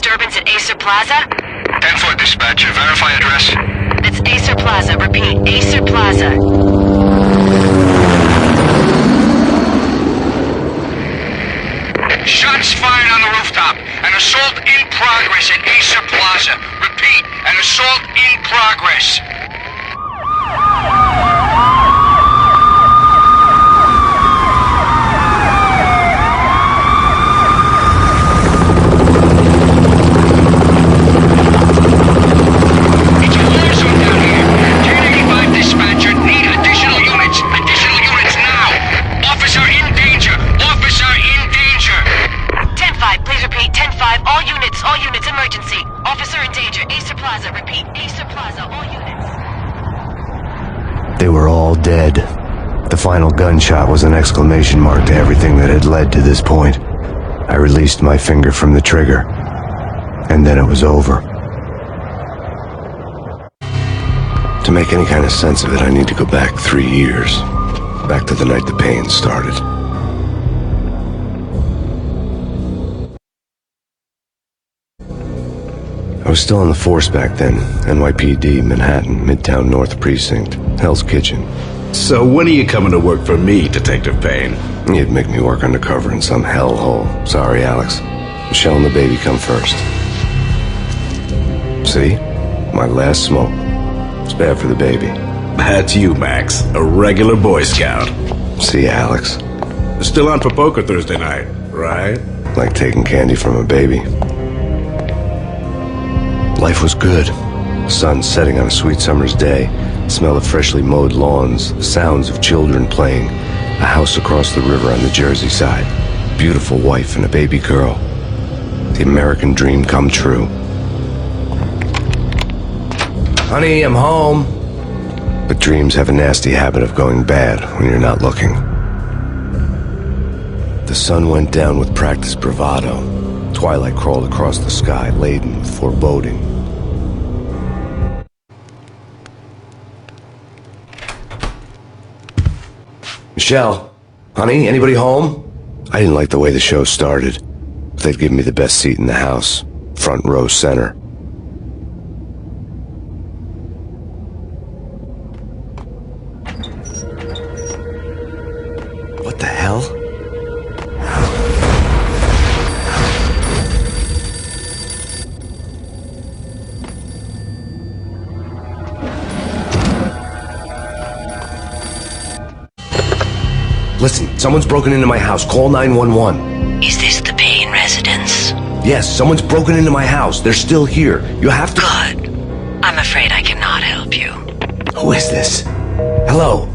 disturbance at Acer Plaza? 10-4 dispatcher, verify address. It's Acer Plaza, repeat, Acer Plaza. Shots fired on the rooftop. An assault in progress at Acer Plaza. Repeat, an assault in progress. It's a war zone down here. 1085 dispatcher, need additional units. Additional units now. Officer in danger. Officer in danger. 10-5, please repeat, 10-5, all units, emergency. Officer in danger, Acer Plaza, repeat, Acer Plaza, all units. They were all dead. The final gunshot was an exclamation mark to everything that had led to this point. I released my finger from the trigger, and then it was over. To make any kind of sense of it, I need to go back 3 years. Back to the night the Payne started. I was still on the force back then. NYPD, Manhattan, Midtown North Precinct, Hell's Kitchen. So when are you coming to work for me, Detective Payne? You'd make me work undercover in some hellhole. Sorry, Alex. Michelle and the baby come first. See? My last smoke. It's bad for the baby. That's you, Max. A regular Boy Scout. See ya, Alex. Still on for poker Thursday night, right? Like taking candy from a baby. Life was good. The sun setting on a sweet summer's day. The smell of freshly mowed lawns. The sounds of children playing. A house across the river on the Jersey side. Beautiful wife and a baby girl. The American dream come true. Honey, I'm home. But dreams have a nasty habit of going bad when you're not looking. The sun went down with practiced bravado. Twilight crawled across the sky, laden with foreboding. Michelle, honey, anybody home? I didn't like the way the show started. They'd give me the best seat in the house, front row center. What the hell? Listen, someone's broken into my house. Call 911. Is this the Payne residence? Yes, someone's broken into my house. They're still here. You have to... Good. I'm afraid I cannot help you. Who is this? Hello?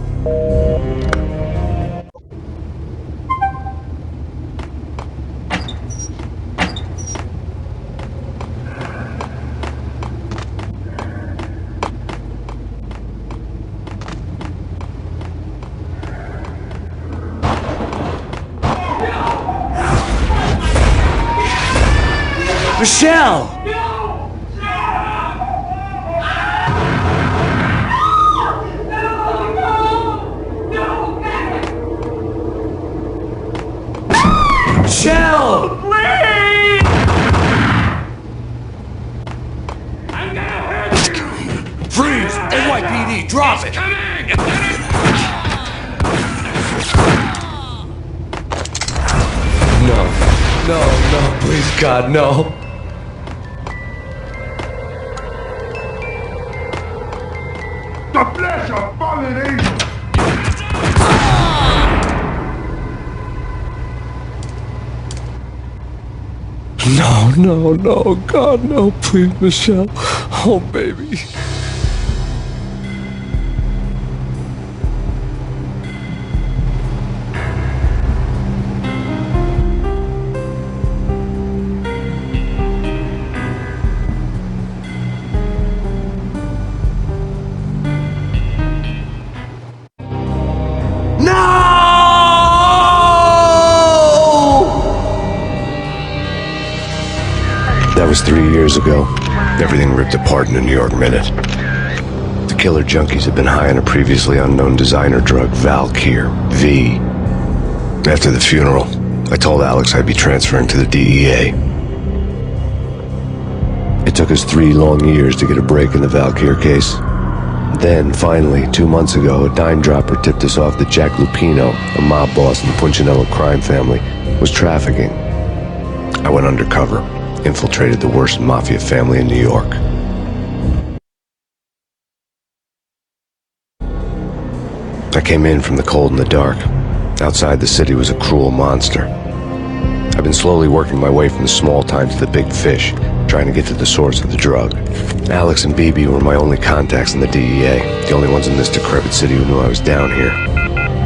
Michelle! Michelle! Please! I'm gonna hurt you! Freeze! NYPD, drop it! Coming! No, please, God, no. The flesh of fallen angels! No, God, no, please, Michelle. Oh, baby. That was 3 years ago. Everything ripped apart in a New York minute. The killer junkies had been high on a previously unknown designer drug, Valkyr, V. After the funeral, I told Alex I'd be transferring to the DEA. took us 3 long years to get a break in the Valkyr case. Then, finally, 2 months ago, a dime dropper tipped us off that Jack Lupino, a mob boss in the Punchinello crime family, was trafficking. I went undercover, infiltrated the worst mafia family in New York. I came in from the cold and the dark. Outside the city was a cruel monster. I've been slowly working my way from the small time to the big fish, trying to get to the source of the drug. Alex and BB were my only contacts in the DEA, the only ones in this decrepit city who knew I was down here.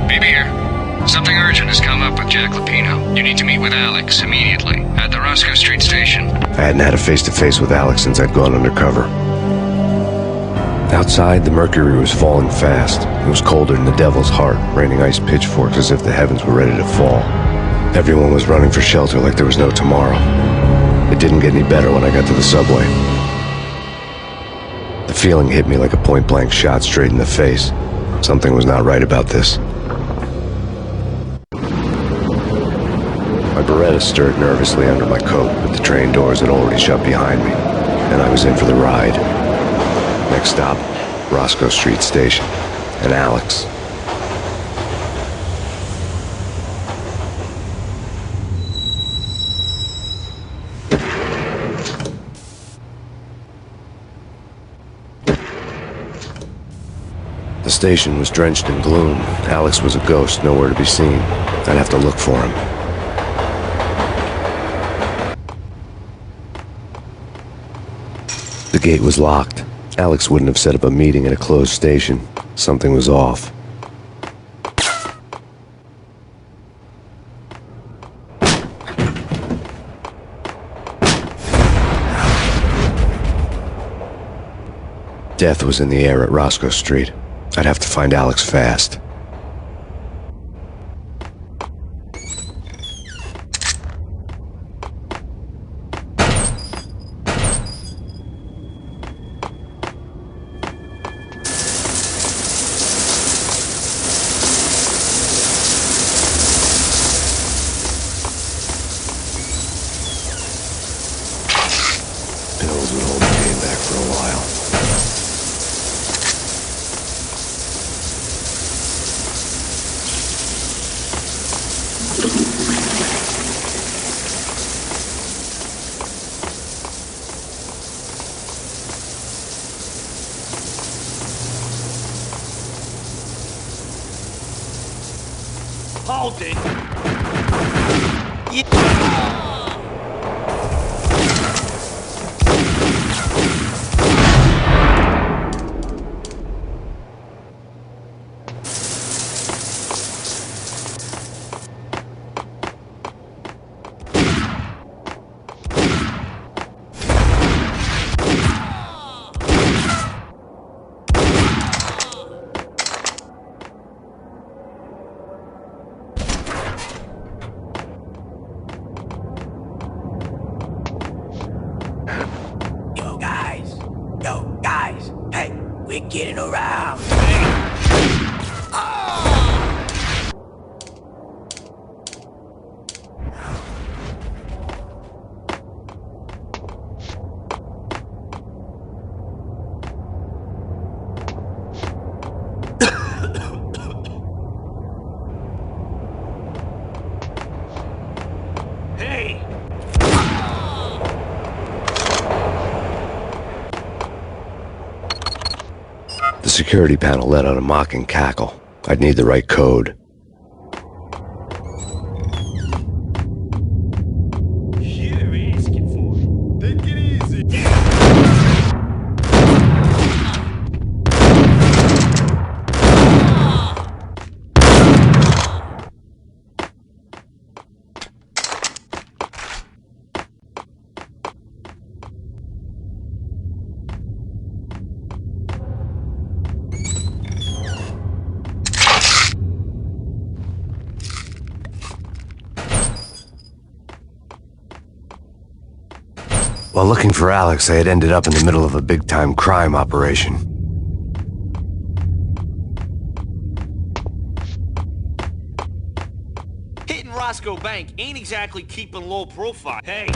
BB here. Something urgent has come up with Jack Lupino. You need to meet with Alex immediately at the Roscoe Street station. I hadn't had a face-to-face with Alex since I'd gone undercover. Outside, the mercury was falling fast. It was colder than the devil's heart, raining ice pitchforks as if the heavens were ready to fall. Everyone was running for shelter like there was no tomorrow. It didn't get any better when I got to the subway. The feeling hit me like a point-blank shot straight in the face. Something was not right about this. My Beretta stirred nervously under my coat, but the train doors had already shut behind me, and I was in for the ride. Next stop, Roscoe Street Station, and Alex. The station was drenched in gloom. Alex was a ghost, nowhere to be seen. I'd have to look for him. The gate was locked. Alex wouldn't have set up a meeting at a closed station. Something was off. Death was in the air at Roscoe Street. I'd have to find Alex fast. Pills would hold the pain back for a while. Hold it! Yo, guys, hey, we're getting around. Hey! The security panel let out a mocking cackle. I'd need the right code. You're asking for it. Take it easy. While looking for Alex, I had ended up in the middle of a big-time crime operation. Hitting Roscoe Bank ain't exactly keeping low profile. Hey!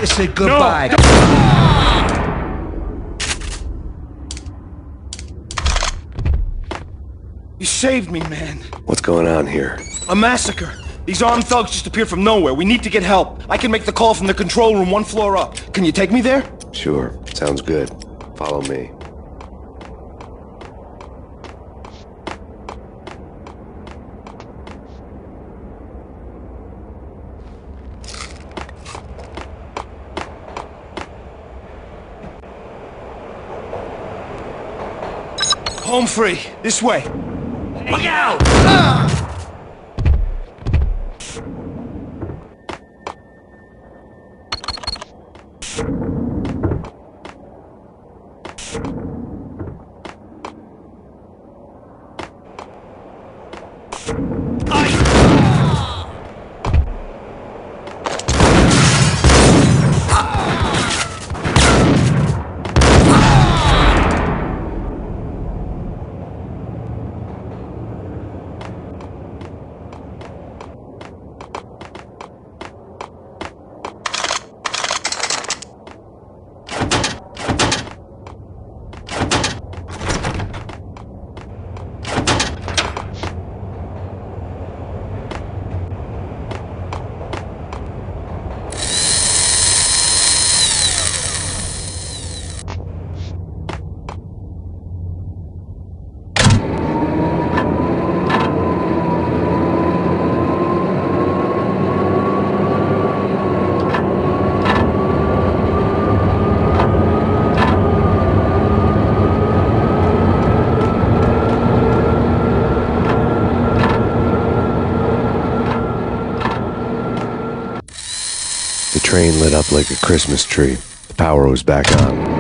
kiss it goodbye. You saved me, man. What's going on here? A massacre. These armed thugs just appeared from nowhere. We need to get help. I can make the call from the control room 1 floor up. Can you take me there? Sure, sounds good. Follow me. Home free. This way. Look out! The train lit up like a Christmas tree. The power was back on.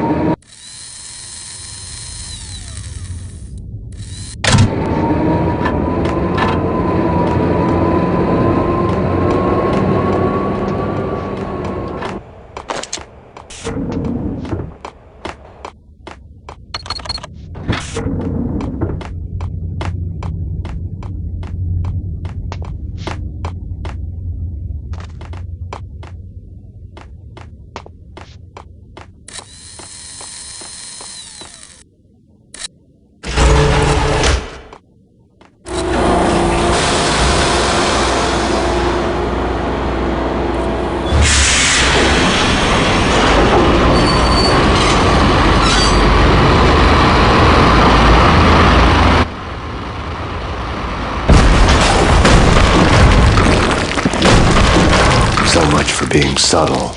So much for being subtle.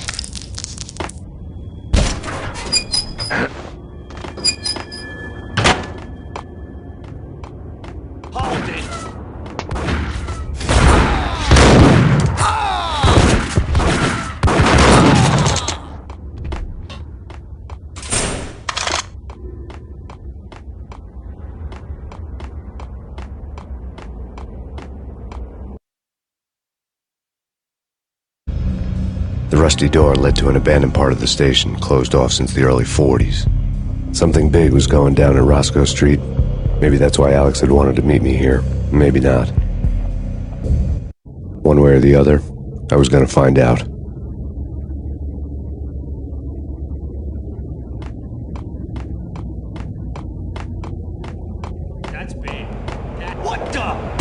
Hold it! The rusty door led to an abandoned part of the station, closed off since the early 40s. Something big was going down in Roscoe Street. Maybe that's why Alex had wanted to meet me here. Maybe not. One way or the other, I was going to find out. That's big. What the?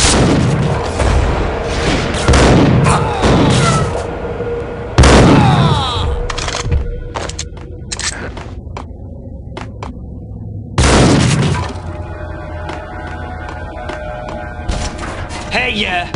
Hey, yeah!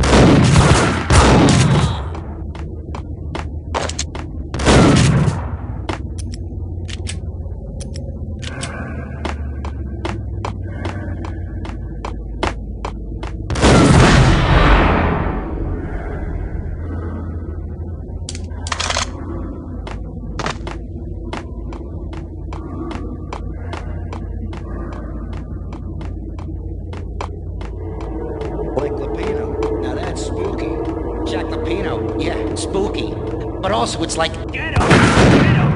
Yeah, spooky. But also it's like... Get him! Get him!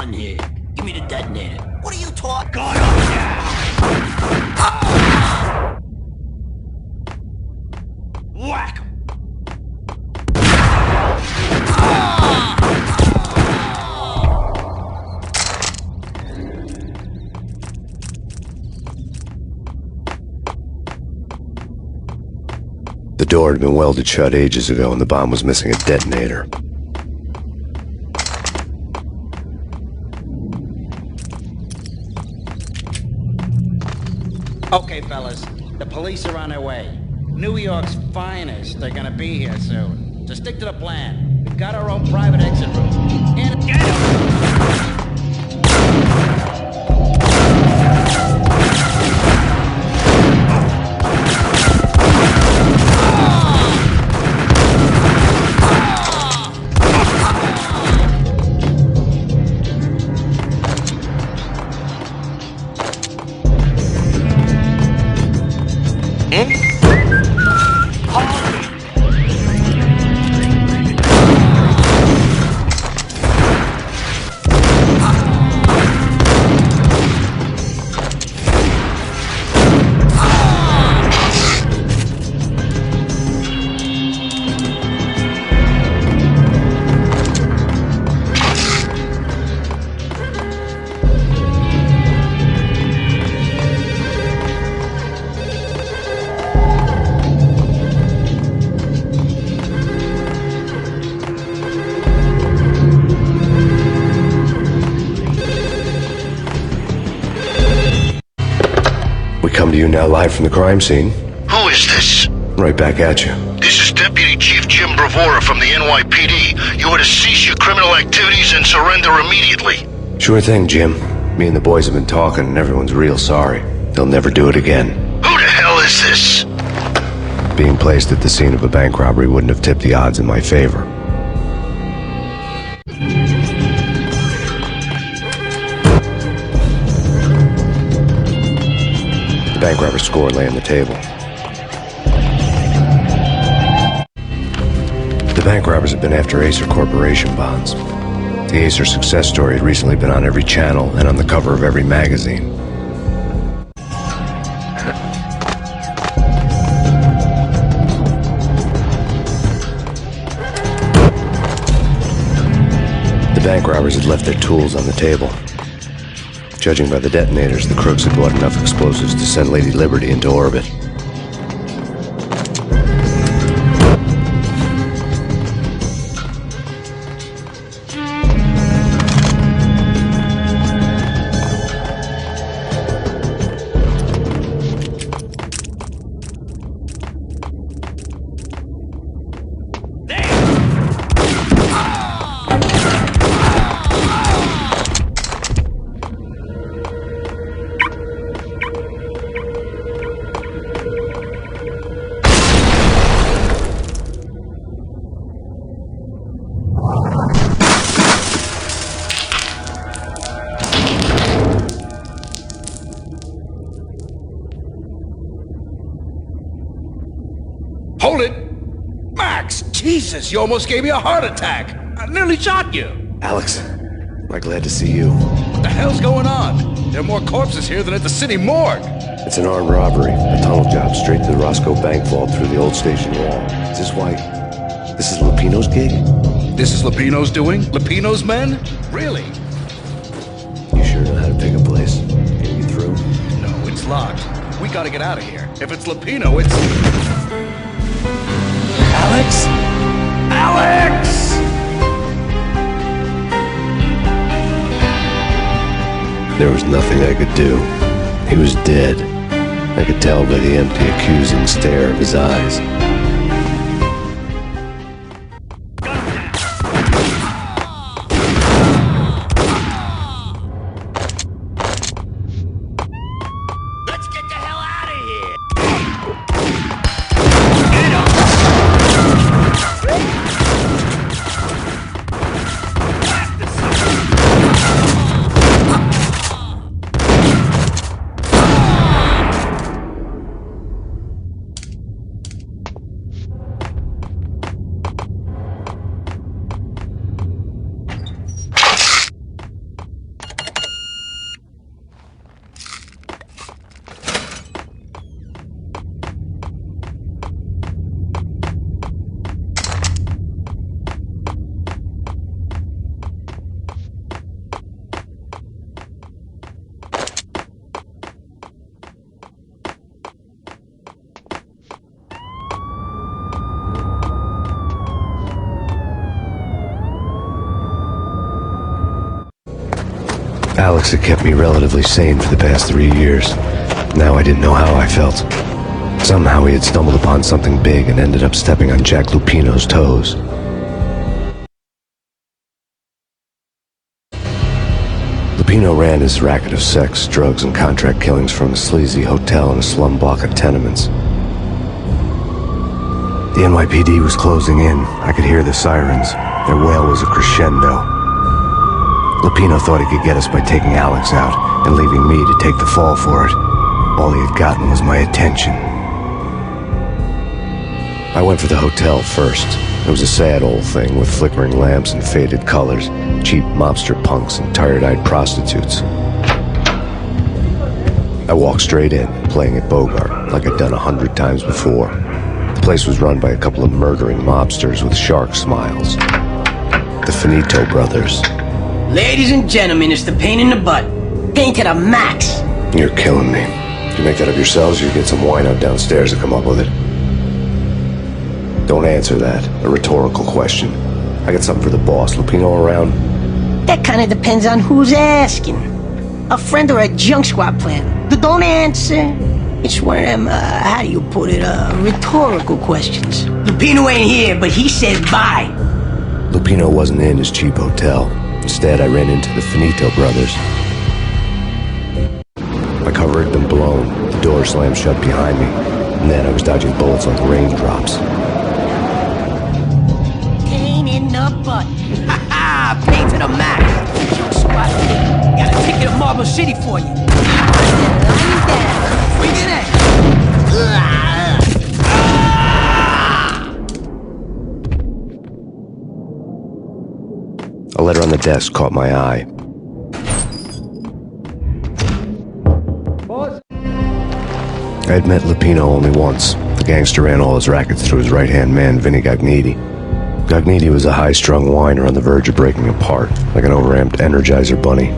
on here? Give me the detonator. What are you talking? Got him now! Whack him! The door had been welded shut ages ago and the bomb was missing a detonator. Okay, fellas. The police are on their way. New York's finest. They're gonna be here soon. So stick to the plan. We've got our own private exit route. And get 'em! Come to you now live from the crime scene. Who is this? Right back at you. This is Deputy Chief Jim Bravura from the NYPD. You are to cease your criminal activities and surrender immediately. Sure thing, Jim. Me and the boys have been talking and everyone's real sorry. They'll never do it again. Who the hell is this? Being placed at the scene of a bank robbery wouldn't have tipped the odds in my favor. The bank robber's score lay on the table. The bank robbers had been after Acer Corporation bonds. The Acer success story had recently been on every channel and on the cover of every magazine. The bank robbers had left their tools on the table. Judging by the detonators, the crooks had bought enough explosives to send Lady Liberty into orbit. Hold it! Max! Jesus, you almost gave me a heart attack! I nearly shot you! Alex, I'm glad to see you. What the hell's going on? There are more corpses here than at the city morgue! It's an armed robbery. A tunnel job straight to the Roscoe Bank vault through the old station wall. Is this why... This is Lupino's gig? This is Lupino's doing? Lupino's men? Really? You sure know how to pick a place? Can you get through? No, it's locked. We gotta get out of here. If it's Lupino, it's... Alex? Alex! There was nothing I could do. He was dead. I could tell by the empty, accusing stare of his eyes. Let's get the hell out of here! Alex had kept me relatively sane for the past 3 years. Now I didn't know how I felt. Somehow he had stumbled upon something big and ended up stepping on Jack Lupino's toes. Lupino ran his racket of sex, drugs, and contract killings from a sleazy hotel in a slum block of tenements. The NYPD was closing in. I could hear the sirens. Their wail was a crescendo. Lupino thought he could get us by taking Alex out and leaving me to take the fall for it. All he had gotten was my attention. I went for the hotel first. It was a sad old thing with flickering lamps and faded colors, cheap mobster punks and tired-eyed prostitutes. I walked straight in, playing at Bogart, like I'd done 100 times before. The place was run by a couple of murdering mobsters with shark smiles. The Finito brothers. Ladies and gentlemen, it's the pain in the butt. Pain to the max. You're killing me. Did you make that up yourselves, or you get some wino downstairs to come up with it? Don't answer that. A rhetorical question. I got something for the boss. Lupino around? That kind of depends on who's asking. A friend or a junk squad plan. Don't answer. It's one of them, how do you put it, rhetorical questions. Lupino ain't here, but he said bye. Lupino wasn't in his cheap hotel. Instead, I ran into the Finito brothers. My cover had been blown. The door slammed shut behind me. And then I was dodging bullets like raindrops. Pain in the butt. Ha ha! Pain to the max. Junk squad. Got a ticket to Marble City for you. Line down. Swing it in. A letter on the desk caught my eye. Boss? I had met Lupino only once. The gangster ran all his rackets through his right-hand man, Vinny Gagniti. Gagniti was a high-strung whiner on the verge of breaking apart, like an overamped Energizer bunny.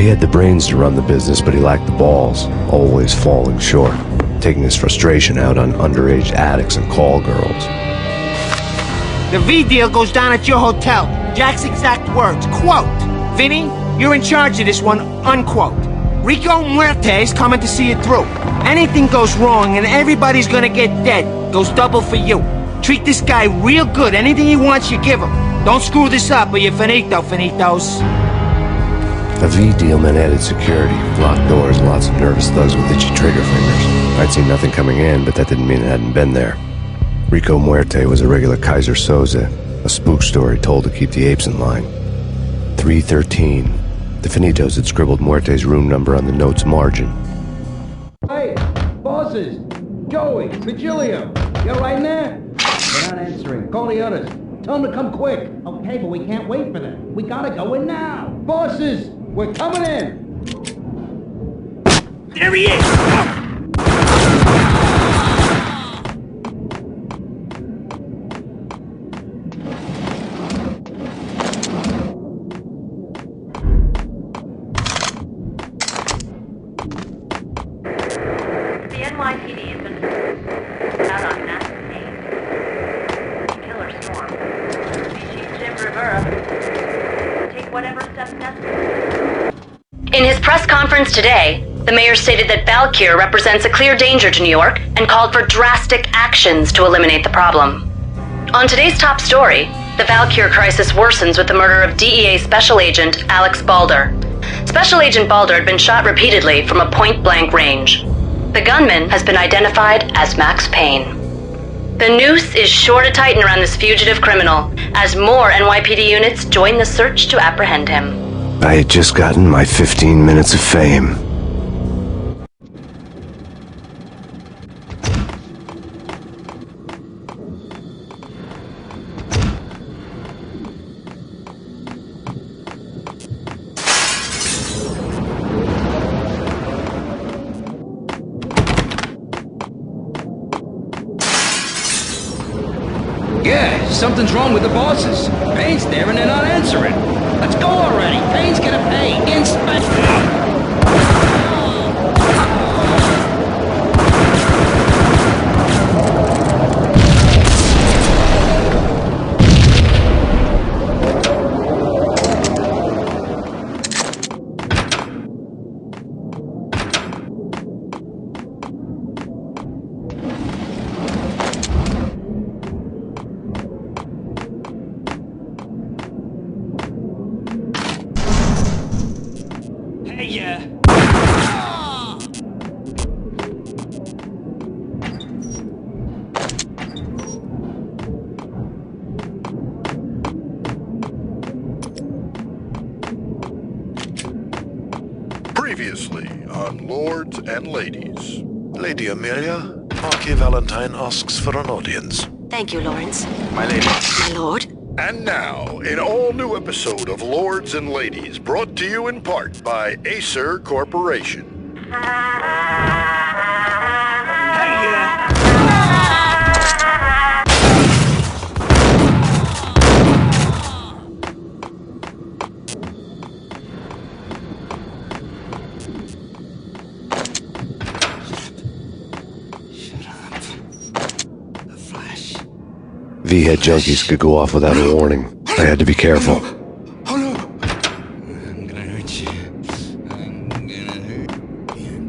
He had the brains to run the business, but he lacked the balls, always falling short, taking his frustration out on underage addicts and call girls. The V deal goes down at your hotel. Jack's exact words, quote, "Vinny, you're in charge of this one," unquote. Rico Muerte's coming to see it through. Anything goes wrong and everybody's gonna get dead, goes double for you. Treat this guy real good. Anything he wants, you give him. Don't screw this up or you're finito, finitos. A V deal meant added security, locked doors, and lots of nervous thugs with itchy trigger fingers. I'd seen nothing coming in, but that didn't mean it hadn't been there. Rico Muerte was a regular Kaiser Soze, a spook story told to keep the apes in line. 313. The Finitos had scribbled Muerte's room number on the note's margin. Hey, bosses! Joey, Vigilio, you right in there? They're not answering. Call the others. Tell them to come quick. Okay, but we can't wait for them. We gotta go in now. Bosses, we're coming in. There he is! The NYPD has been out on massive Payne. Killer storm. Chief Jim Rivera. Take whatever steps necessary. In his press conference today, the mayor stated that Valkyr represents a clear danger to New York and called for drastic actions to eliminate the problem. On today's top story, the Valkyr crisis worsens with the murder of DEA Special Agent Alex Balder. Special Agent Balder had been shot repeatedly from a point-blank range. The gunman has been identified as Max Payne. The noose is sure to tighten around this fugitive criminal as more NYPD units join the search to apprehend him. I had just gotten my 15 minutes of fame. Yeah, something's wrong with the bosses. Payne's there and they're not answering. Let's go already. Payne's gonna pay. Yeah. Previously on Lords and Ladies. Lady Amelia, Marquis Valentine asks for an audience. Thank you, Lawrence. My lady. My lord. And now, an all-new episode of Lords and Ladies, brought to you in part by Acer Corporation. V head junkies could go off without a warning. I had to be careful. I'm gonna hurt you. I'm gonna hurt you.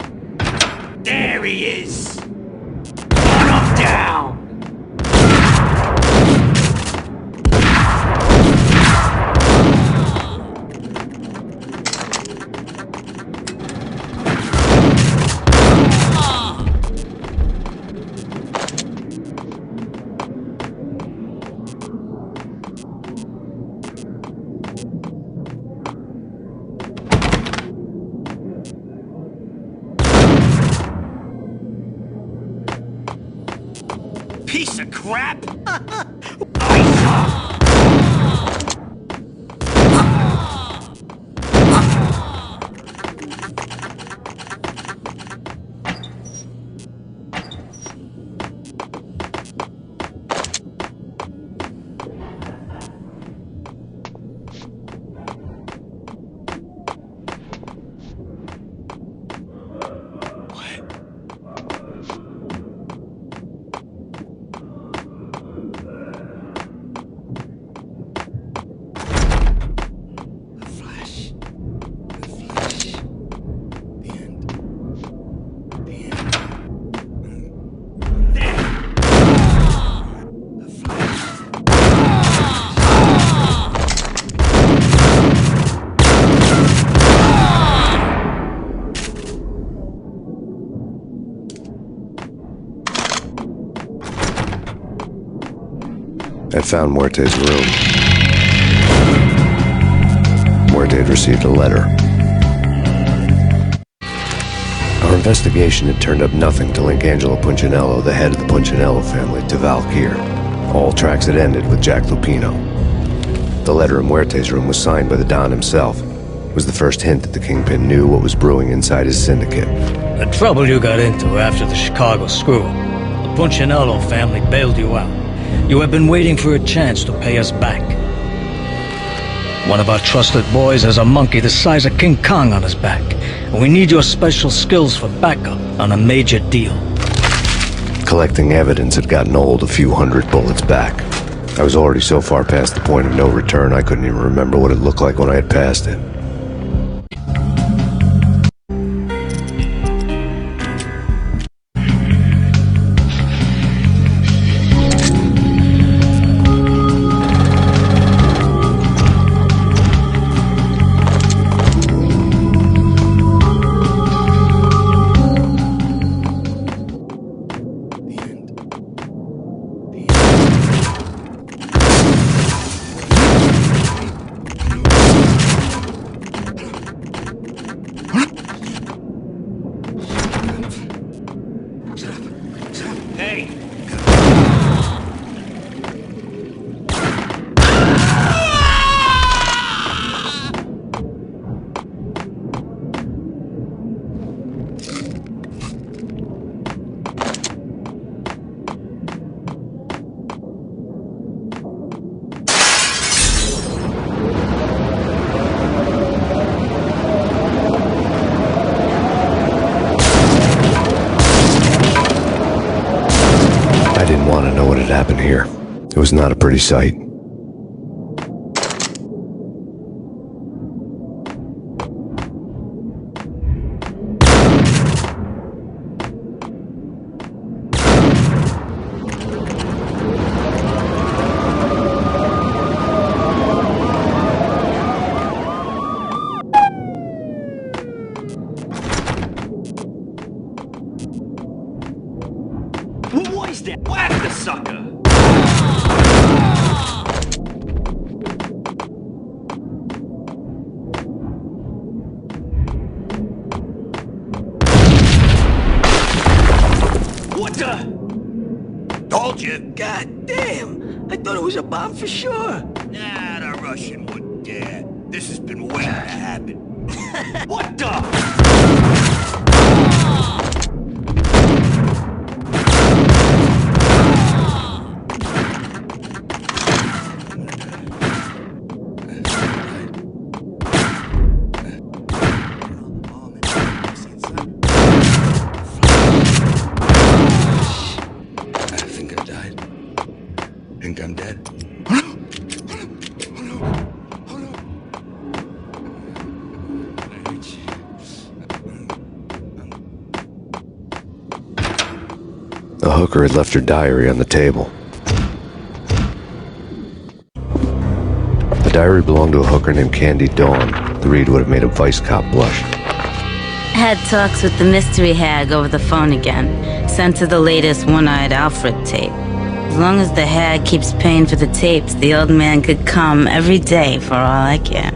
There he is! Put him down! Piece of crap! I'd found Muerte's room. Muerte had received a letter. Our investigation had turned up nothing to link Angelo Punchinello, the head of the Punchinello family, to Valkyr. All tracks had ended with Jack Lupino. The letter in Muerte's room was signed by the Don himself. It was the first hint that the Kingpin knew what was brewing inside his syndicate. The trouble you got into after the Chicago screw-up. The Punchinello family bailed you out. You have been waiting for a chance to pay us back. One of our trusted boys has a monkey the size of King Kong on his back, and we need your special skills for backup on a major deal. Collecting evidence had gotten old a few hundred bullets back. I was already so far past the point of no return I couldn't even remember what it looked like when I had passed it. Happened here. It was not a pretty sight. sucker. What the? Told you. God damn! I thought it was a bomb for sure. Nah, the Russian wouldn't dare. This has been waiting to happen. What the? I think I died. Think I'm dead. The hooker had left her diary on the table. The diary belonged to a hooker named Candy Dawn. The read would have made a vice cop blush. Had talks with the mystery hag over the phone again. Sent her the latest One-Eyed Alfred tape. As long as the hag keeps paying for the tapes, the old man could come every day for all I care.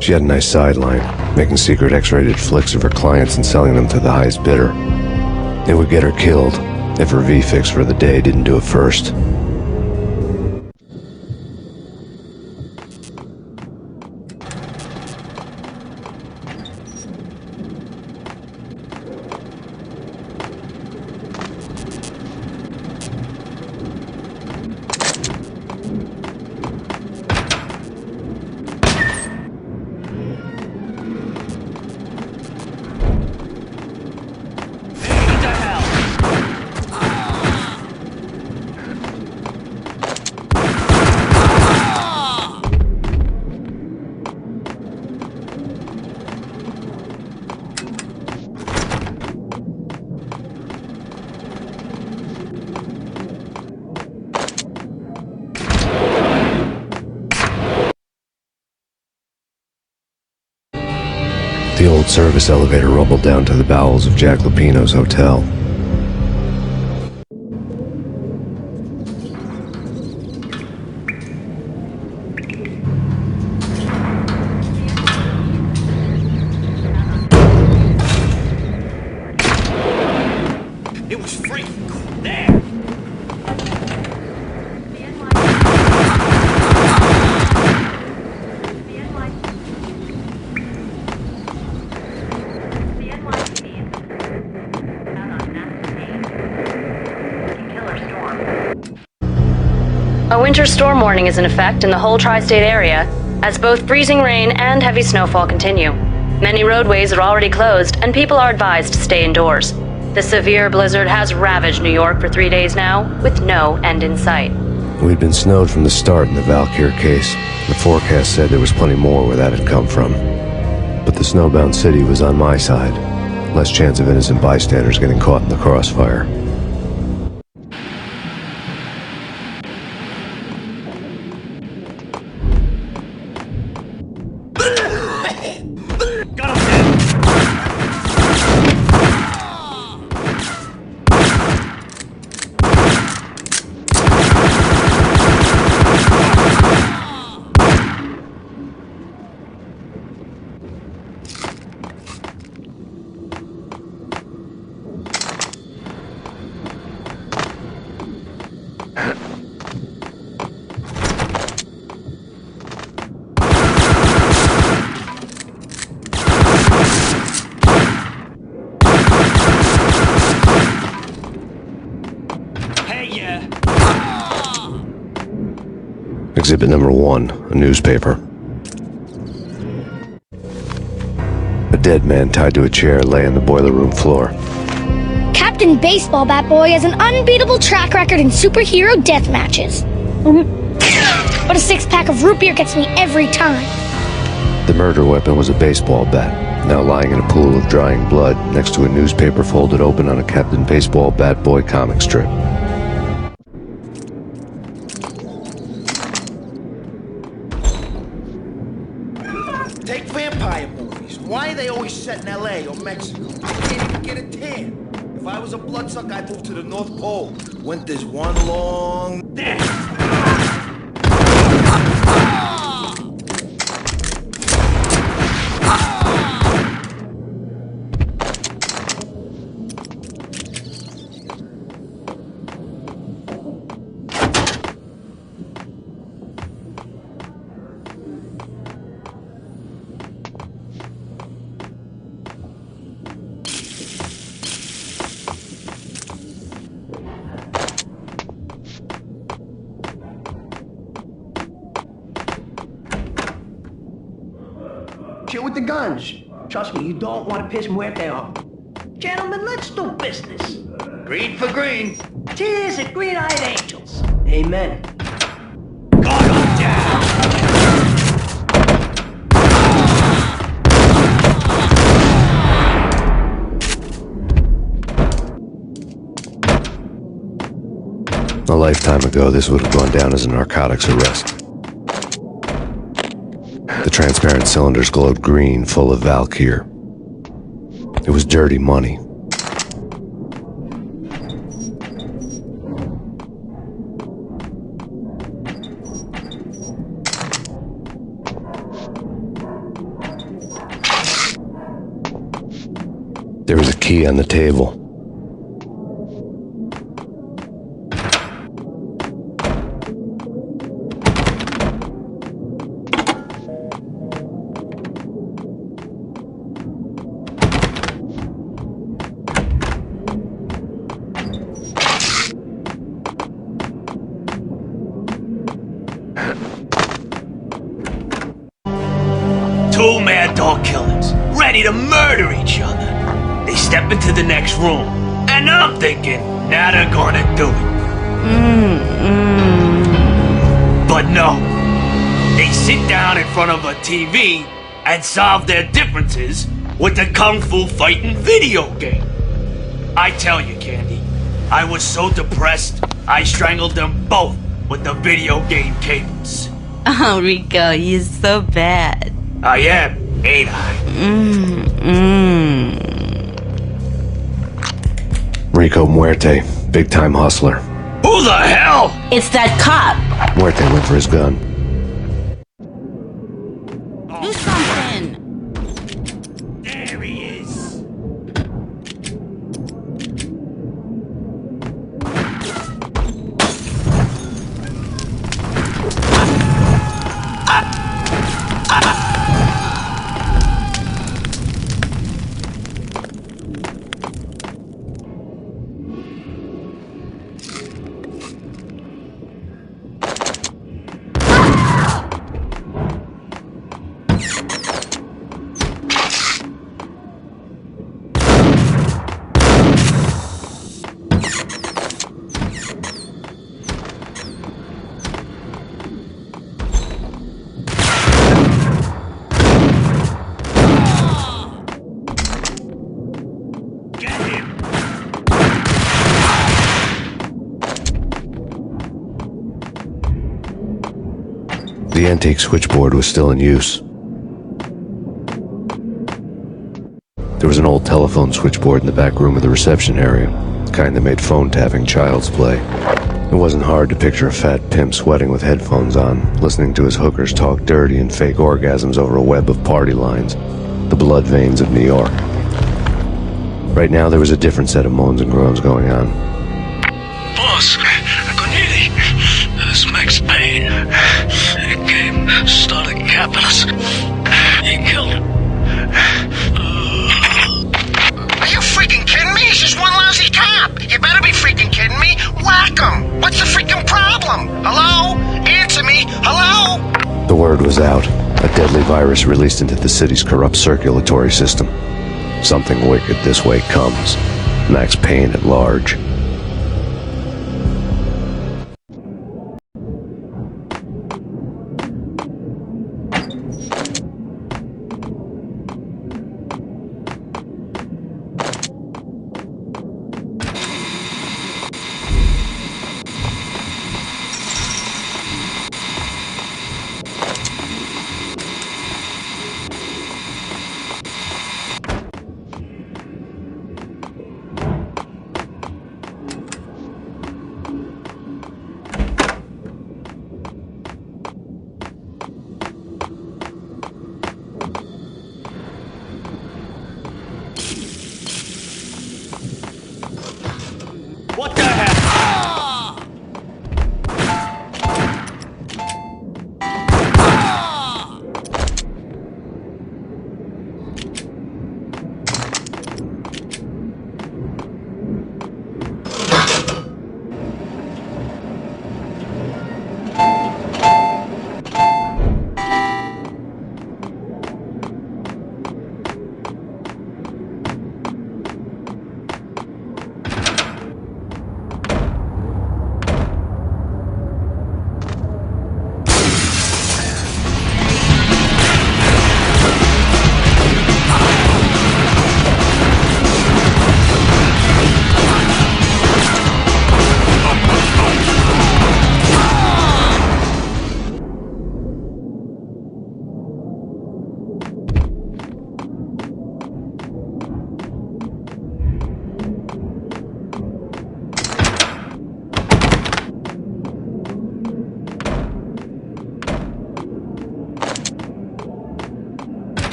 She had a nice sideline, making secret X-rated flicks of her clients and selling them to the highest bidder. It would get her killed if her V-fix for the day didn't do it first. The old service elevator rumbled down to the bowels of Jack Lupino's hotel. It was freaking cool. There. A winter storm warning is in effect in the whole tri-state area, as both freezing rain and heavy snowfall continue. Many roadways are already closed, and people are advised to stay indoors. The severe blizzard has ravaged New York for 3 days now, with no end in sight. We'd been snowed from the start in the Valkyr case. The forecast said there was plenty more where that had come from. But the snowbound city was on my side. Less chance of innocent bystanders getting caught in the crossfire. Exhibit number 1, a newspaper. A dead man tied to a chair lay on the boiler room floor. Captain Baseball Bat Boy has an unbeatable track record in superhero death matches. But a 6-pack of root beer gets me every time. The murder weapon was a baseball bat, now lying in a pool of drying blood next to a newspaper folded open on a Captain Baseball Bat Boy comic strip. Take vampire movies. Why are they always set in L.A. or Mexico? I can't even get a tan. If I was a bloodsucker, I'd move to the North Pole. Winter's one long... Chill with the guns. Trust me, you don't want to piss Muerte off. Gentlemen, let's do business. Green for green. Cheers at green-eyed angels. Amen. Gun him down. A lifetime ago, this would have gone down as a narcotics arrest. The transparent cylinders glowed green, full of Valkyr. It was dirty money. There was a key on the table. Two mad dog killers, ready to murder each other. They step into the next room, and I'm thinking, now they're gonna do it. But no, they sit down in front of a TV and solve their differences with the Kung Fu fighting video game. I tell you, Candy, I was so depressed, I strangled them both with the video game cables. Oh, Rico, you're so bad. I am, ain't I? Rico Muerte, big-time hustler. Who the hell? It's that cop. Muerte went for his gun. Do something. There he is. The antique switchboard was still in use. There was an old telephone switchboard in the back room of the reception area, the kind that made phone tapping child's play. It wasn't hard to picture a fat pimp sweating with headphones on, listening to his hookers talk dirty and fake orgasms over a web of party lines, the blood veins of New York. Right now there was a different set of moans and groans going on. Boss, Cornelia, this is Max Payne. He came, started capping us. He killed him. Are you freaking kidding me? He's just one lousy cop. You better be freaking kidding me. Whack him. What's the freaking problem? Hello? Answer me. Hello? The word was out. A deadly virus released into the city's corrupt circulatory system. Something wicked this way comes. Max Payne at large.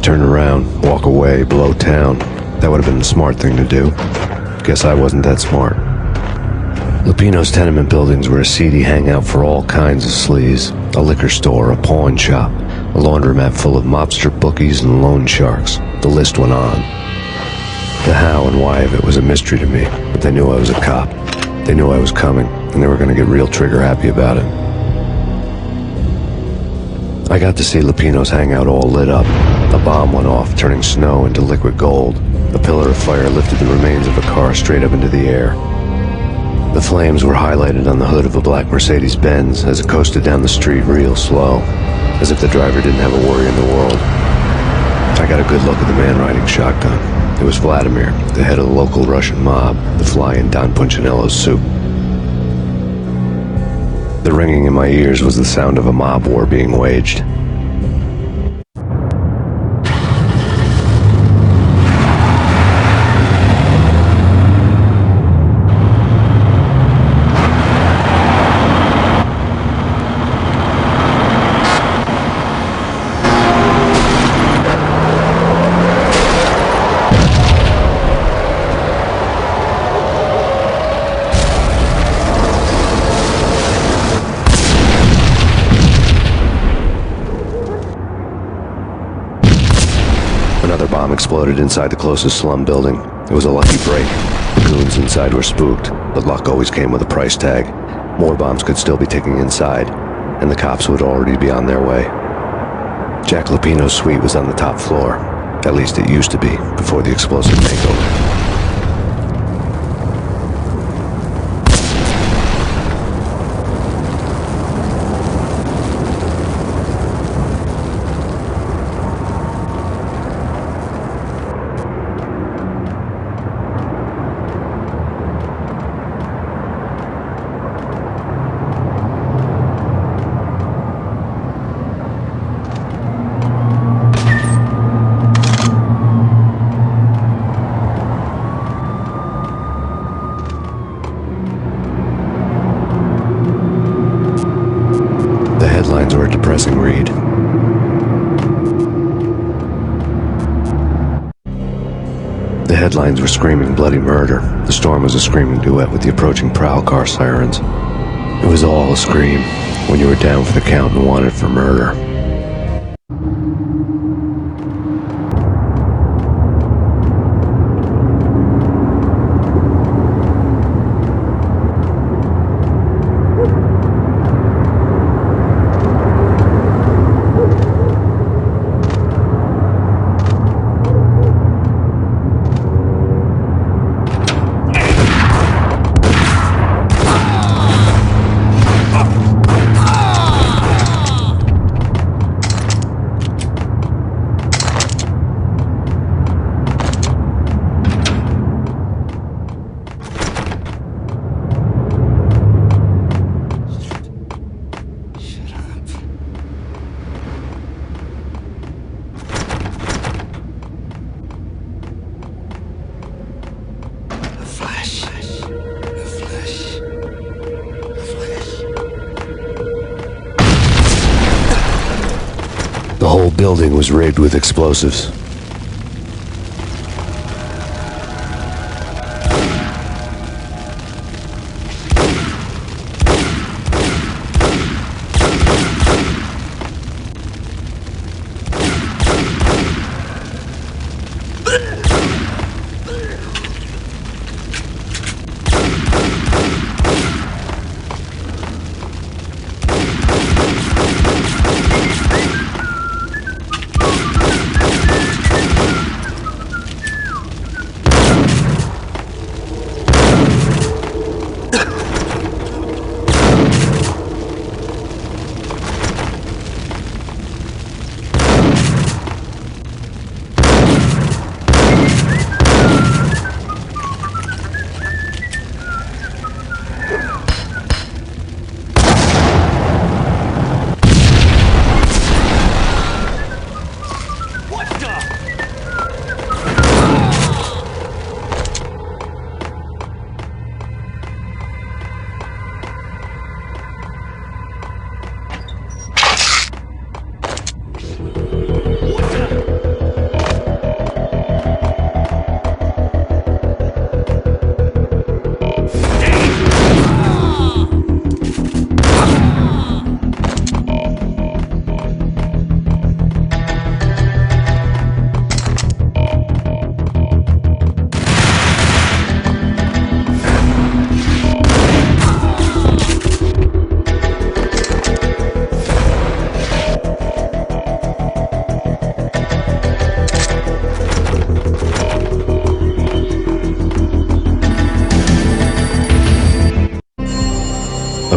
turn around, walk away, blow town. That would have been the smart thing to do. Guess I wasn't that smart. Lupino's tenement buildings were a seedy hangout for all kinds of sleaze. A liquor store, a pawn shop, a laundromat full of mobster bookies and loan sharks. The list went on. The how and why of it was a mystery to me, but they knew I was a cop. They knew I was coming, and they were going to get real trigger happy about it. I got to see Lupino's hangout all lit up. A bomb went off, turning snow into liquid gold. A pillar of fire lifted the remains of a car straight up into the air. The flames were highlighted on the hood of a black Mercedes-Benz as it coasted down the street real slow, as if the driver didn't have a worry in the world. I got a good look at the man riding shotgun. It was Vladimir, the head of the local Russian mob, the fly in Don Punchinello's soup. The ringing in my ears was the sound of a mob war being waged. Another bomb exploded inside the closest slum building. It was a lucky break. The goons inside were spooked, but luck always came with a price tag. More bombs could still be ticking inside, and the cops would already be on their way. Jack Lupino's suite was on the top floor. At least it used to be, before the explosive makeover. The headlines were a depressing read. The headlines were screaming bloody murder. The storm was a screaming duet with the approaching prowl car sirens. It was all a scream when you were down for the count and wanted for murder. The whole building was rigged with explosives.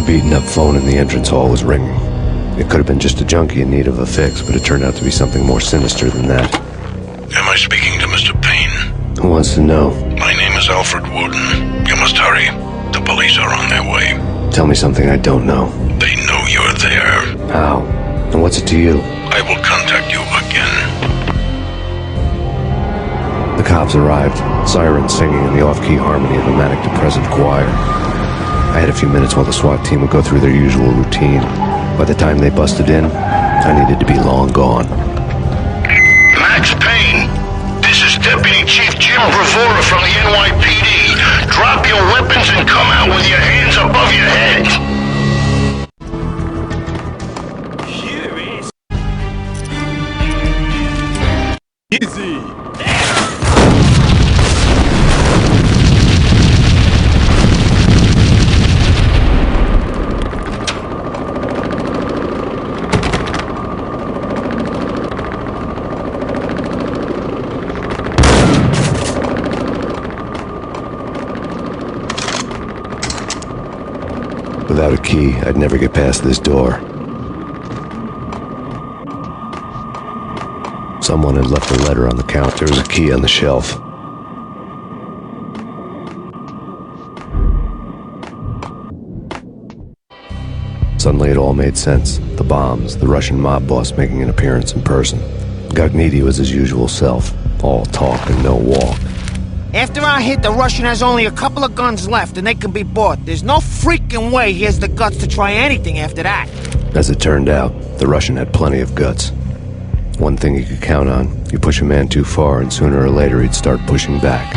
beaten-up phone in the entrance hall was ringing. It could have been just a junkie in need of a fix, but it turned out to be something more sinister than that. Am I speaking to Mr. Payne? Who wants to know? My name is Alfred Woden. You must hurry. The police are on their way. Tell me something I don't know. They know you're there. How? And what's it to you? I will contact you again. The cops arrived, sirens singing in the off-key harmony of a manic-depressive choir. I had a few minutes while the SWAT team would go through their usual routine. By the time they busted in, I needed to be long gone. Max Payne, this is Deputy Chief Jim Bravura from the NYPD. Drop your weapons and come out with your hands above your head. Easy. Without a key, I'd never get past this door. Someone had left a letter on the counter. There was a key on the shelf. Suddenly it all made sense. The bombs, the Russian mob boss making an appearance in person. Gognitti was his usual self. All talk and no walk. After our hit, the Russian has only a couple of guns left, and they can be bought. There's no freaking way he has the guts to try anything after that. As it turned out, the Russian had plenty of guts. One thing you could count on, you push a man too far and sooner or later he'd start pushing back.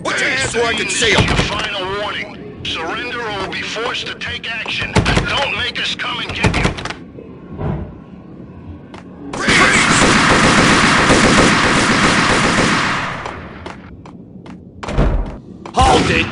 Put your hands so I can see them. Final warning. Surrender or we'll be forced to take action. Don't make us come and get you. Hold it!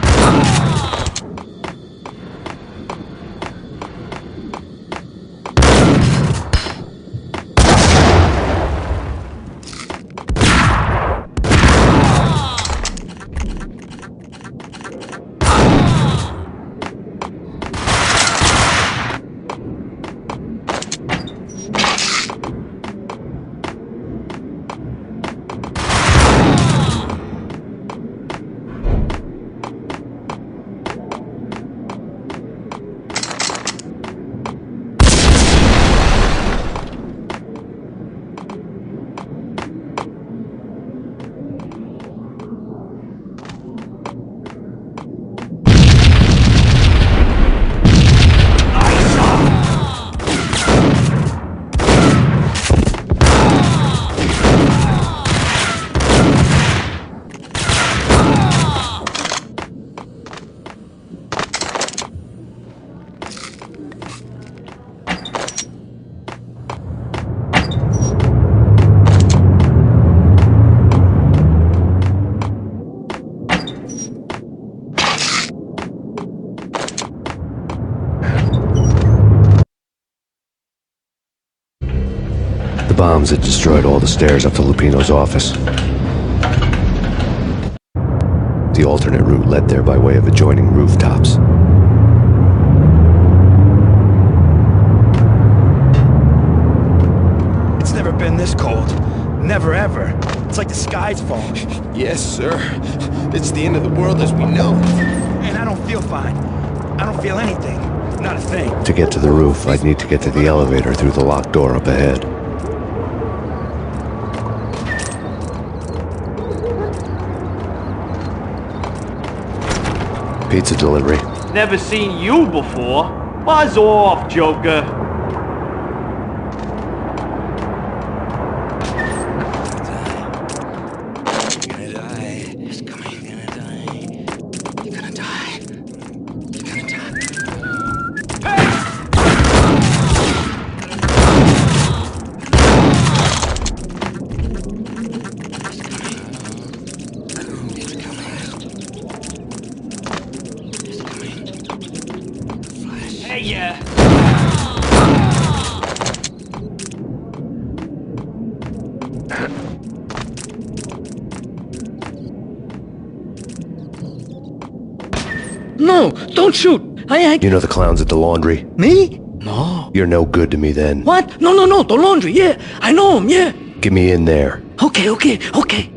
The bombs had destroyed all the stairs up to Lupino's office. The alternate route led there by way of adjoining rooftops. It's never been this cold. Never ever. It's like the sky's falling. Yes, sir. It's the end of the world as we know it. And I don't feel fine. I don't feel anything. Not a thing. To get to the roof, I'd need to get to the elevator through the locked door up ahead. Pizza delivery. Never seen you before. Buzz off, Joker. no, don't shoot. You know the clowns at the laundry? Me? No. You're no good to me then. What? No, the laundry, yeah. I know him, yeah. Get me in there. Okay.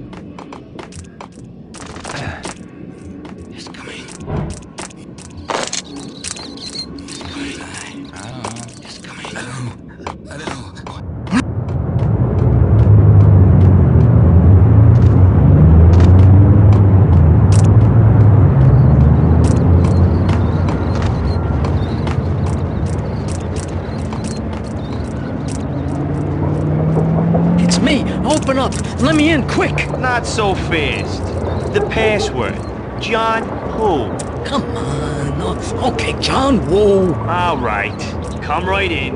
It's me. Open up. Let me in, quick. Not so fast. The password. John who? Come on. No. Okay, John Woo. All right. Come right in.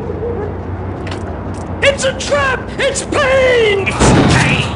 It's a trap! It's Payne! It's Payne!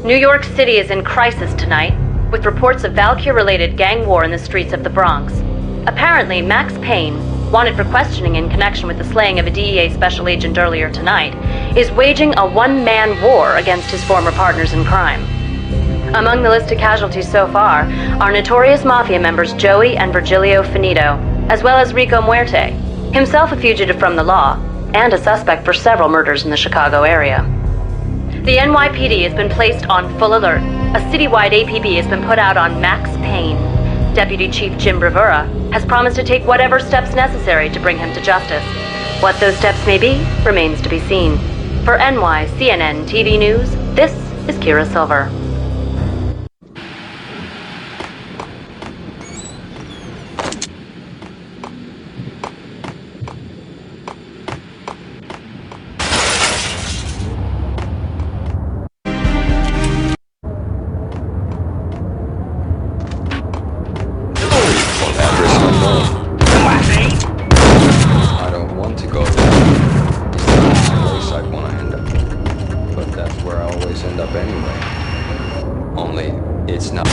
New York City is in crisis tonight, with reports of Valkyr-related gang war in the streets of the Bronx. Apparently, Max Payne, wanted for questioning in connection with the slaying of a DEA special agent earlier tonight, is waging a one-man war against his former partners in crime. Among the listed casualties so far are notorious mafia members Joey and Virgilio Finito, as well as Rico Muerte, himself a fugitive from the law, and a suspect for several murders in the Chicago area. The NYPD has been placed on full alert. A citywide APB has been put out on Max Payne. Deputy Chief Jim Rivera has promised to take whatever steps necessary to bring him to justice. What those steps may be remains to be seen. For NYCNN TV News, this is Kira Silver. I don't want to go there. It's the last place I'd want to end up. But that's where I always end up anyway. Only, it's not.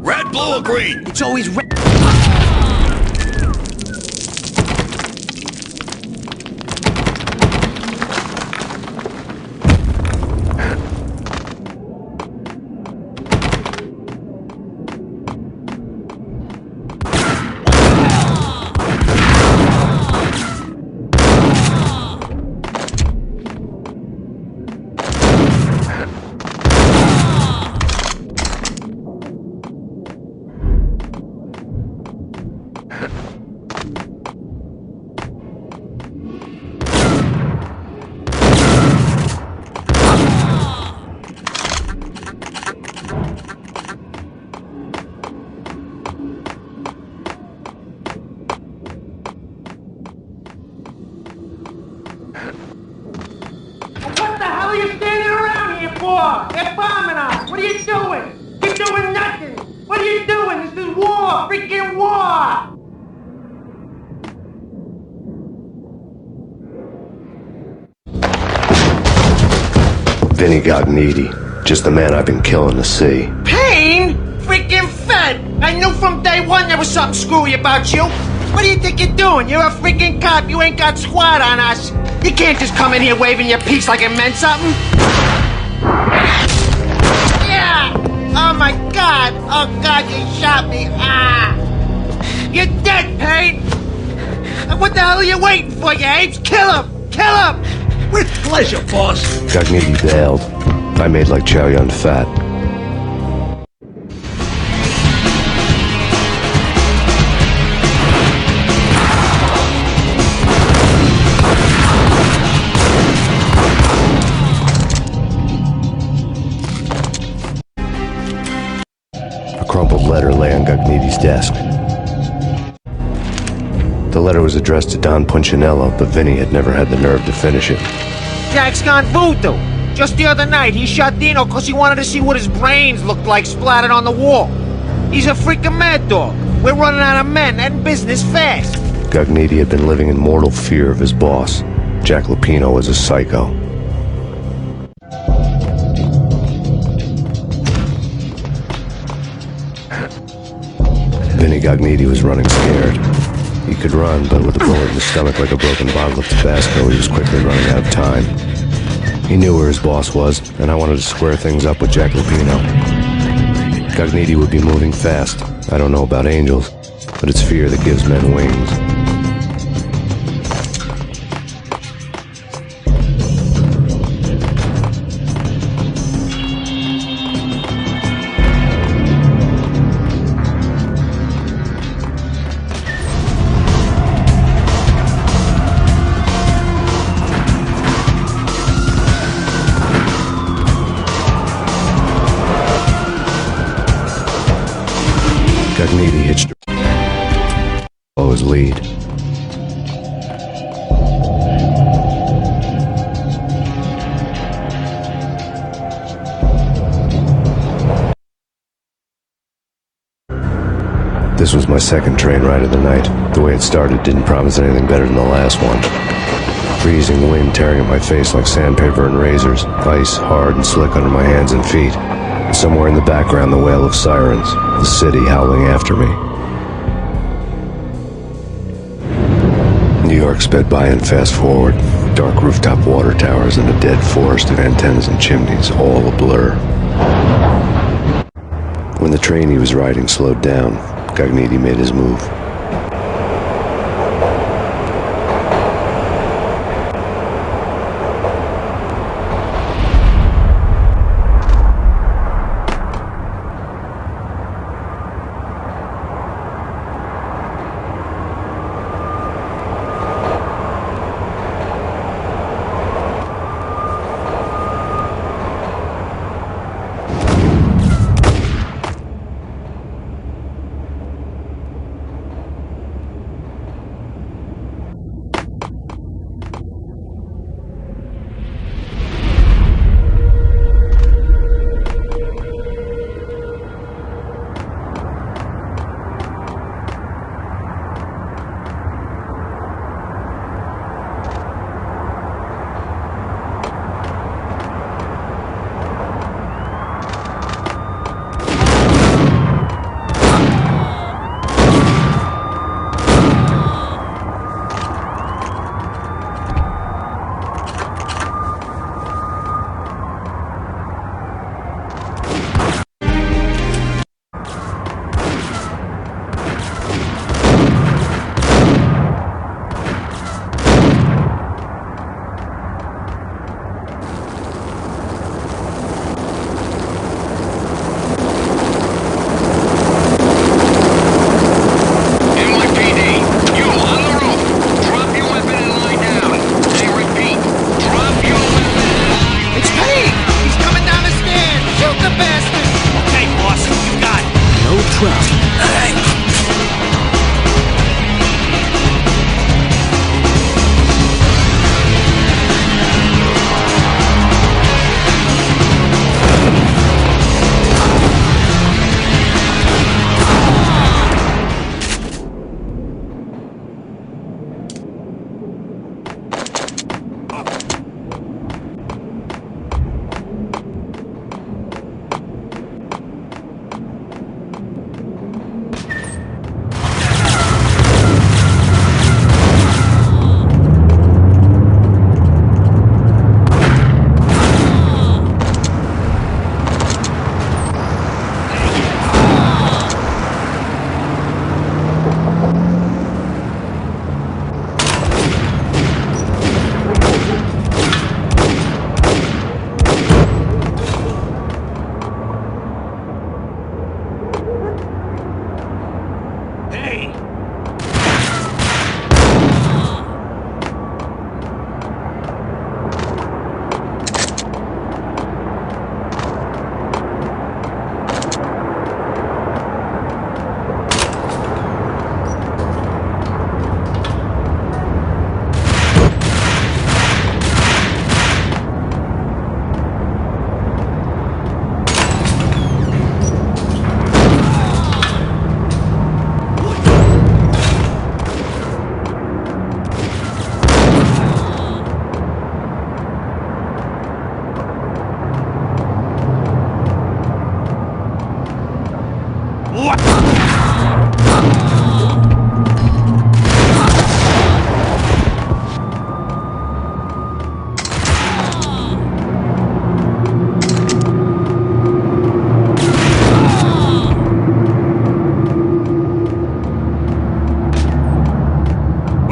Red, blue, or green? It's always red. What the hell are you standing around here for? They're bombing us. What are you doing? You're doing nothing. What are you doing? This is war. Freaking war. Vinny got needy. Just the man I've been killing to see. Payne? Freaking Fed! I knew from day one there was something screwy about you. What do you think you're doing? You're a freaking cop. You ain't got squad on us. You can't just come in here waving your piece like it meant something. Yeah! Oh my god! Oh god, you shot me! Ah! You're dead, Payne! And what the hell are you waiting for, you apes? Kill him! Kill him! With pleasure, boss. Gognitti bailed. I made like Chow Yun Fat. A crumpled letter lay on Gognitti's desk. The letter was addressed to Don Punchinello, but Vinny had never had the nerve to finish it. Jack's gone voodoo. Just the other night, he shot Dino because he wanted to see what his brains looked like splattered on the wall. He's a freaking mad dog. We're running out of men and business fast. Gognitti had been living in mortal fear of his boss. Jack Lupino was a psycho. Vinny Gognitti was running scared. He could run, but with a bullet in his stomach like a broken bottle of Tabasco, he was quickly running out of time. He knew where his boss was, and I wanted to square things up with Jack Lupino. Gognitti would be moving fast. I don't know about angels, but it's fear that gives men wings. Gognitti hitched his lead. This was my second train ride of the night. The way it started didn't promise anything better than the last one. Freezing wind tearing at my face like sandpaper and razors, ice hard and slick under my hands and feet. Somewhere in the background, the wail of sirens, the city howling after me. New York sped by in fast forward. Dark rooftop water towers and a dead forest of antennas and chimneys, all a blur. When the train he was riding slowed down, Gognitti made his move.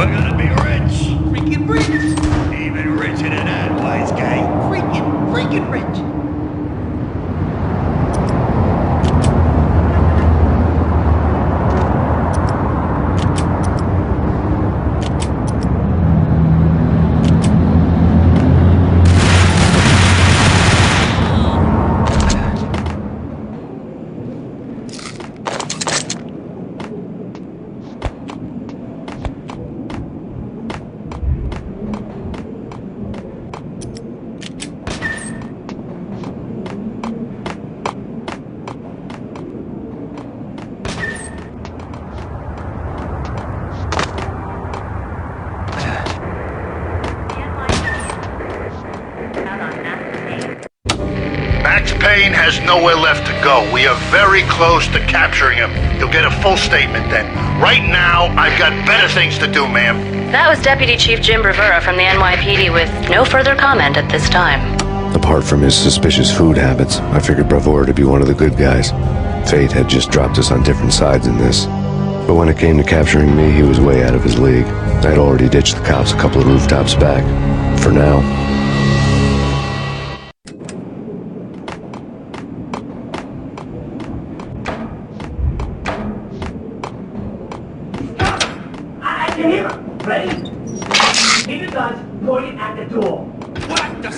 We're gonna be rich. Freaking rich. Even richer than that, wise guy. Freaking rich. Max Payne has nowhere left to go. We are very close to capturing him. You'll get a full statement then. Right now, I've got better things to do, ma'am. That was Deputy Chief Jim Rivera from the NYPD with no further comment at this time. Apart from his suspicious food habits, I figured Bravura to be one of the good guys. Fate had just dropped us on different sides in this. But when it came to capturing me, he was way out of his league. I had already ditched the cops a couple of rooftops back. For now. I can hear him. Ready? Keep the guns pointed at the door. What the?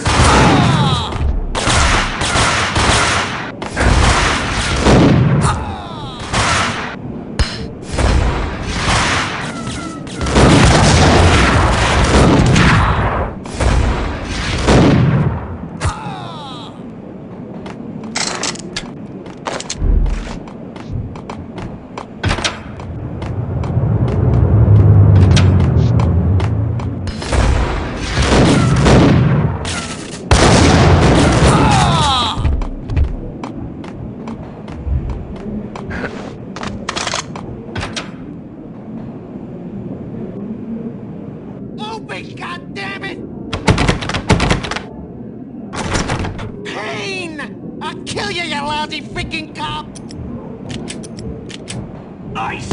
Open, goddammit! Payne! I'll kill you, you lousy freaking cop! Nice!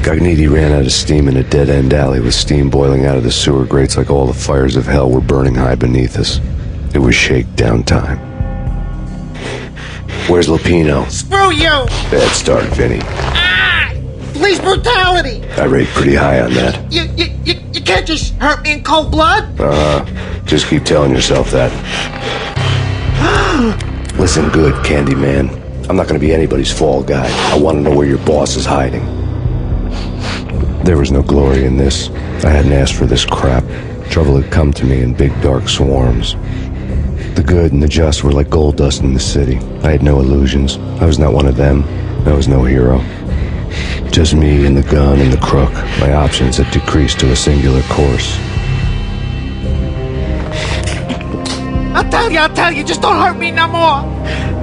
Gagniti ran out of steam in a dead-end alley with steam boiling out of the sewer grates like all the fires of hell were burning high beneath us. It was shakedown time. Where's Lupino? Screw you! Bad start, Vinny. Ah! Police brutality! I rate pretty high on that. You can't just hurt me in cold blood! Just keep telling yourself that. Listen good, Candyman. I'm not gonna be anybody's fall guy. I want to know where your boss is hiding. There was no glory in this. I hadn't asked for this crap. Trouble had come to me in big dark swarms. The good and the just were like gold dust in the city. I had no illusions. I was not one of them. I was no hero. Just me and the gun and the crook. My options had decreased to a singular course. I'll tell you, just don't hurt me no more!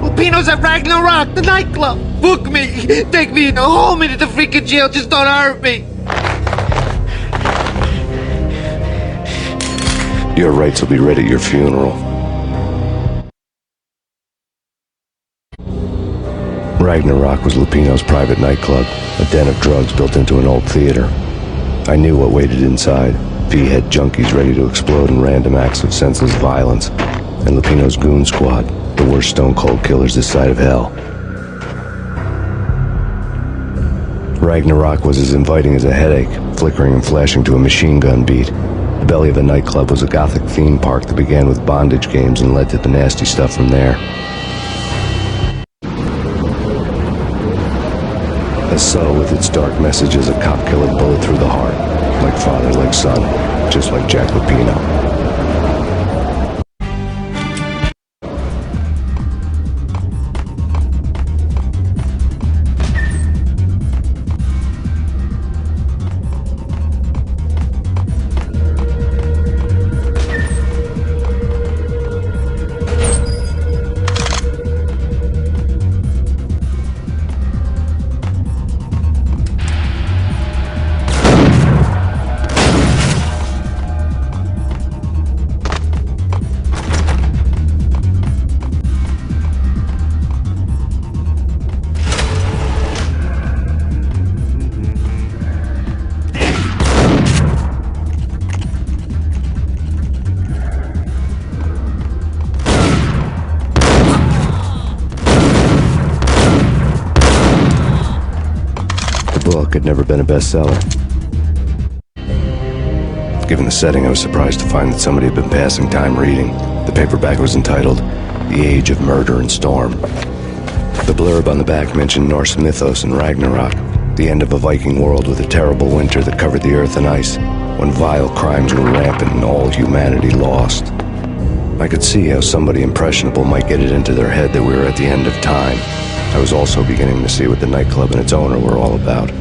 Lupino's at Ragnarok, the nightclub! Book me! Take me home into the freaking jail, just don't hurt me! Your rights will be read at your funeral. Ragnarok was Lupino's private nightclub, a den of drugs built into an old theater. I knew what waited inside. P-head junkies ready to explode in random acts of senseless violence. And Lupino's goon squad, the worst stone-cold killers this side of hell. Ragnarok was as inviting as a headache, flickering and flashing to a machine gun beat. The belly of the nightclub was a gothic theme park that began with bondage games and led to the nasty stuff from there. A cell with its dark messages, a cop-killing bullet through the heart. Like father, like son. Just like Jack Lupino. The book had never been a bestseller. Given the setting, I was surprised to find that somebody had been passing time reading. The paperback was entitled The Age of Murder and Storm. The blurb on the back mentioned Norse mythos and Ragnarok, the end of a Viking world with a terrible winter that covered the earth in ice, when vile crimes were rampant and all humanity lost. I could see how somebody impressionable might get it into their head that we were at the end of time. I was also beginning to see what the nightclub and its owner were all about.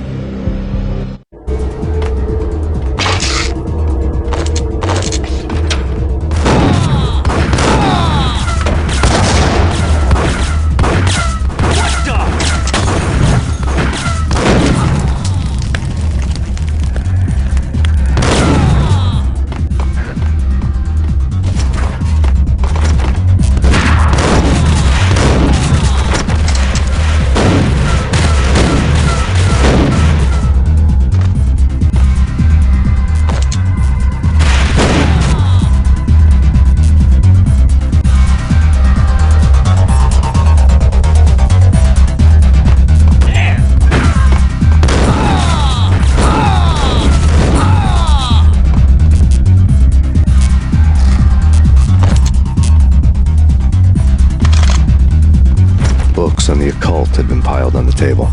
Books on the occult had been piled on the table.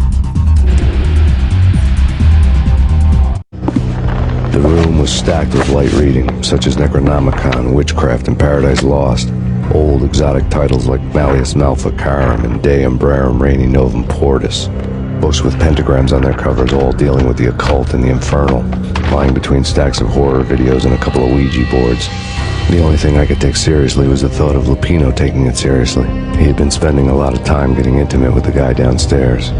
The room was stacked with light reading, such as Necronomicon, Witchcraft, and Paradise Lost. Old exotic titles like Malleus Maleficarum and De Umbrarum Reini Novum Portus. Books with pentagrams on their covers, all dealing with the occult and the infernal, lying between stacks of horror videos and a couple of Ouija boards. The only thing I could take seriously was the thought of Lupino taking it seriously. He had been spending a lot of time getting intimate with the guy downstairs.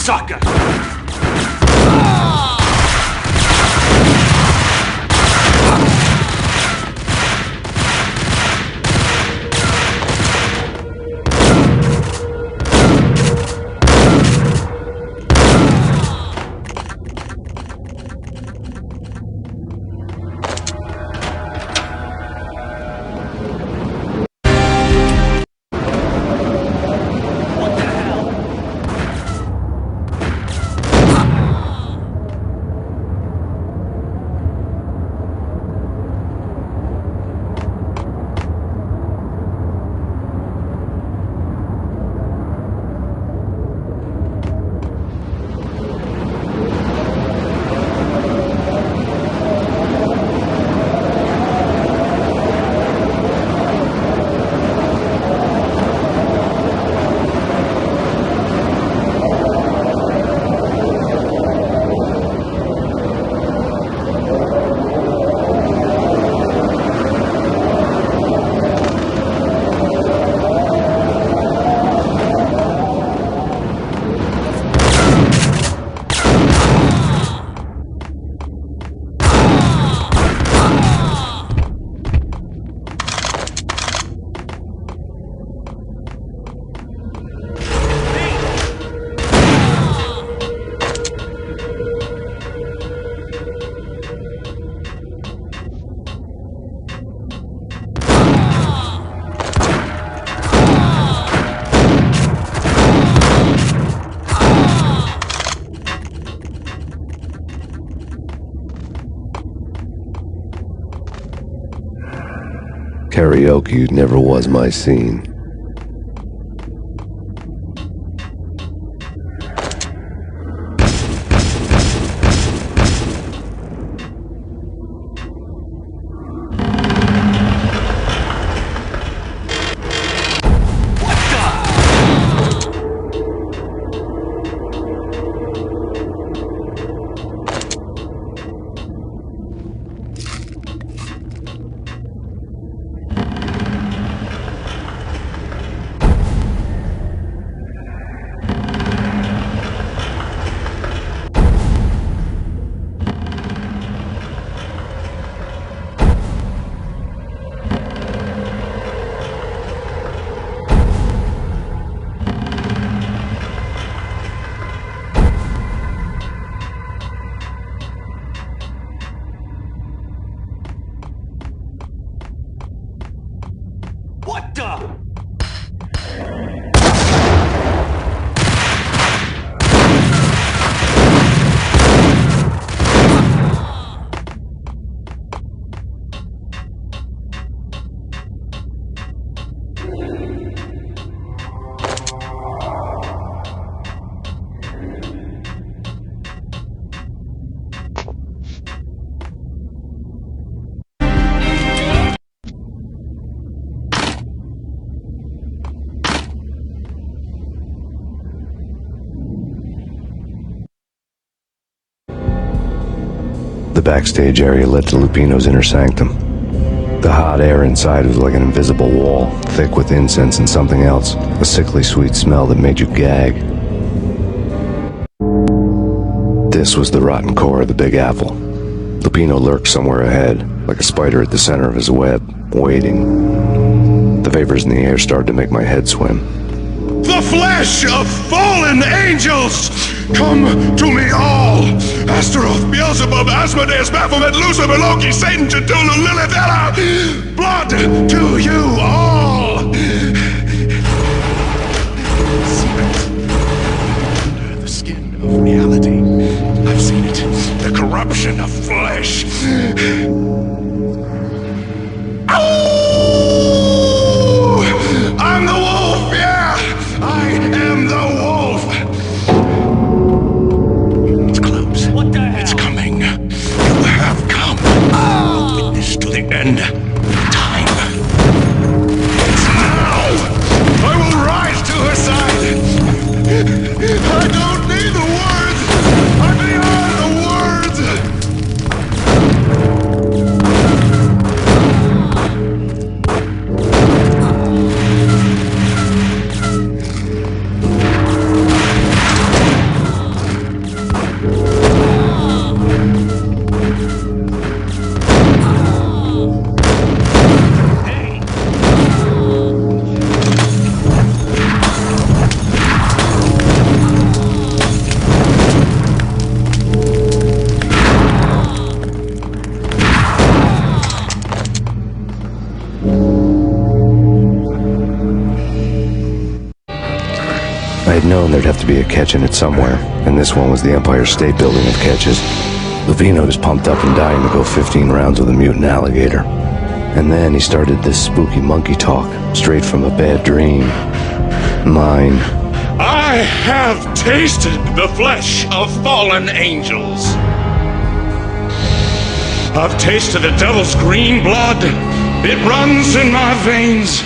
Sucker! Karaoke never was my scene. What the? The backstage area led to Lupino's inner sanctum. The hot air inside was like an invisible wall, thick with incense and something else, a sickly sweet smell that made you gag. This was the rotten core of the Big Apple. Lupino lurked somewhere ahead, like a spider at the center of his web, waiting. The vapors in the air started to make my head swim. The flesh of fallen angels! Come to me all! Astaroth, Beelzebub, Asmodeus, Baphomet, Lucifer, Loki, Satan, Cthulhu, Lilith, Ella! Blood to you all! Secret. Under the skin of reality. I've seen it. The corruption of flesh. Ow! I'm the wolf, yeah! I am the wolf! It's close. What the hell? It's coming. You have come. A witness to the end of time. It's now! I will rise to her side! I don't need the words! I'm beyond the words! I had known there'd have to be a catch in it somewhere, and this one was the Empire State Building of catches. Lupino was pumped up and dying to go 15 rounds with a mutant alligator. And then he started this spooky monkey talk, straight from a bad dream. Mine. I have tasted the flesh of fallen angels. I've tasted the devil's green blood. It runs in my veins.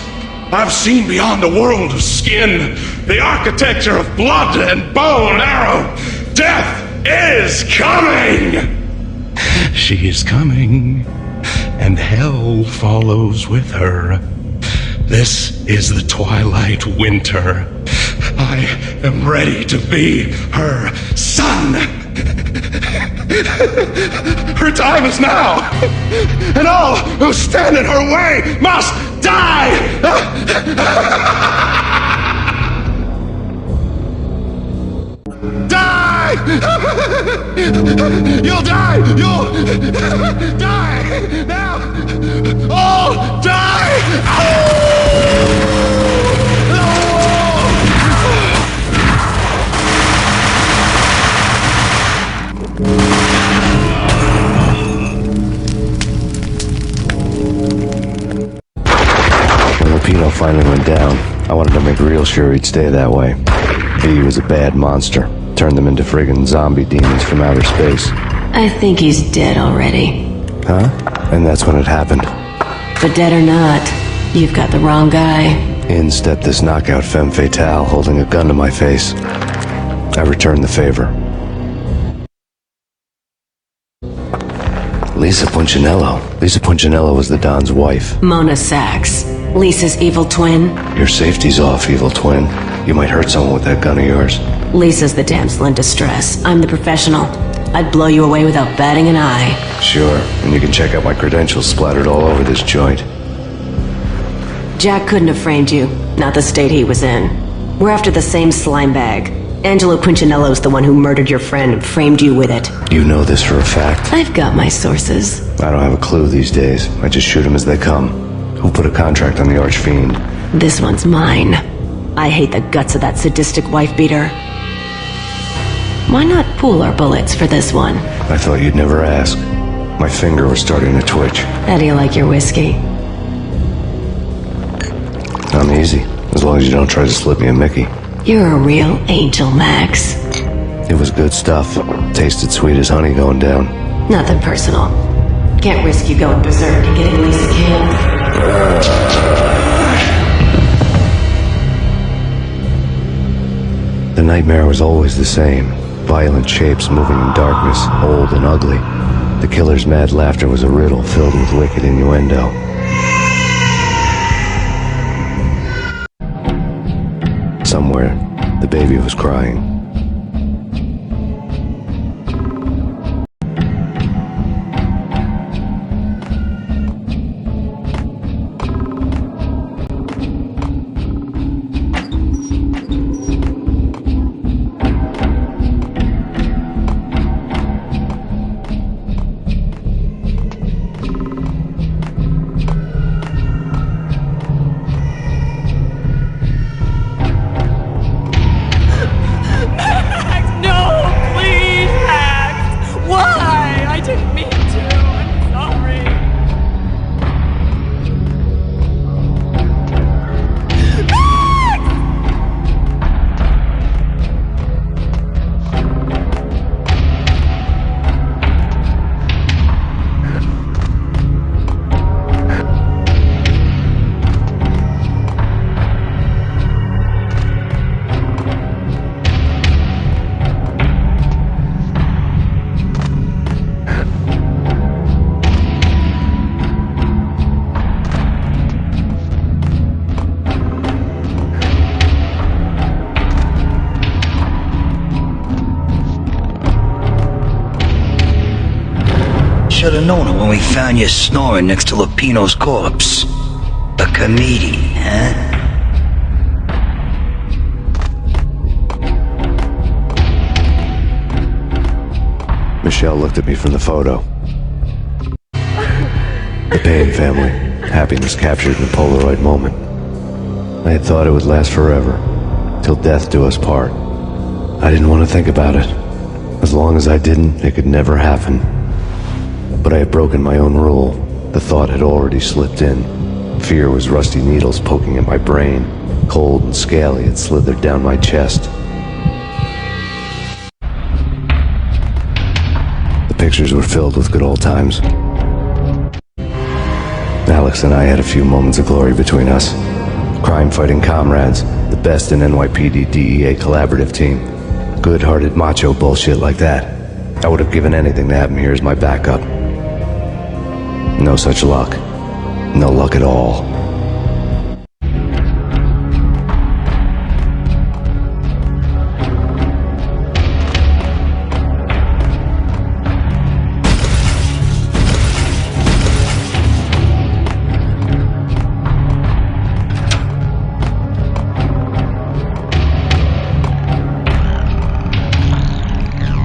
I've seen beyond the world of skin, the architecture of blood and bow and arrow. Death is coming! She is coming, and hell follows with her. This is the twilight winter. I am ready to be her son. Her time is now, and all who stand in her way must die! Die! You'll die! You'll die! Now! All die! finally went down, I wanted to make real sure he'd stay that way. V was a bad monster. Turned them into friggin' zombie demons from outer space. I think he's dead already. Huh? And that's when it happened. But dead or not, you've got the wrong guy. In stepped this knockout femme fatale, holding a gun to my face. I returned the favor. Lisa Punchinello. Lisa Punchinello was the Don's wife. Mona Sachs, Lisa's evil twin. Your safety's off, evil twin. You might hurt someone with that gun of yours. Lisa's the damsel in distress. I'm the professional. I'd blow you away without batting an eye. Sure, and you can check out my credentials splattered all over this joint. Jack couldn't have framed you. Not the state he was in. We're after the same slime bag. Angelo Punchinello's the one who murdered your friend and framed you with it. You know this for a fact? I've got my sources. I don't have a clue these days. I just shoot them as they come. Who put a contract on the Archfiend? This one's mine. I hate the guts of that sadistic wife-beater. Why not pool our bullets for this one? I thought you'd never ask. My finger was starting to twitch. How do you like your whiskey? I'm easy, as long as you don't try to slip me a Mickey. You're a real angel, Max. It was good stuff. Tasted sweet as honey going down. Nothing personal. Can't risk you going berserk and getting Lisa killed. The nightmare was always the same. Violent shapes moving in darkness, old and ugly. The killer's mad laughter was a riddle filled with wicked innuendo. Somewhere, the baby was crying. Should have known it when we found you snoring next to Lupino's corpse. A comedian, huh? Michelle looked at me from the photo. The Payne family. Happiness captured in a Polaroid moment. I had thought it would last forever, till death do us part. I didn't want to think about it. As long as I didn't, it could never happen. But I had broken my own rule. The thought had already slipped in. Fear was rusty needles poking at my brain. Cold and scaly, it slithered down my chest. The pictures were filled with good old times. Alex and I had a few moments of glory between us. Crime-fighting comrades, the best in NYPD DEA collaborative team. Good-hearted macho bullshit like that. I would have given anything to have him here as my backup. No such luck. No luck at all.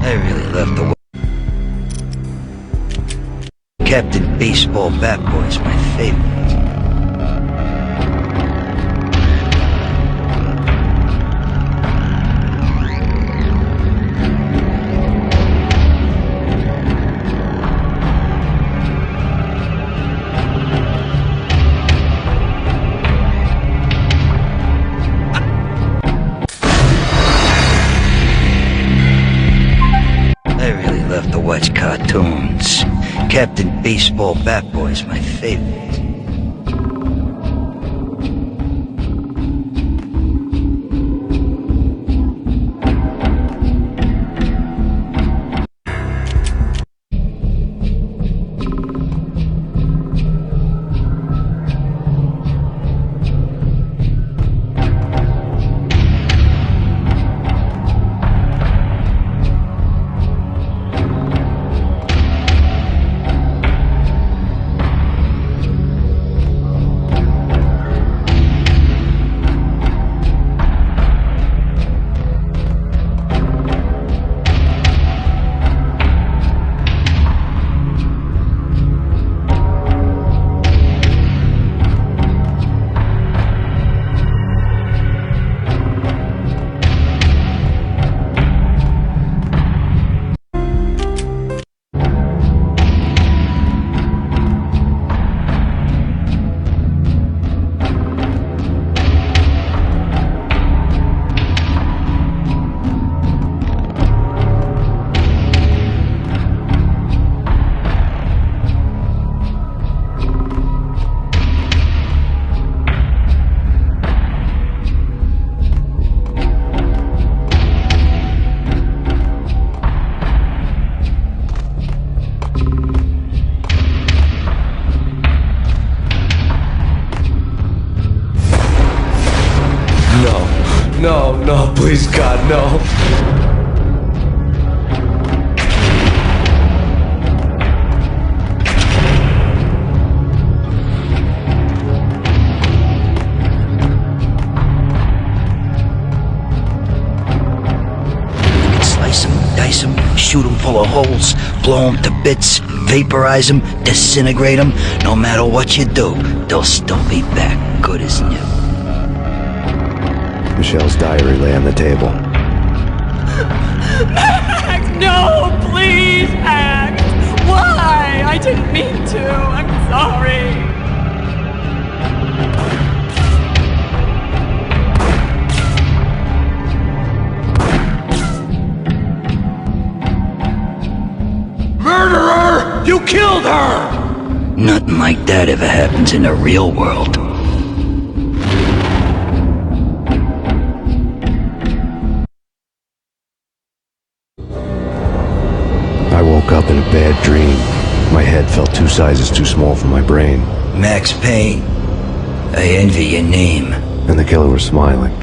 I really left the Captain Baseball Bat Boy's my favorite. watch cartoons. Captain Baseball Bat Boy's my favorite. No, please, God, no. Slice them, dice them, shoot them full of holes, blow them to bits, vaporize them, disintegrate them. No matter what you do, they'll still be back good as new. Michelle's diary lay on the table. Max, no, please, Max. Why? I didn't mean to. I'm sorry. Murderer! You killed her! Nothing like that ever happens in the real world. I woke up in a bad dream. My head felt 2 sizes too small for my brain. Max Payne. I envy your name. And the killer was smiling.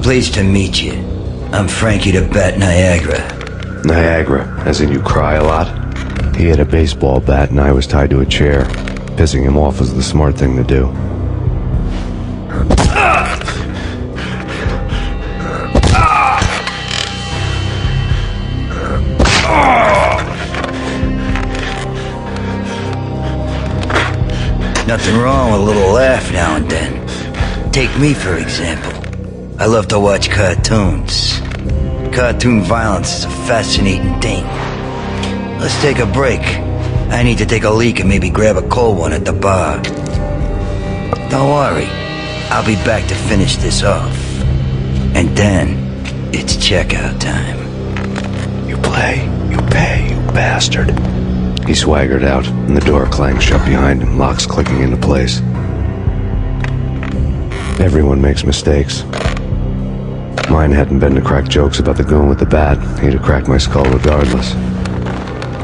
Pleased to meet you. I'm Frankie the Bat Niagara. Niagara, as in you cry a lot? He had a baseball bat and I was tied to a chair. Pissing him off was the smart thing to do. Nothing wrong with a little laugh now and then. Take me, for example. I love to watch cartoons. Cartoon violence is a fascinating thing. Let's take a break. I need to take a leak and maybe grab a cold one at the bar. Don't worry. I'll be back to finish this off. And then, it's checkout time. You play, you pay, you bastard. He swaggered out, and the door clanged shut behind him, locks clicking into place. Everyone makes mistakes. Mine hadn't been to crack jokes about the goon with the bat. He'd have cracked my skull regardless.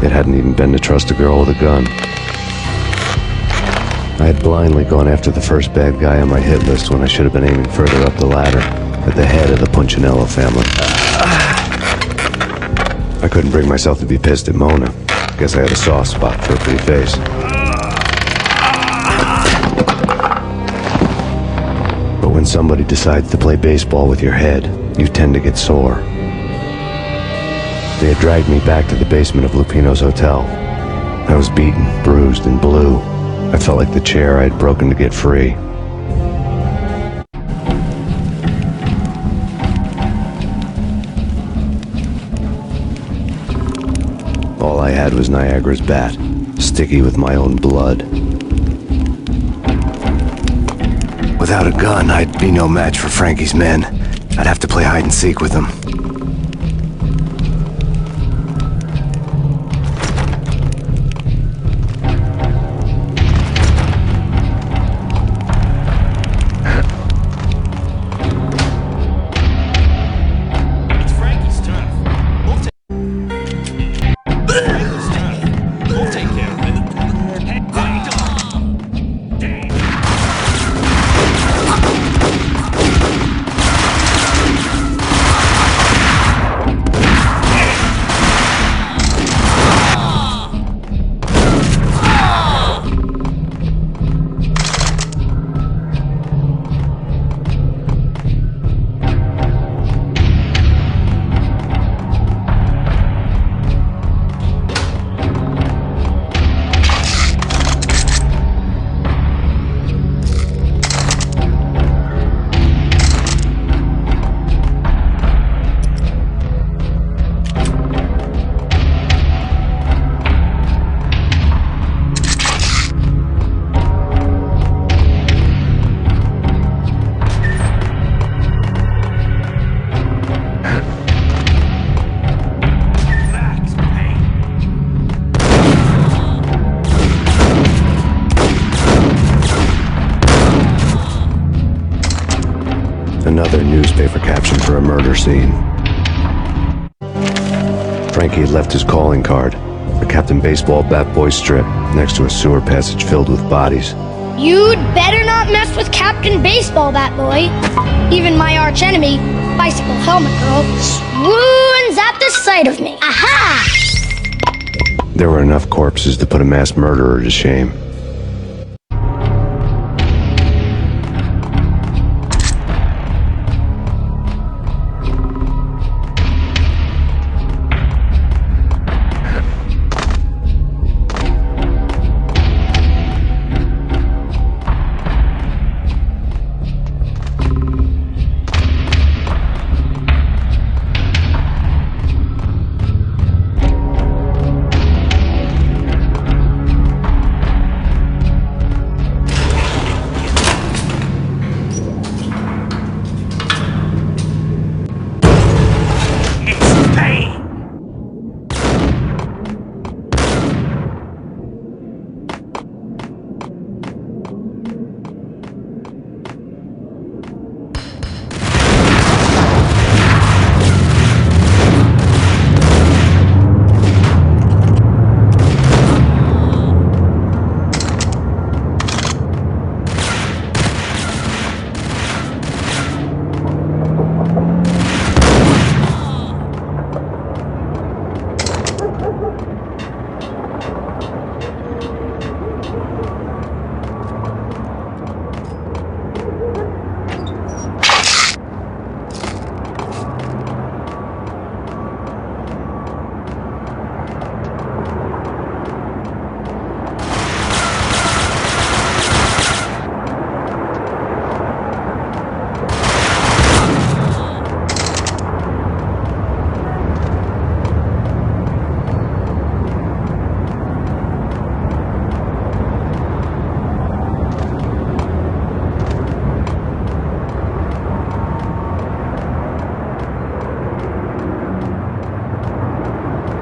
It hadn't even been to trust a girl with a gun. I had blindly gone after the first bad guy on my hit list when I should have been aiming further up the ladder, at the head of the Punchinello family. I couldn't bring myself to be pissed at Mona. Guess I had a soft spot for a pretty face. But when somebody decides to play baseball with your head, you tend to get sore. They had dragged me back to the basement of Lupino's hotel. I was beaten, bruised, and blue. I felt like the chair I had broken to get free. All I had was Niagara's bat, sticky with my own blood. Without a gun, I'd be no match for Frankie's men. I'd have to play hide and seek with them. Another newspaper caption for a murder scene. Frankie had left his calling card, a Captain Baseball bat boy strip, next to a sewer passage filled with bodies. You'd better not mess with Captain Baseball Bat Boy. Even my arch enemy, Bicycle Helmet Girl, swoons at the sight of me. Aha! There were enough corpses to put a mass murderer to shame.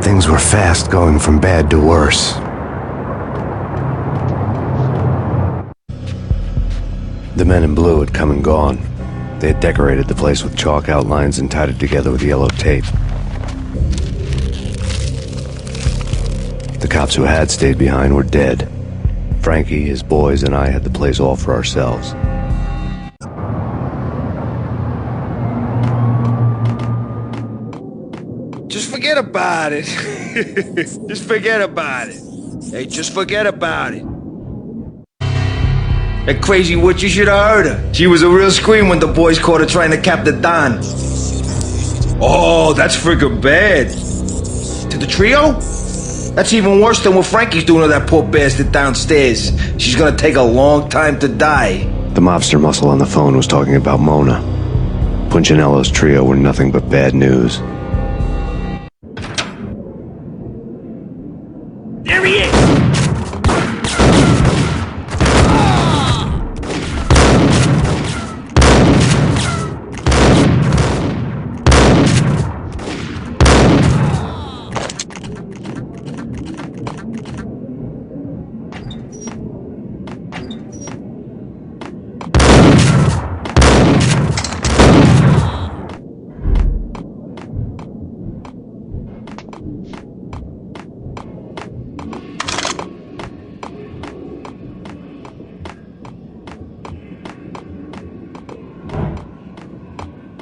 Things were fast going from bad to worse. The men in blue had come and gone. They had decorated the place with chalk outlines and tied it together with yellow tape. The cops who had stayed behind were dead. Frankie, his boys, and I had the place all for ourselves. Just forget about it. Just forget about it. Hey, just forget about it. That crazy witch, you should have heard her. She was a real scream when the boys caught her trying to cap the Don. Oh, that's friggin' bad. To the trio? That's even worse than what Frankie's doing to that poor bastard downstairs. She's gonna take a long time to die. The mobster muscle on the phone was talking about Mona. Punchinello's trio were nothing but bad news. There he is!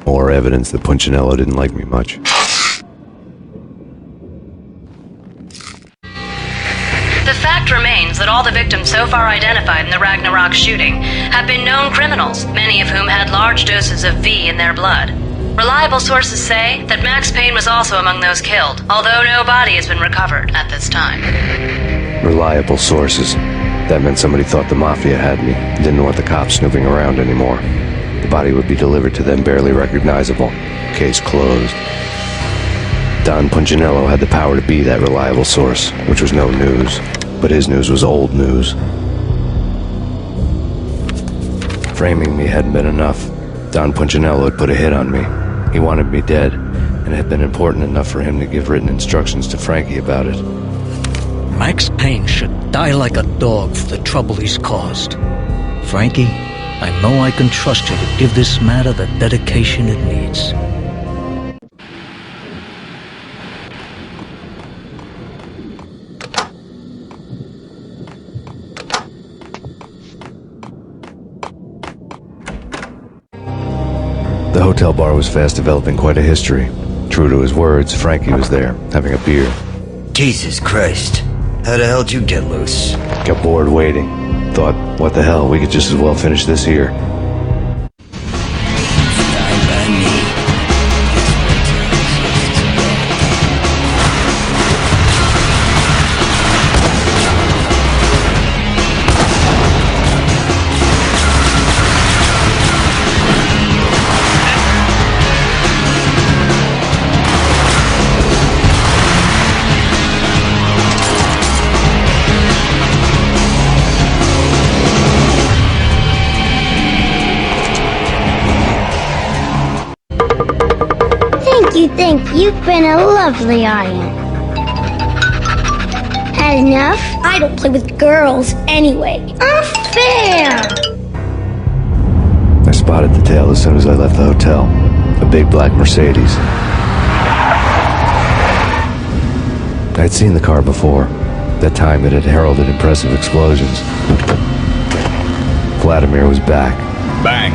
More evidence that Punchinello didn't like me much. The fact remains that all the victims so far identified in the Ragnarok shooting have been known criminals, many of whom had large doses of V in their blood. Reliable sources say that Max Payne was also among those killed, although no body has been recovered at this time. Reliable sources. That meant somebody thought the Mafia had me, didn't want the cops snooping around anymore. The body would be delivered to them barely recognizable. Case closed. Don Punchinello had the power to be that reliable source, which was no news. But his news was old news. Framing me hadn't been enough. Don Punchinello had put a hit on me. He wanted me dead, and it had been important enough for him to give written instructions to Frankie about it. Max Payne should die like a dog for the trouble he's caused. Frankie, I know I can trust you to give this matter the dedication it needs. The hotel bar was fast developing quite a history. True to his words, Frankie was there, having a beer. Jesus Christ. How the hell did you get loose? Got bored waiting. Thought, what the hell, we could just as well finish this here. Thank you. You've been a lovely audience. Had enough? I don't play with girls anyway. Unfair! I spotted the tail as soon as I left the hotel. A big black Mercedes. I'd seen the car before. That time it had heralded impressive explosions. Vladimir was back. Bang!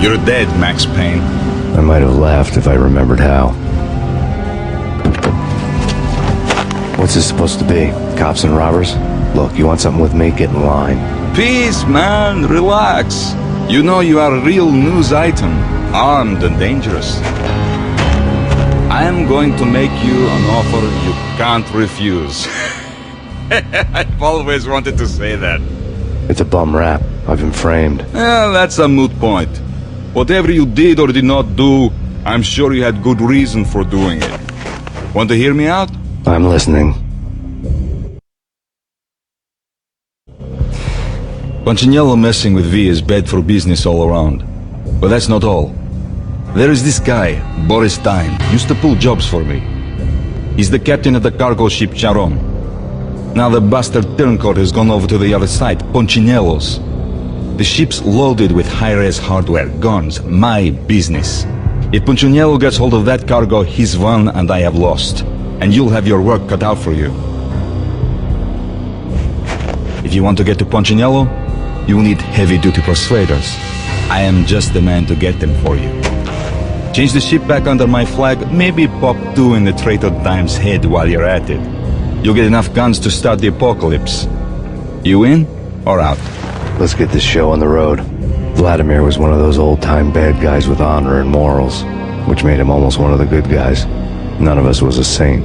You're dead, Max Payne. I might have laughed if I remembered how. What's this supposed to be? Cops and robbers? Look, you want something with me? Get in line. Peace, man. Relax. You know you are a real news item. Armed and dangerous. I am going to make you an offer you can't refuse. I've always wanted to say that. It's a bum rap. I've been framed. Well, that's a moot point. Whatever you did or did not do, I'm sure you had good reason for doing it. Want to hear me out? I'm listening. Punchinello messing with V is bad for business all around. But that's not all. There is this guy, Boris Time, used to pull jobs for me. He's the captain of the cargo ship Charon. Now the bastard turncoat has gone over to the other side, Punchinello's. The ship's loaded with high-res hardware, guns, my business. If Punchinello gets hold of that cargo, he's won and I have lost. And you'll have your work cut out for you. If you want to get to Punchinello, you'll need heavy-duty persuaders. I am just the man to get them for you. Change the ship back under my flag, maybe pop 2 in the traitor Time's head while you're at it. You'll get enough guns to start the apocalypse. You in or out? Let's get this show on the road. Vladimir was one of those old-time bad guys with honor and morals, which made him almost one of the good guys. None of us was a saint.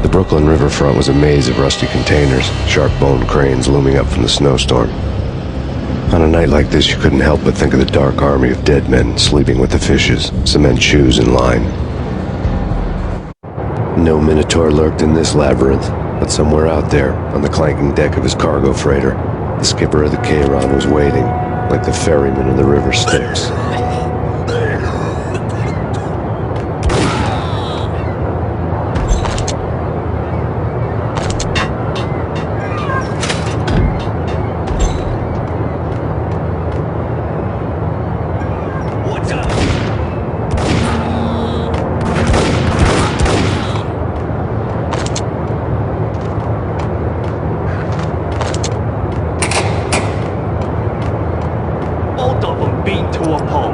The Brooklyn riverfront was a maze of rusty containers, sharp-boned cranes looming up from the snowstorm. On a night like this, you couldn't help but think of the dark army of dead men sleeping with the fishes, cement shoes in line. No Minotaur lurked in this labyrinth, but somewhere out there, on the clanking deck of his cargo freighter, the skipper of the Chiron was waiting, like the ferryman in the river Styx. Both of them beat to a pulp.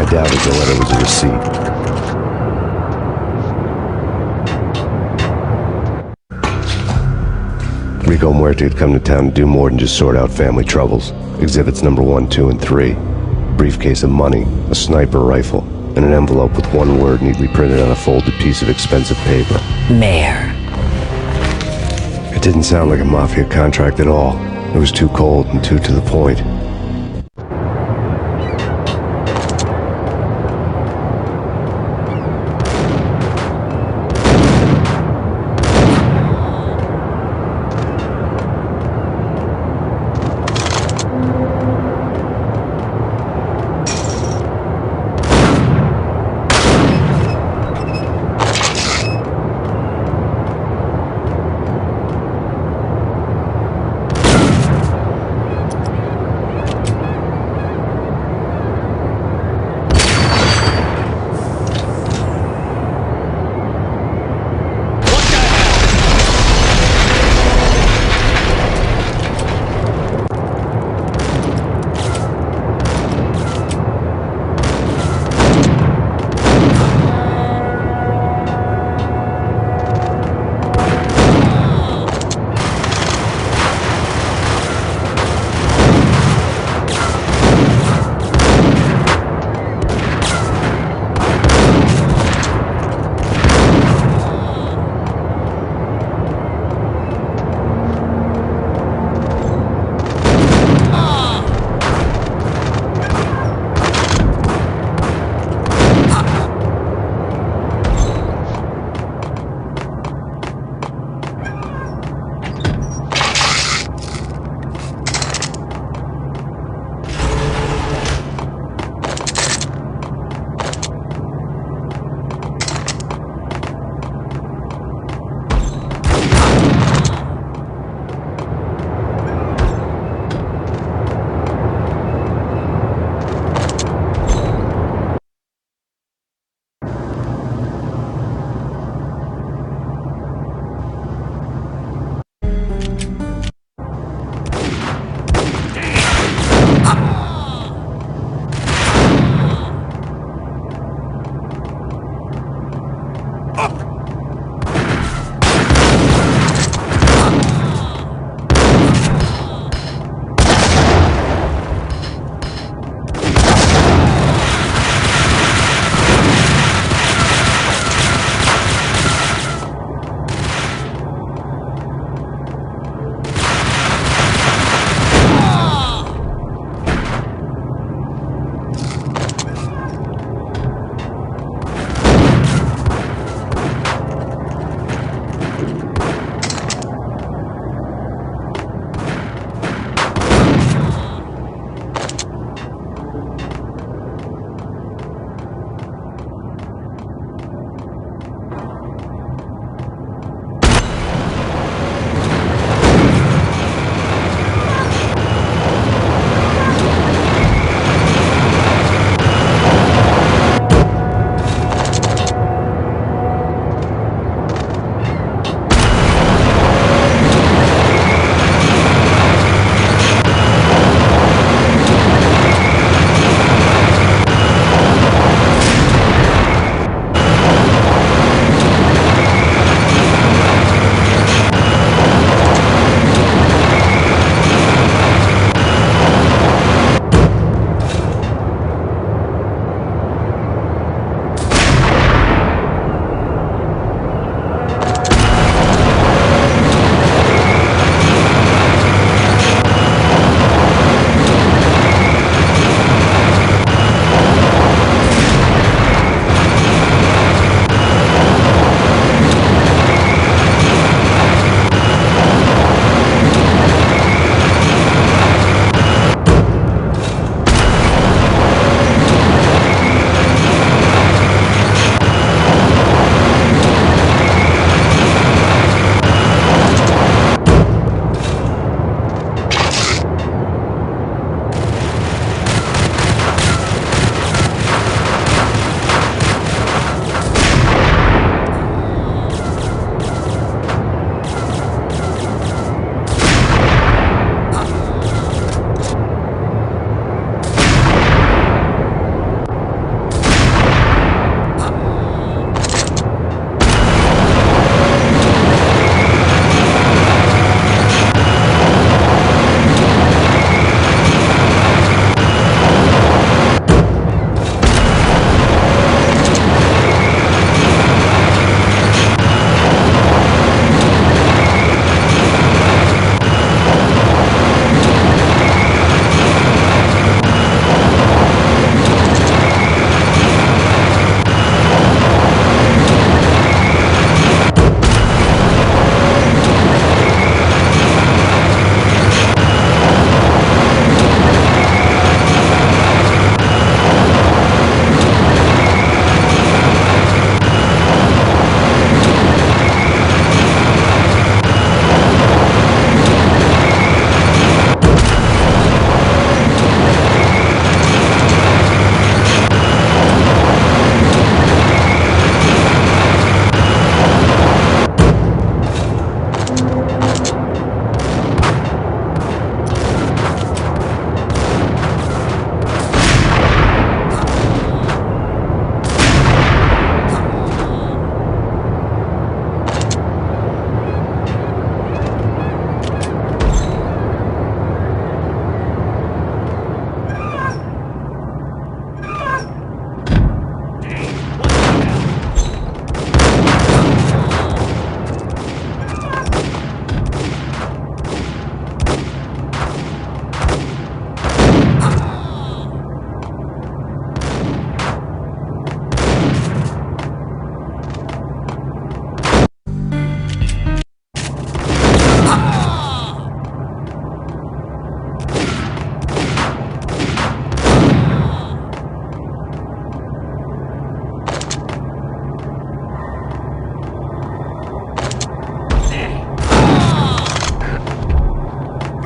doubted the letter was a receipt. Rico Muerte had come to town to do more than just sort out family troubles. Exhibits number 1, 2, and 3. Briefcase of money, a sniper rifle, and an envelope with one word neatly printed on a folded piece of expensive paper. Mayor. It didn't sound like a mafia contract at all. It was too cold and too to the point.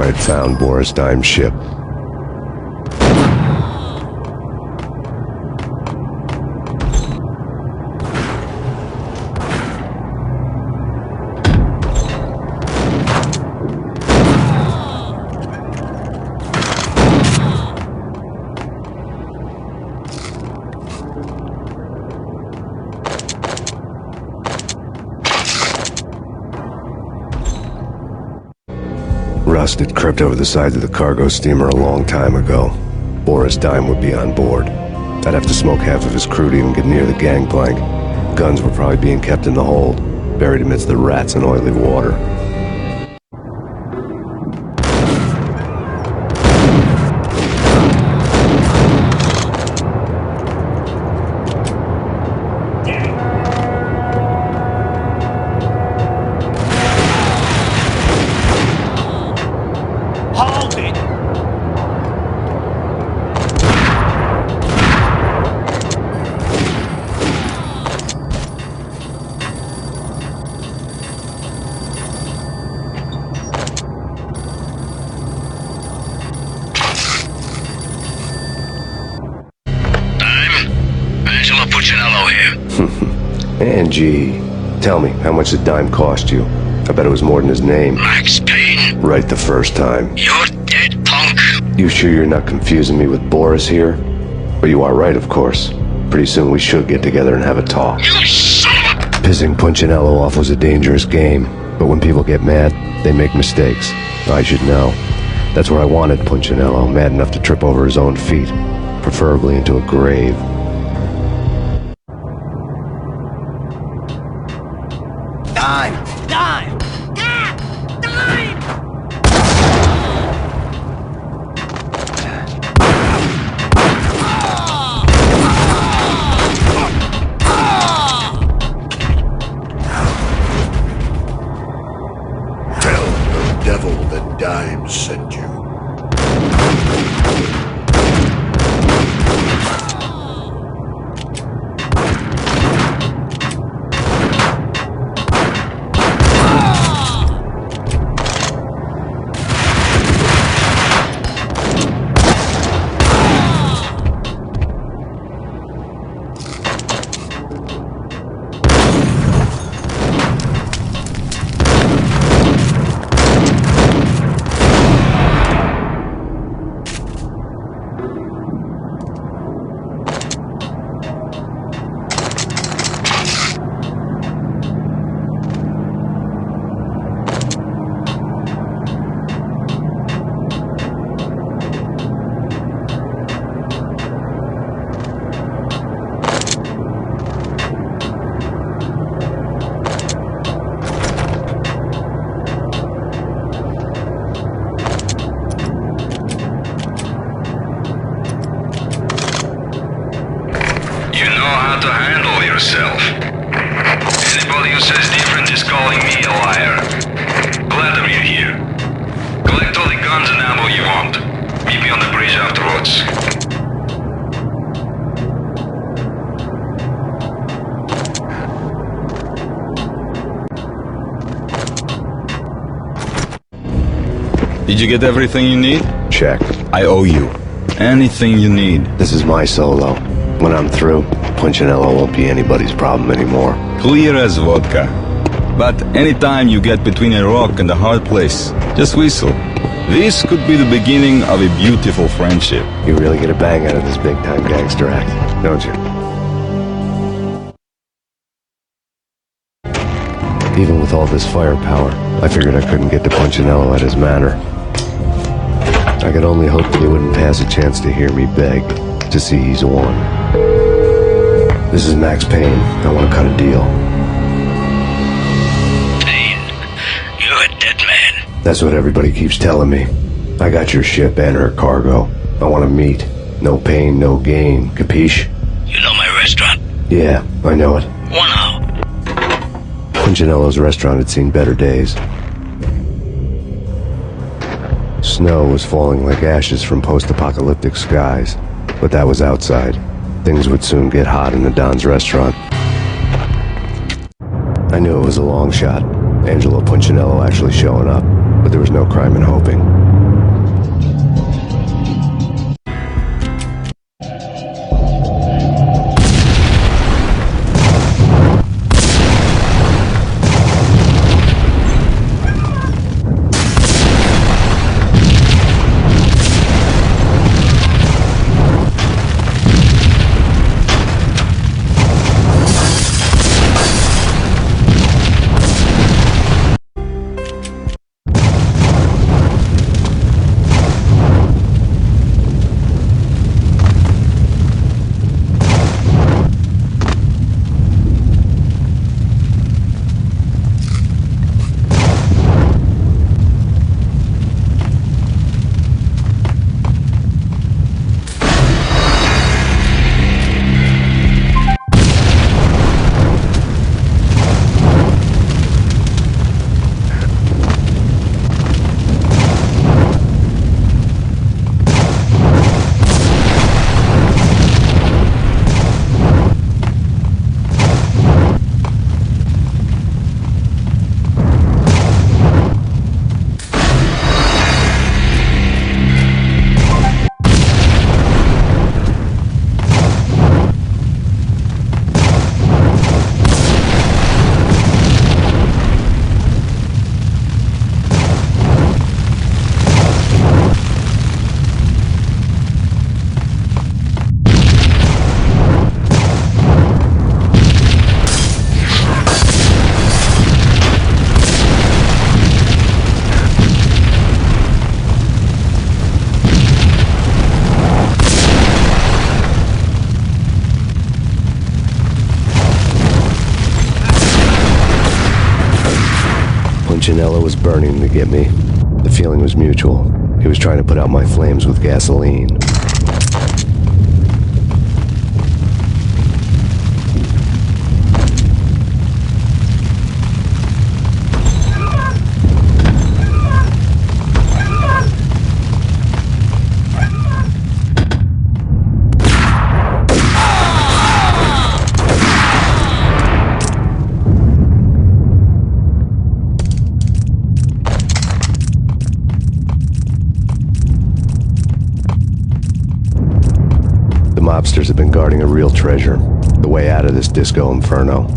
I'd found Boris Dime's ship. Rust had crept over the sides of the cargo steamer a long time ago. Boris Dime would be on board. I'd have to smoke half of his crew to even get near the gangplank. Guns were probably being kept in the hold, buried amidst the rats and oily water. Angie, tell me, how much did Dime cost you? I bet it was more than his name. Max Payne. Right the first time. You're dead, punk. You sure you're not confusing me with Boris here? But you are right, of course. Pretty soon we should get together and have a talk. You son of a... Pissing Punchinello off was a dangerous game, but when people get mad, they make mistakes. I should know. That's where I wanted Punchinello, mad enough to trip over his own feet, preferably into a grave. Dime! Dime! Ah! Dime! Tell the devil that Dime sent you. Anybody who says different is calling me a liar. Glad of you here. Collect all the guns and ammo you want. Meet me on the bridge afterwards. Did you get everything you need? Check. I owe you. Anything you need. This is my solo. When I'm through, Punchinello won't be anybody's problem anymore. Clear as vodka. But anytime you get between a rock and a hard place, just whistle. This could be the beginning of a beautiful friendship. You really get a bang out of this big-time gangster act, don't you? Even with all this firepower, I figured I couldn't get to Punchinello at his manor. I could only hope that he wouldn't pass a chance to hear me beg to see he's won. This is Max Payne. I want to cut a deal. Payne, you're a dead man. That's what everybody keeps telling me. I got your ship and her cargo. I want to meet. No pain, no gain. Capiche? You know my restaurant? Yeah, I know it. 1 hour. Punchinello's restaurant had seen better days. Snow was falling like ashes from post-apocalyptic skies, but that was outside. Things would soon get hot in the Don's restaurant. I knew it was a long shot, Angelo Punchinello actually showing up, but there was no crime in hoping. Punchinello was burning to get me. The feeling was mutual. He was trying to put out my flames with gasoline. The mobsters have been guarding a real treasure, the way out of this disco inferno.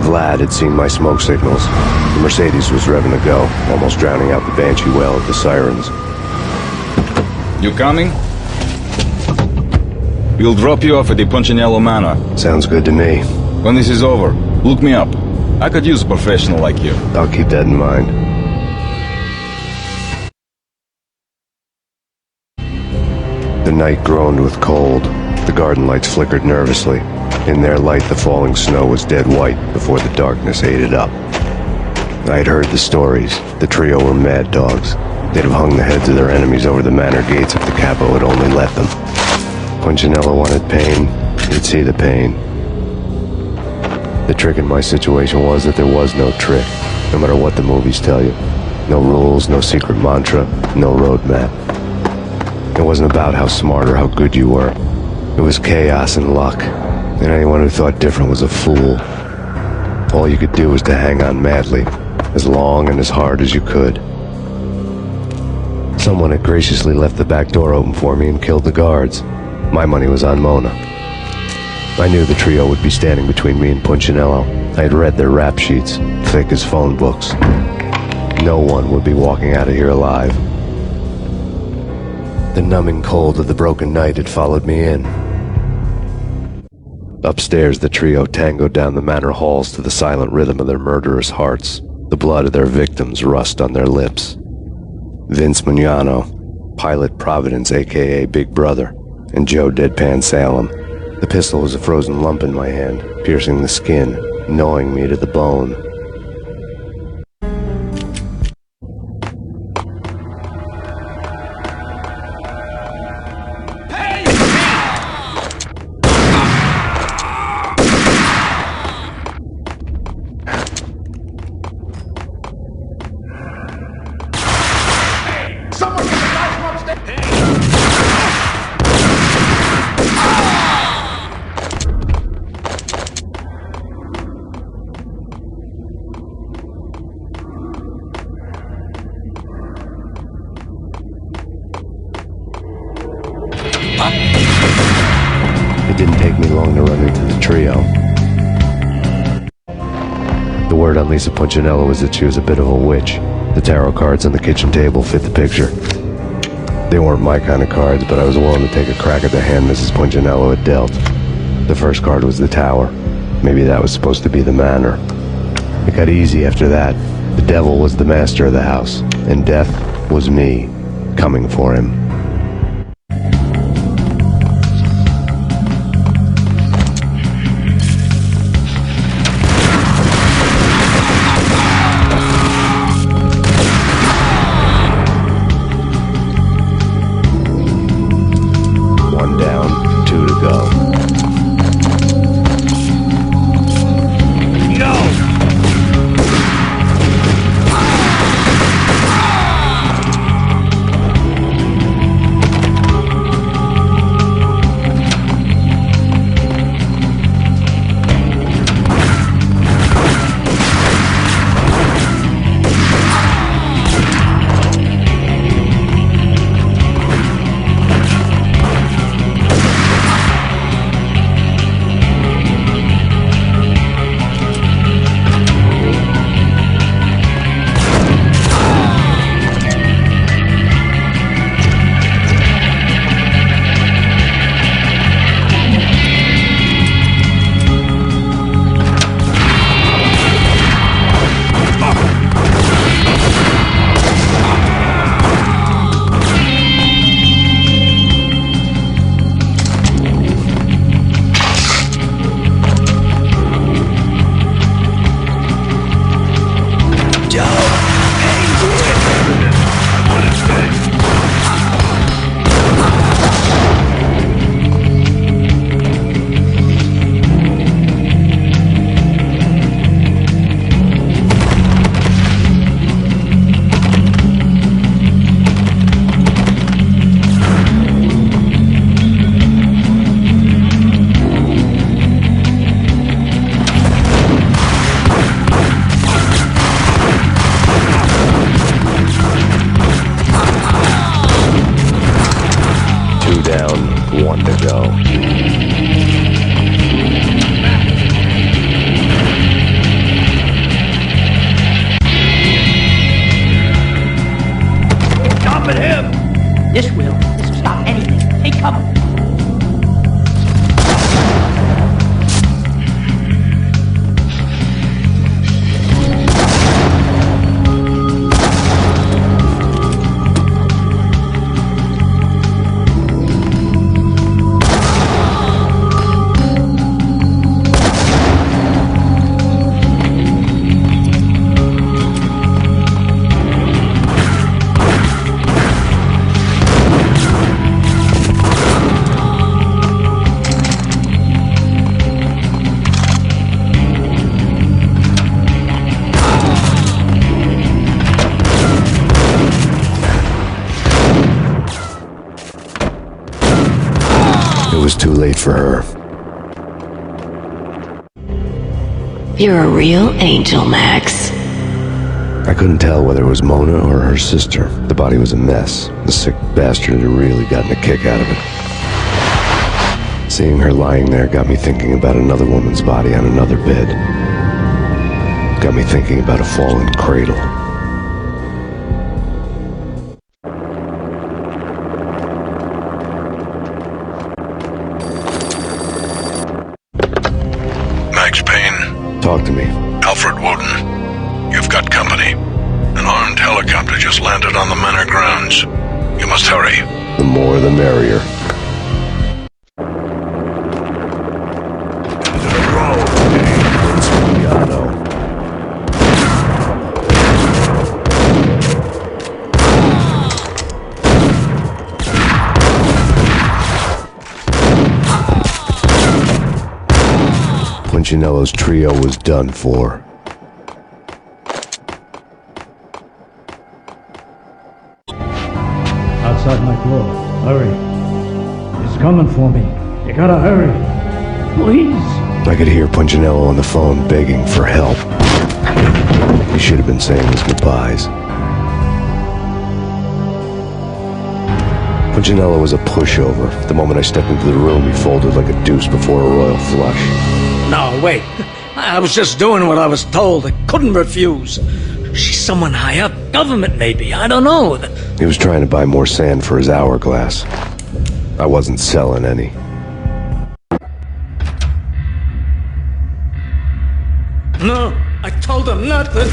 Vlad had seen my smoke signals. The Mercedes was revving to go, almost drowning out the banshee wail of the sirens. You coming? We'll drop you off at the Punchinello Manor. Sounds good to me. When this is over, look me up. I could use a professional like you. I'll keep that in mind. The night groaned with cold. The garden lights flickered nervously. In their light, the falling snow was dead white before the darkness ate it up. I had heard the stories. The trio were mad dogs. They'd have hung the heads of their enemies over the manor gates if the capo had only let them. Punchinello wanted Payne. He'd see the pain. The trick in my situation was that there was no trick, no matter what the movies tell you. No rules, no secret mantra, no roadmap. It wasn't about how smart or how good you were. It was chaos and luck. And anyone who thought different was a fool. All you could do was to hang on madly, as long and as hard as you could. Someone had graciously left the back door open for me and killed the guards. My money was on Mona. I knew the trio would be standing between me and Punchinello. I had read their rap sheets, thick as phone books. No one would be walking out of here alive. The numbing cold of the broken night had followed me in. Upstairs, the trio tangoed down the manor halls to the silent rhythm of their murderous hearts. The blood of their victims rust on their lips. Vince Mugnano, Pilot Providence, a.k.a. Big Brother, and Joe Deadpan Salem. The pistol was a frozen lump in my hand, piercing the skin, gnawing me to the bone. It didn't take me long to run into the trio. The word on Lisa Punchinello was that she was a bit of a witch. The tarot cards on the kitchen table fit the picture. They weren't my kind of cards, but I was willing to take a crack at the hand Mrs. Punchinello had dealt. The first card was the tower. Maybe that was supposed to be the manor. It got easy after that. The devil was the master of the house, and death was me, coming for him. One down, two to go. was too late for her. You're a real angel, Max. I couldn't tell whether it was Mona or her sister. The body was a mess. The sick bastard had really gotten a kick out of it. Seeing her lying there got me thinking about another woman's body on another bed. Got me thinking about a fallen cradle. Max Payne. Talk to me. Alfred Woden. You've got company. An armed helicopter just landed on the manor grounds. You must hurry. The more the merrier. Punchinello's trio was done for. Outside my door. Hurry. He's coming for me. You gotta hurry. Please. I could hear Punchinello on the phone begging for help. He should have been saying his goodbyes. Punchinello was a pushover. The moment I stepped into the room, he folded like a deuce before a royal flush. No, wait. I was just doing what I was told. I couldn't refuse. She's someone high up. Government, maybe. I don't know. He was trying to buy more sand for his hourglass. I wasn't selling any. No, I told him not to.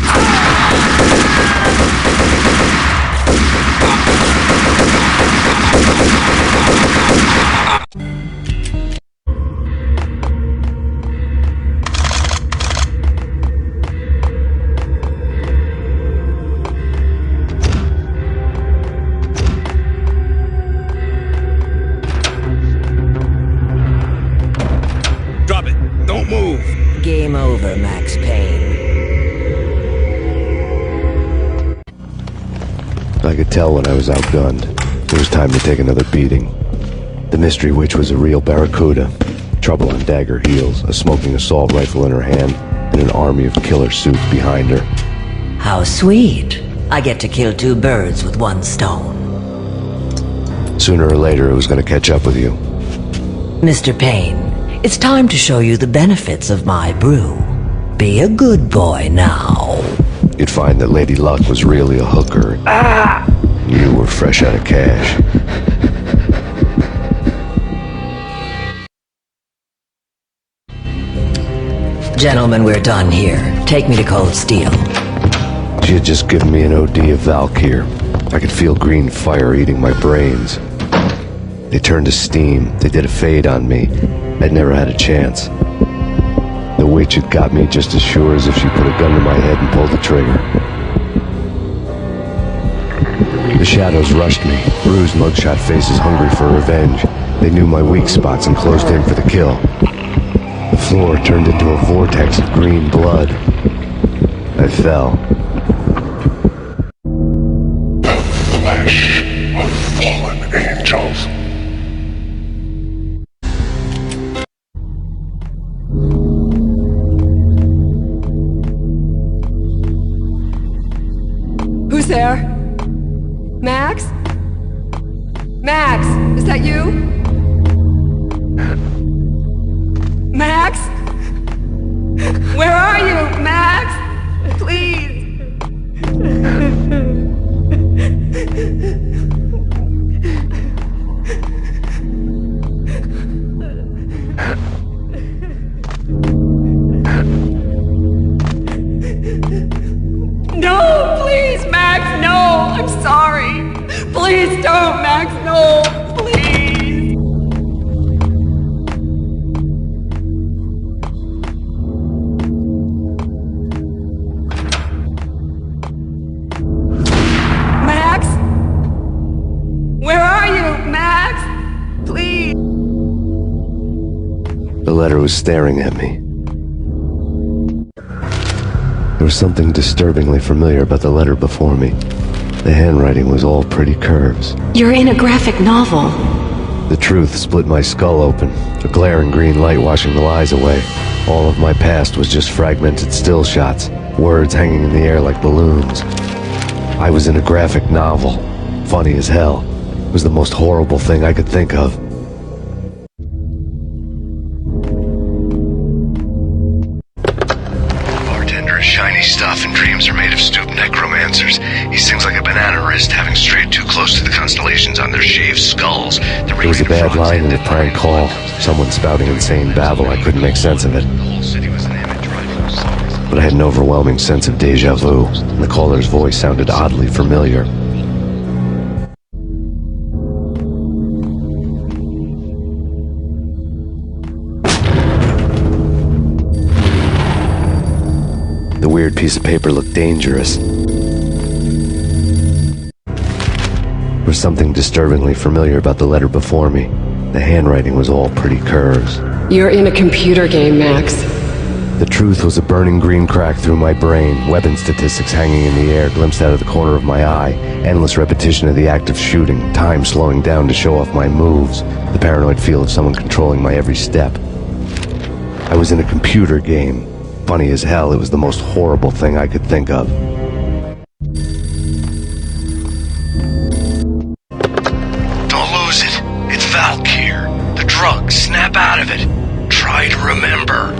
Drop it. Don't move. Game over, Max Payne. I could tell when I was outgunned. It was time to take another beating. The mystery witch was a real barracuda. Trouble on dagger heels, a smoking assault rifle in her hand, and an army of killer suits behind her. How sweet. I get to kill two birds with one stone. Sooner or later, it was going to catch up with you. Mr. Payne, it's time to show you the benefits of my brew. Be a good boy now. You'd find that Lady Luck was really a hooker. You were fresh out of cash. Gentlemen, we're done here. Take me to Cold Steel. She had just given me an OD of Valkyr. I could feel green fire eating my brains. They turned to steam. They did a fade on me. I'd never had a chance. The witch had got me just as sure as if she put a gun to my head and pulled the trigger. The shadows rushed me, bruised mugshot faces hungry for revenge. They knew my weak spots and closed in for the kill. The floor turned into a vortex of green blood. I fell. The flesh of fallen angels. Who's there? Max? Max, is that you? Max? Where are you, Max? Please. No, please, Max, no. I'm sorry. Please don't, Max, no. Please. Max? Where are you, Max? Please. The letter was staring at me. There was something disturbingly familiar about the letter before me. The handwriting was all pretty curves. You're in a graphic novel. The truth split my skull open, a glaring green light washing the lies away. All of my past was just fragmented still shots, words hanging in the air like balloons. I was in a graphic novel, funny as hell. It was the most horrible thing I could think of. Bartender is shiny stuff and dreams are made of stooped necromancers. He sings like a banana wrist, having strayed too close to the constellations on their shaved skulls. There was a bad line in a prank call. Someone spouting insane babble. I couldn't make sense of it. But I had an overwhelming sense of deja vu, and the caller's voice sounded oddly familiar. The weird piece of paper looked dangerous. There was something disturbingly familiar about the letter before me. The handwriting was all pretty curves. You're in a computer game, Max. The truth was a burning green crack through my brain, weapon statistics hanging in the air, glimpsed out of the corner of my eye, endless repetition of the act of shooting, time slowing down to show off my moves, the paranoid feel of someone controlling my every step. I was in a computer game. Funny as hell, it was the most horrible thing I could think of. Don't lose it. It's Valk here. The drug. Snap out of it. Try to remember.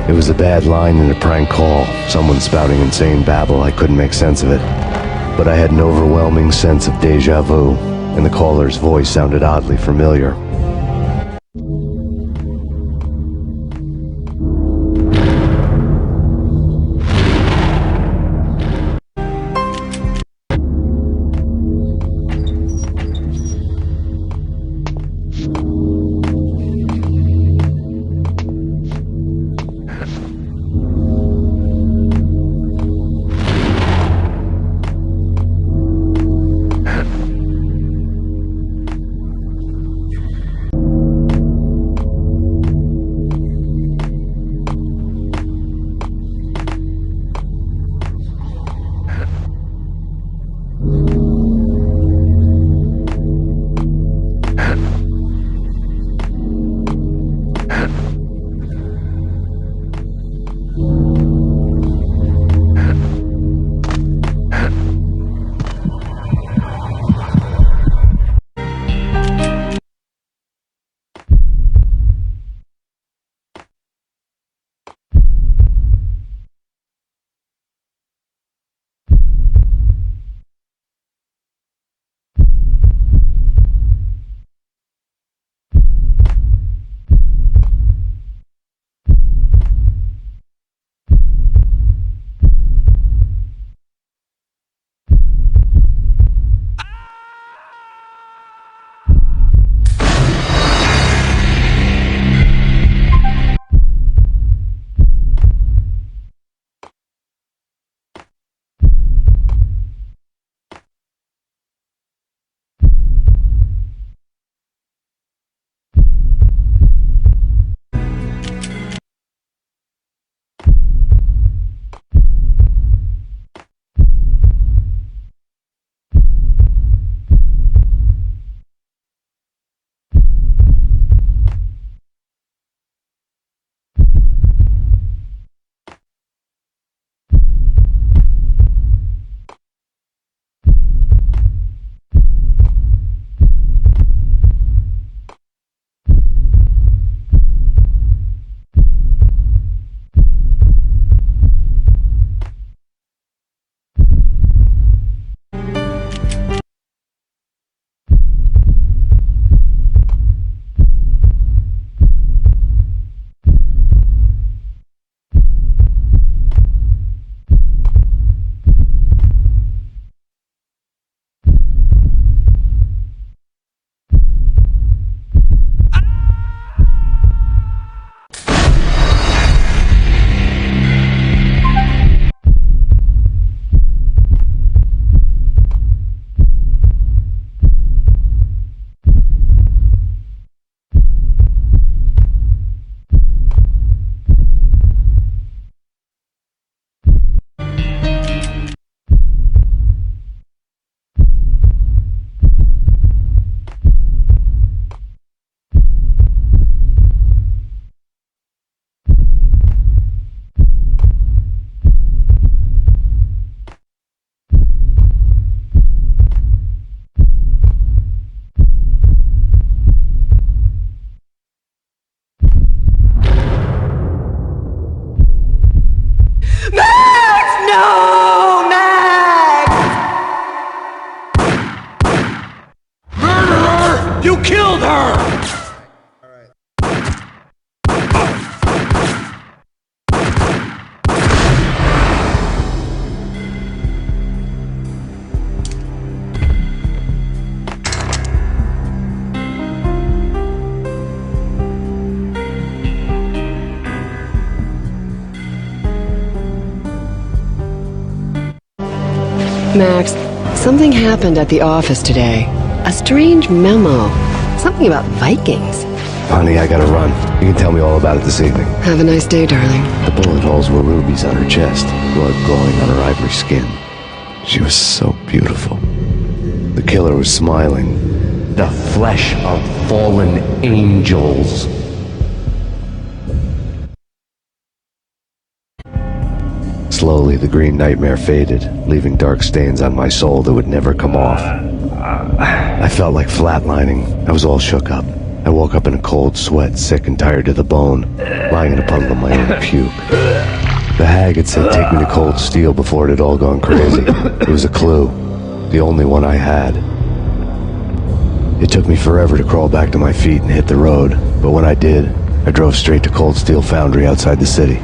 It was a bad line in a prank call, someone spouting insane babble. I couldn't make sense of it. But I had an overwhelming sense of deja vu, and the caller's voice sounded oddly familiar. Max, something happened at the office today. A strange memo. Something about Vikings. Honey, I gotta run. You can tell me all about it this evening. Have a nice day, darling. The bullet holes were rubies on her chest, blood glowing on her ivory skin. She was so beautiful. The killer was smiling. The flesh of fallen angels. Slowly, the green nightmare faded, leaving dark stains on my soul that would never come off. I felt like flatlining. I was all shook up. I woke up in a cold sweat, sick and tired to the bone, lying in a puddle of my own puke. The hag had said take me to Cold Steel before it had all gone crazy. It was a clue, the only one I had. It took me forever to crawl back to my feet and hit the road, but when I did, I drove straight to Cold Steel Foundry outside the city.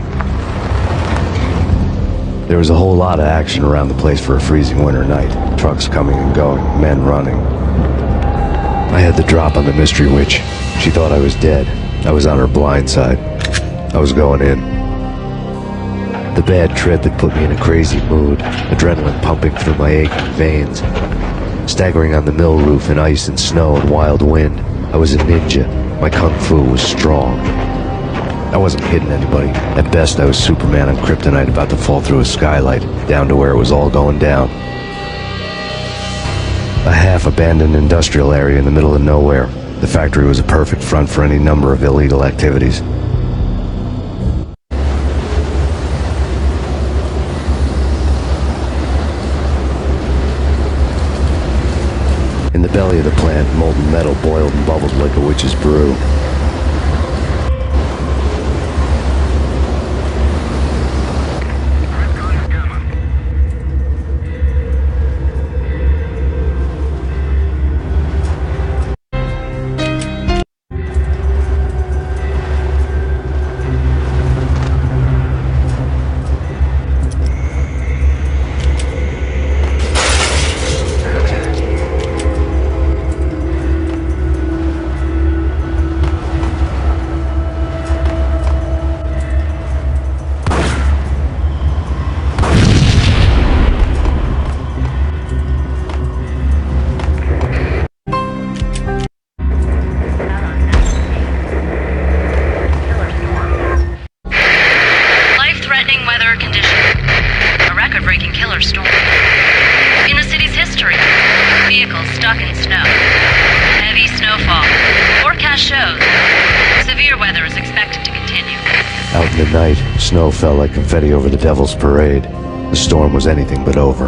There was a whole lot of action around the place for a freezing winter night. Trucks coming and going, men running. I had the drop on the mystery witch. She thought I was dead. I was on her blind side. I was going in. The bad trip had put me in a crazy mood, adrenaline pumping through my aching veins. Staggering on the mill roof in ice and snow and wild wind, I was a ninja. My kung fu was strong. I wasn't hitting anybody. At best, I was Superman on kryptonite about to fall through a skylight, down to where it was all going down. A half-abandoned industrial area in the middle of nowhere. The factory was a perfect front for any number of illegal activities. In the belly of the plant, molten metal boiled and bubbled like a witch's brew. Snow fell like confetti over the Devil's Parade. The storm was anything but over.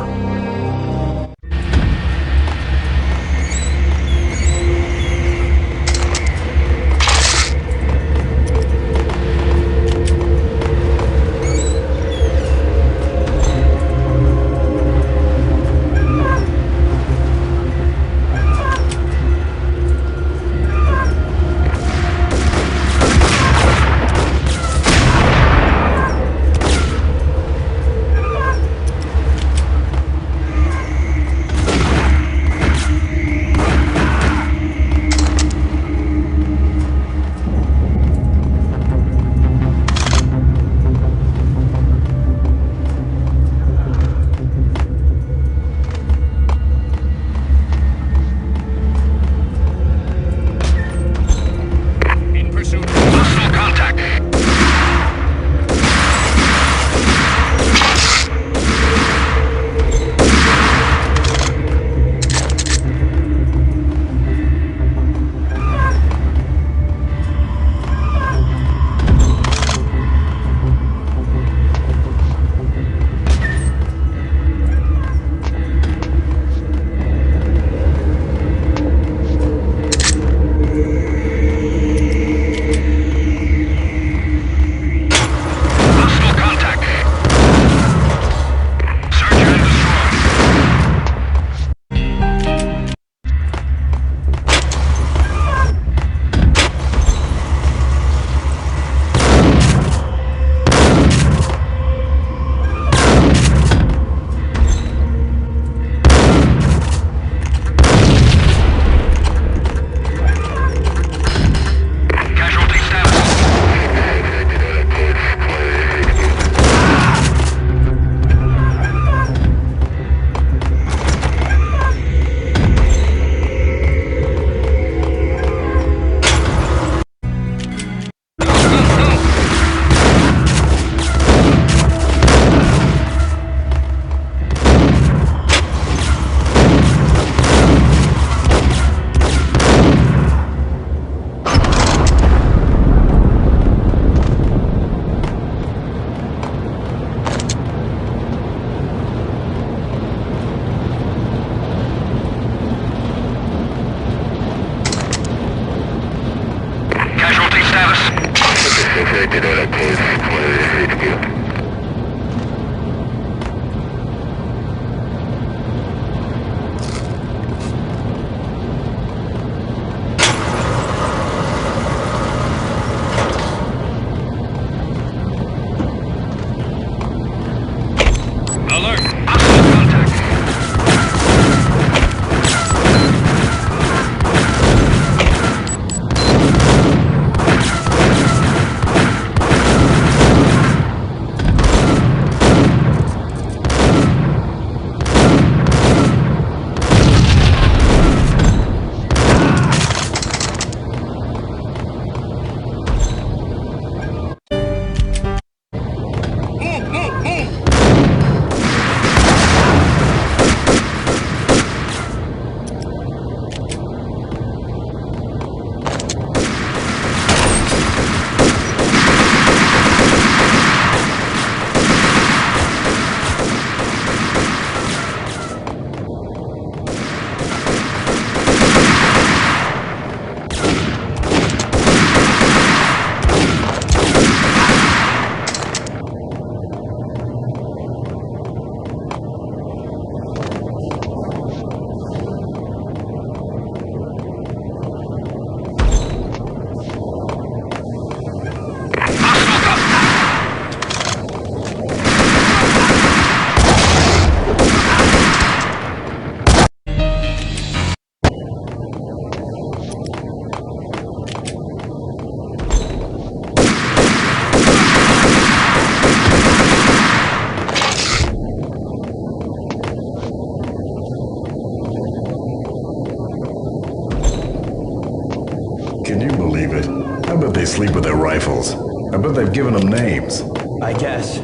Can you believe it? I bet they sleep with their rifles. I bet they've given them names. I guess.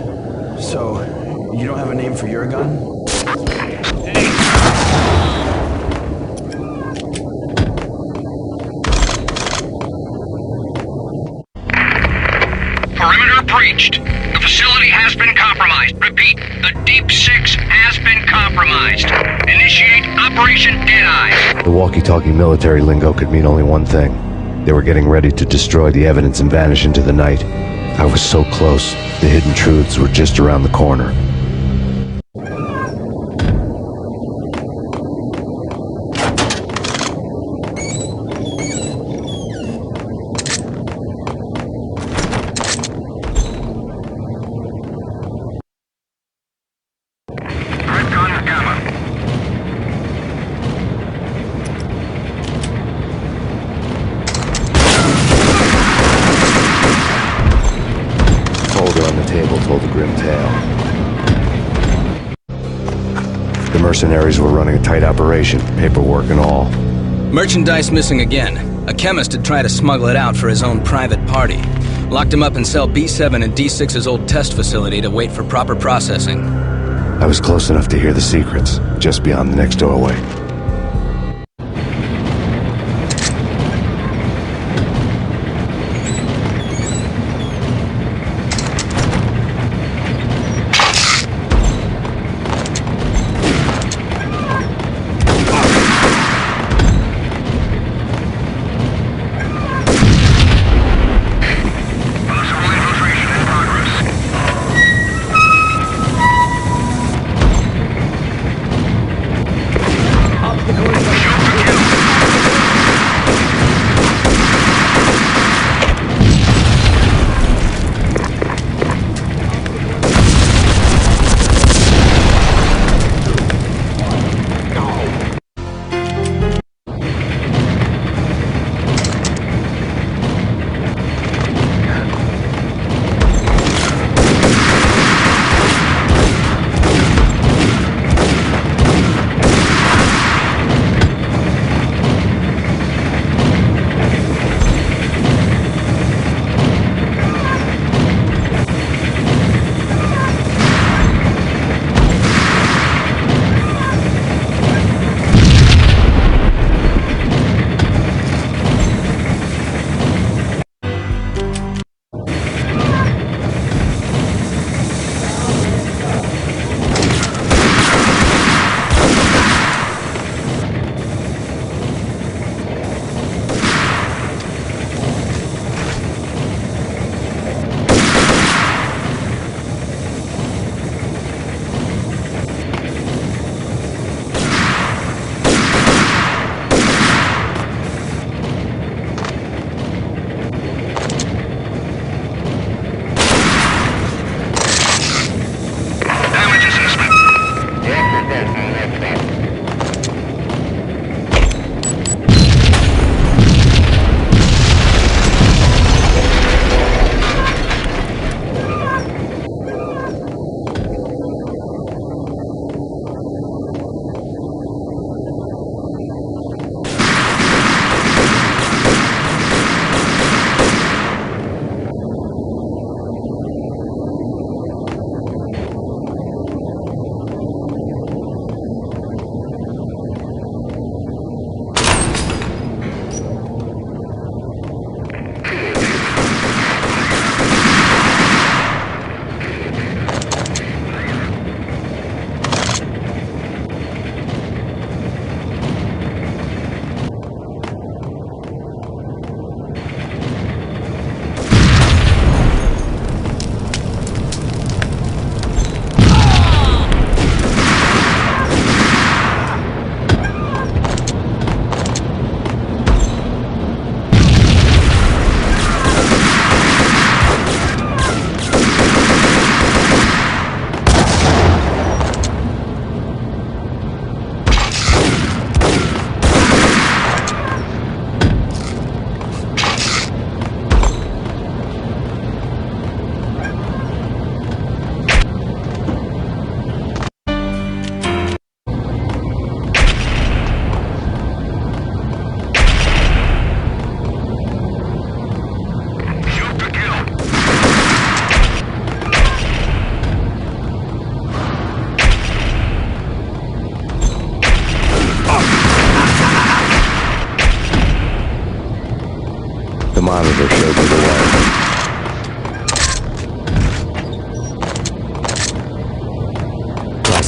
So, you don't have a name for your gun? Perimeter breached. The facility has been compromised. Repeat, the Deep Six has been compromised. Initiate Operation Deadeye. The walkie-talkie military lingo could mean only one thing. They were getting ready to destroy the evidence and vanish into the night. I was so close. The hidden truths were just around the corner. Told a grim tale. The mercenaries were running a tight operation, paperwork and all. Merchandise missing again. A chemist had tried to smuggle it out for his own private party. Locked him up in cell B7 in D6's old test facility to wait for proper processing. I was close enough to hear the secrets, just beyond the next doorway.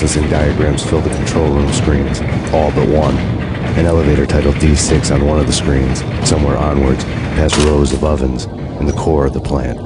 processing diagrams fill the control room screens, all but one. An elevator titled D6 on one of the screens, somewhere onwards, past rows of ovens, in the core of the plant.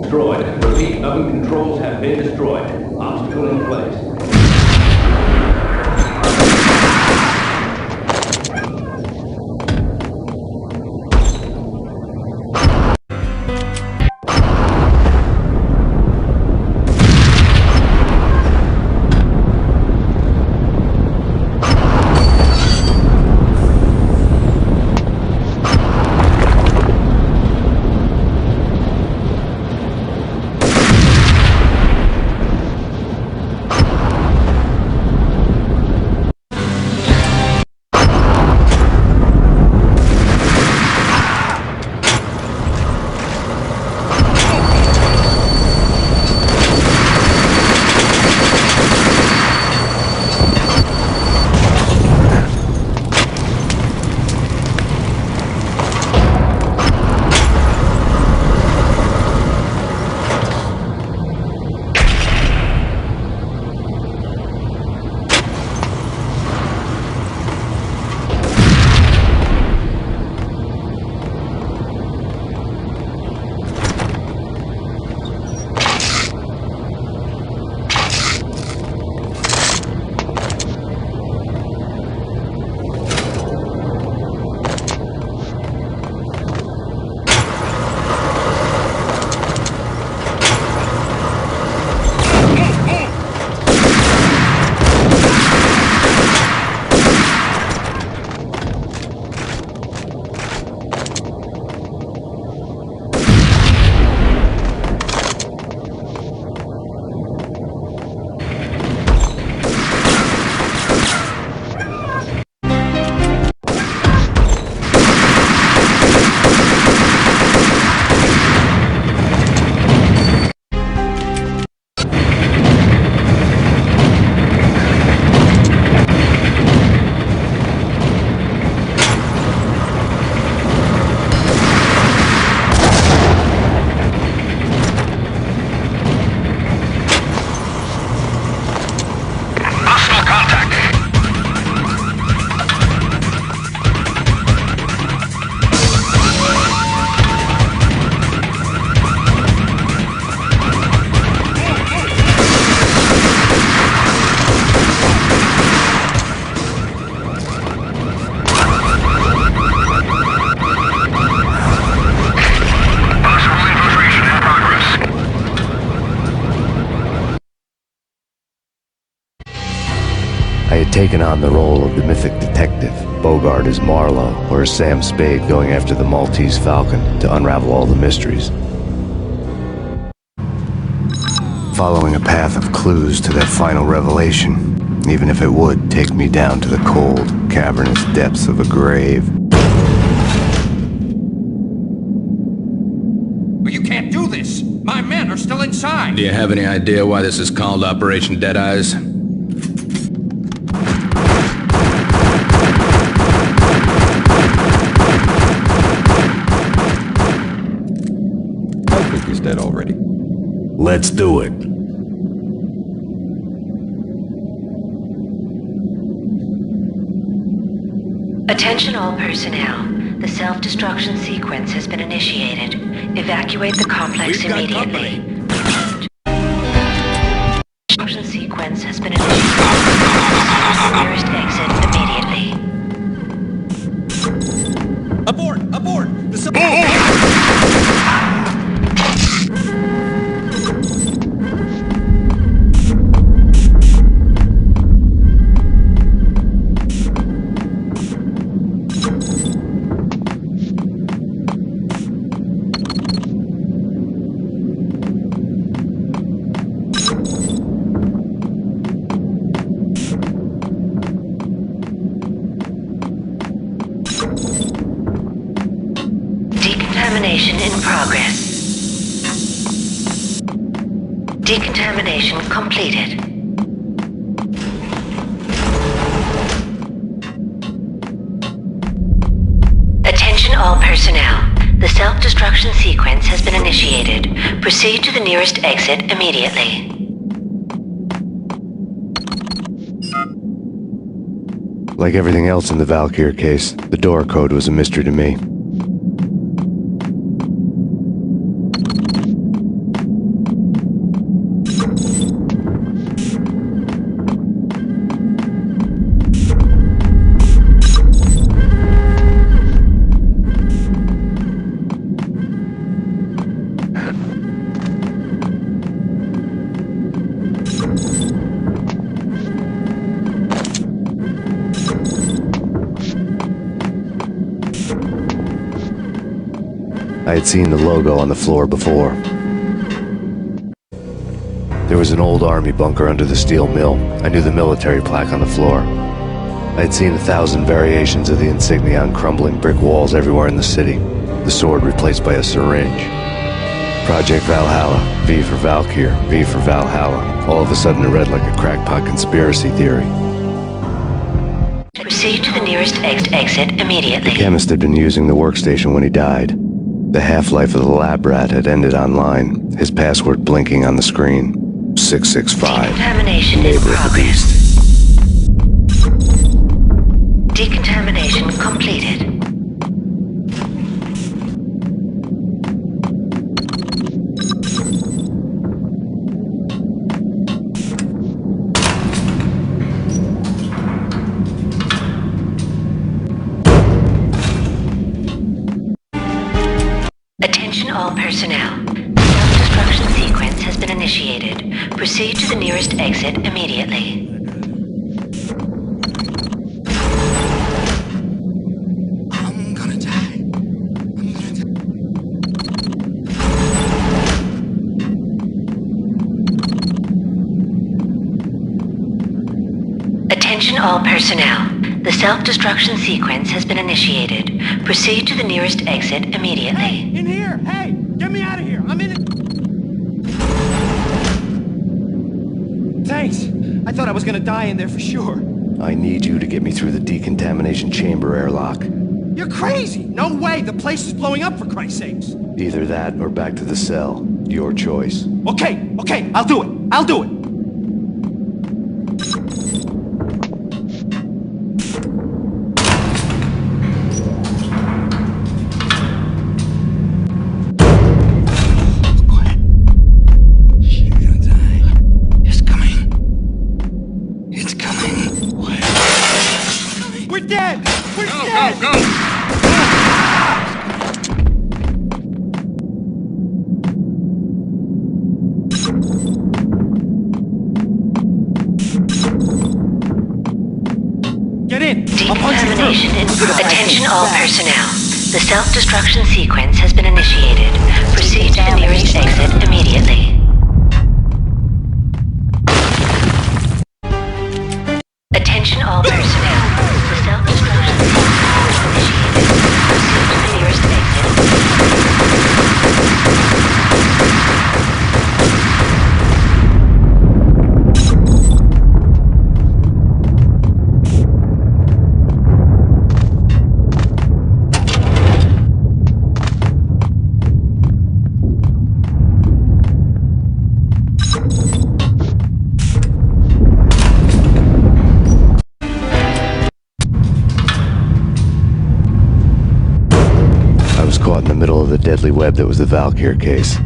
Destroyed. Repeat, oven controls have been destroyed. Obstacle in place. I had taken on the role of the mythic detective, Bogart as Marlowe, or as Sam Spade going after the Maltese Falcon to unravel all the mysteries. Following a path of clues to that final revelation, even if it would take me down to the cold, cavernous depths of a grave. Well, you can't do this! My men are still inside! Do you have any idea why this is called Operation Dead Eyes? I think he's dead already. Let's do it. Attention all personnel. The self-destruction sequence has been initiated. Evacuate the complex immediately. Destruction sequence has been initiated. Nearest exit immediately. Abort! Abort! Decontamination in progress. Decontamination completed. Attention all personnel. The self-destruction sequence has been initiated. Proceed to the nearest exit immediately. Like everything else in the Valkyr case, the door code was a mystery to me. I had seen the logo on the floor before. There was an old army bunker under the steel mill. I knew the military plaque on the floor. I had seen 1,000 variations of the insignia on crumbling brick walls everywhere in the city. The sword replaced by a syringe. Project Valhalla, V for Valkyr, V for Valhalla. All of a sudden it read like a crackpot conspiracy theory. Proceed to the nearest exit immediately. The chemist had been using the workstation when he died. The half-life of the lab rat had ended online, his password blinking on the screen. 665. Decontamination in Neighbor of the progress. beast. Decontamination completed. Attention all personnel. Self-destruction sequence has been initiated. Proceed to the nearest exit immediately. Attention all personnel. The self-destruction sequence has been initiated. Proceed to the nearest exit immediately. Hey, in here! Hey! Get me out of here! I'm in it! Thanks! I thought I was gonna die in there for sure. I need you to get me through the decontamination chamber airlock. You're crazy! No way! The place is blowing up, for Christ's sakes! Either that or back to the cell. Your choice. Okay, I'll do it! I'll do it! We're dead! We're dead! Go! Get in! Decontamination in Attention all personnel. The self-destruction sequence has been initiated. Proceed to the nearest exit immediately. Attention all personnel. The self-destruction sequence has been initiated. Proceed to the nearest of the deadly web that was the Valkyr case.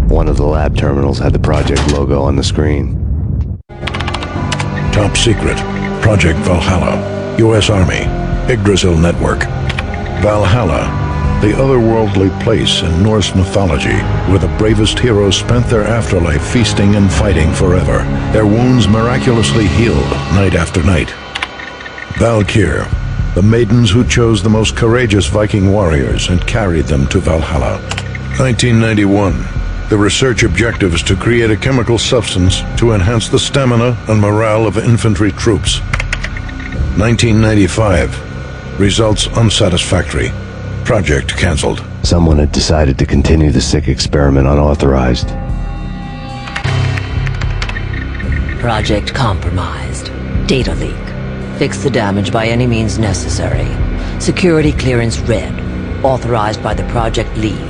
One of the lab terminals had the project logo on the screen. Top secret. Project Valhalla. U.S. Army. Yggdrasil Network. Valhalla, the otherworldly place in Norse mythology where the bravest heroes spent their afterlife feasting and fighting forever, their wounds miraculously healed night after night. Valkyr, the maidens who chose the most courageous Viking warriors and carried them to Valhalla. 1991. The research objective is to create a chemical substance to enhance the stamina and morale of infantry troops. 1995. Results unsatisfactory. Project cancelled. Someone had decided to continue the sick experiment unauthorized. Project compromised. Data leak. Fix the damage by any means necessary. Security clearance red. Authorized by the project lead.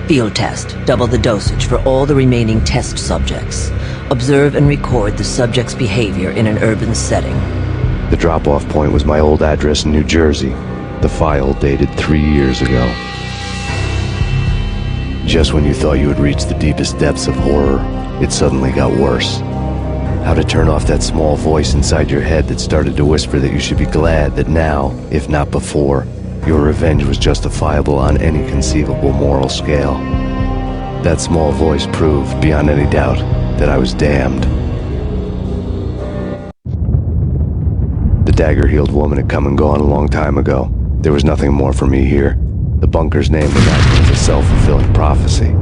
Field test. Double the dosage for all the remaining test subjects. Observe and record the subject's behavior in an urban setting. The drop-off point was my old address in New Jersey. The file dated 3 years ago. Just when you thought you had reached the deepest depths of horror, it suddenly got worse. How to turn off that small voice inside your head that started to whisper that you should be glad that now, if not before, your revenge was justifiable on any conceivable moral scale. That small voice proved, beyond any doubt, that I was damned. The dagger-heeled woman had come and gone a long time ago. There was nothing more for me here. The bunker's name was acting as a self-fulfilling prophecy.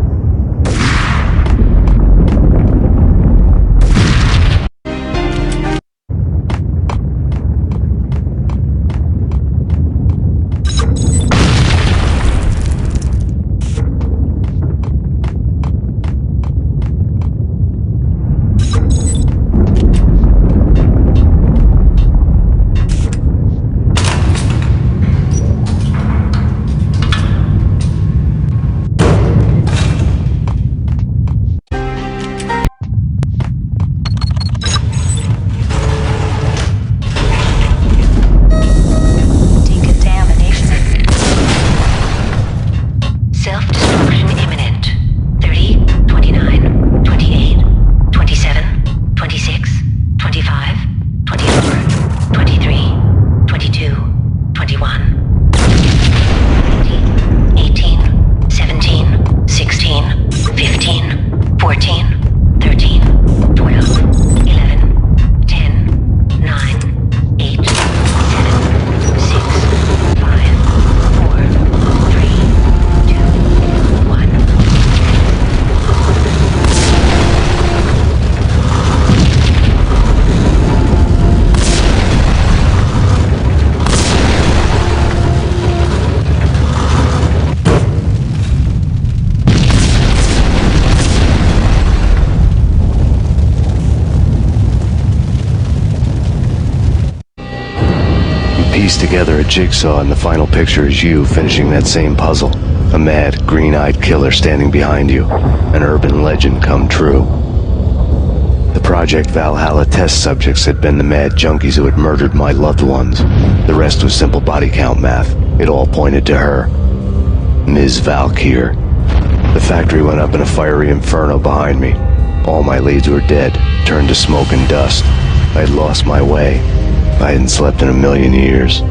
Piece together a jigsaw, and the final picture is you finishing that same puzzle. A mad, green-eyed killer standing behind you. An urban legend come true. The Project Valhalla test subjects had been the mad junkies who had murdered my loved ones. The rest was simple body count math. It all pointed to her. Ms. Valkyr. The factory went up in a fiery inferno behind me. All my leads were dead, turned to smoke and dust. I had lost my way. I hadn't slept in a million years.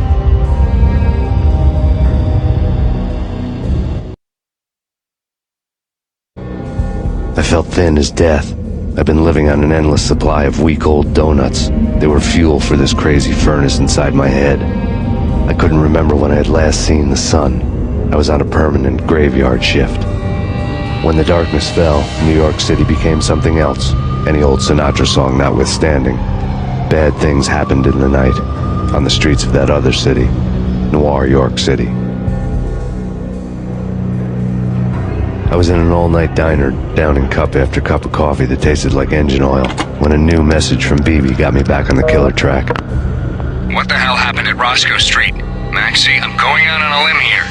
I felt thin as death. I've been living on an endless supply of week-old donuts. They were fuel for this crazy furnace inside my head. I couldn't remember when I had last seen the sun. I was on a permanent graveyard shift. When the darkness fell, New York City became something else, any old Sinatra song notwithstanding. Bad things happened in the night, on the streets of that other city, Noir York City. I was in an all-night diner, downing cup after cup of coffee that tasted like engine oil, when a new message from BB got me back on the killer track. What the hell happened at Roscoe Street? Maxie, I'm going out on a limb here.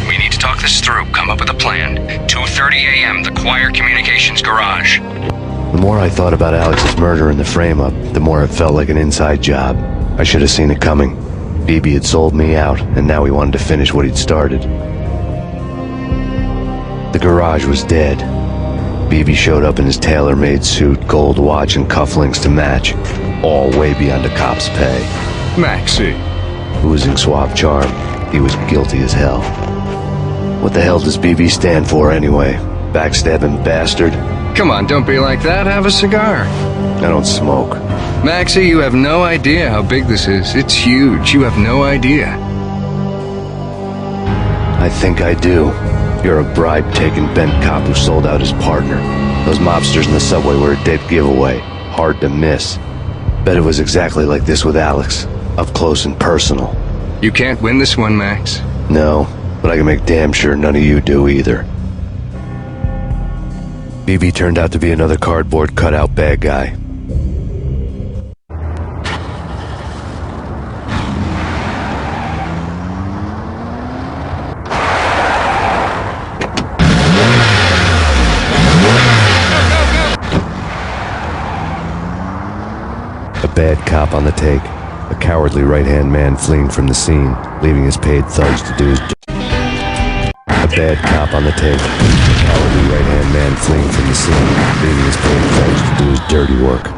We need to talk this through, come up with a plan. 2:30 a.m., the Choir Communications Garage. The more I thought about Alex's murder and the frame-up, the more it felt like an inside job. I should have seen it coming. BB had sold me out, and now he wanted to finish what he'd started. The garage was dead. BB showed up in his tailor-made suit, gold watch, and cufflinks to match, all way beyond a cop's pay. Maxie. Oozing suave charm, he was guilty as hell. What the hell does BB stand for anyway? Backstabbing bastard? Come on, don't be like that. Have a cigar. I don't smoke. Maxie, you have no idea how big this is. It's huge. You have no idea. I think I do. You're a bribe-taking bent cop who sold out his partner. Those mobsters in the subway were a dead giveaway. Hard to miss. Bet it was exactly like this with Alex. Up close and personal. You can't win this one, Max. No, but I can make damn sure none of you do either. BB turned out to be another cardboard cutout bad guy. A bad cop on the take. A cowardly right-hand man fleeing from the scene, leaving his paid thugs to do his A bad cop on the take. A cowardly right-hand man fleeing from the scene, leaving his paid thugs to do his dirty work.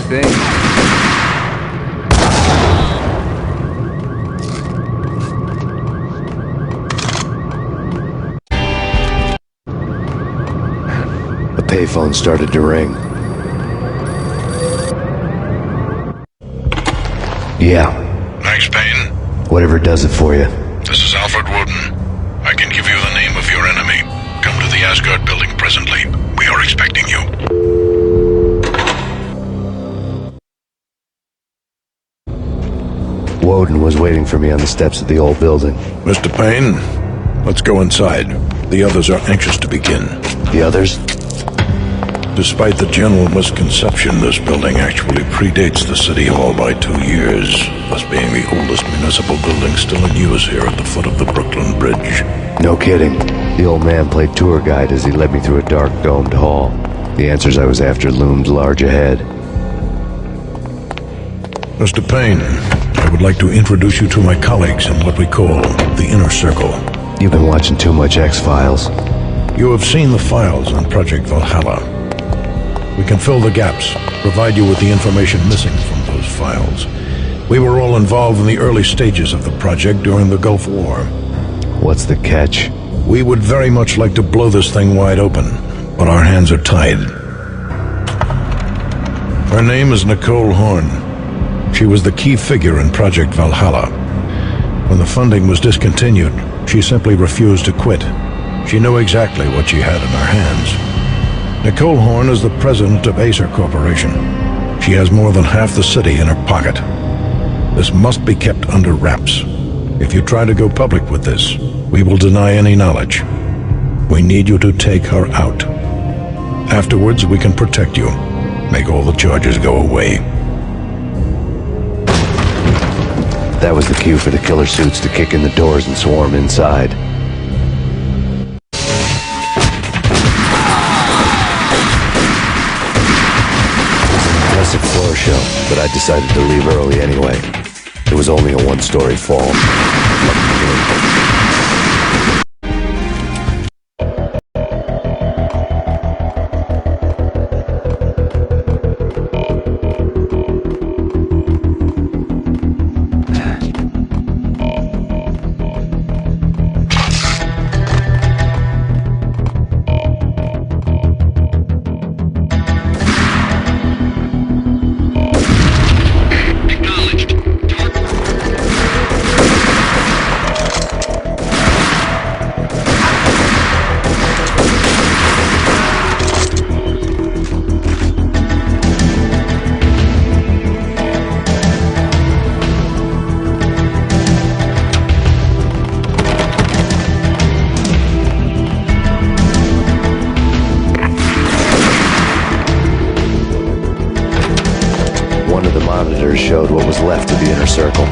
thing. A payphone started to ring. Yeah. Max Payne? Whatever does it for you. This is Alfred Woden. I can give you the name of your enemy. Come to the Asgard building presently. We are expecting you. Woden was waiting for me on the steps of the old building. Mr. Payne, let's go inside. The others are anxious to begin. The others? Despite the general misconception, this building actually predates the City Hall by 2 years, thus being the oldest municipal building still in use here at the foot of the Brooklyn Bridge. No kidding. The old man played tour guide as he led me through a dark domed hall. The answers I was after loomed large ahead. Mr. Payne, I would like to introduce you to my colleagues in what we call the Inner Circle. You've been watching too much X-Files. You have seen the files on Project Valhalla. We can fill the gaps, provide you with the information missing from those files. We were all involved in the early stages of the project during the Gulf War. What's the catch? We would very much like to blow this thing wide open, but our hands are tied. Her name is Nicole Horn. She was the key figure in Project Valhalla. When the funding was discontinued, she simply refused to quit. She knew exactly what she had in her hands. Nicole Horn is the president of Acer Corporation. She has more than half the city in her pocket. This must be kept under wraps. If you try to go public with this, we will deny any knowledge. We need you to take her out. Afterwards, we can protect you. Make all the charges go away. That was the cue for the killer suits to kick in the doors and swarm inside. Impressive floor show, but I decided to leave early anyway. It was only a one-story fall. One of the monitors showed what was left of the Inner Circle.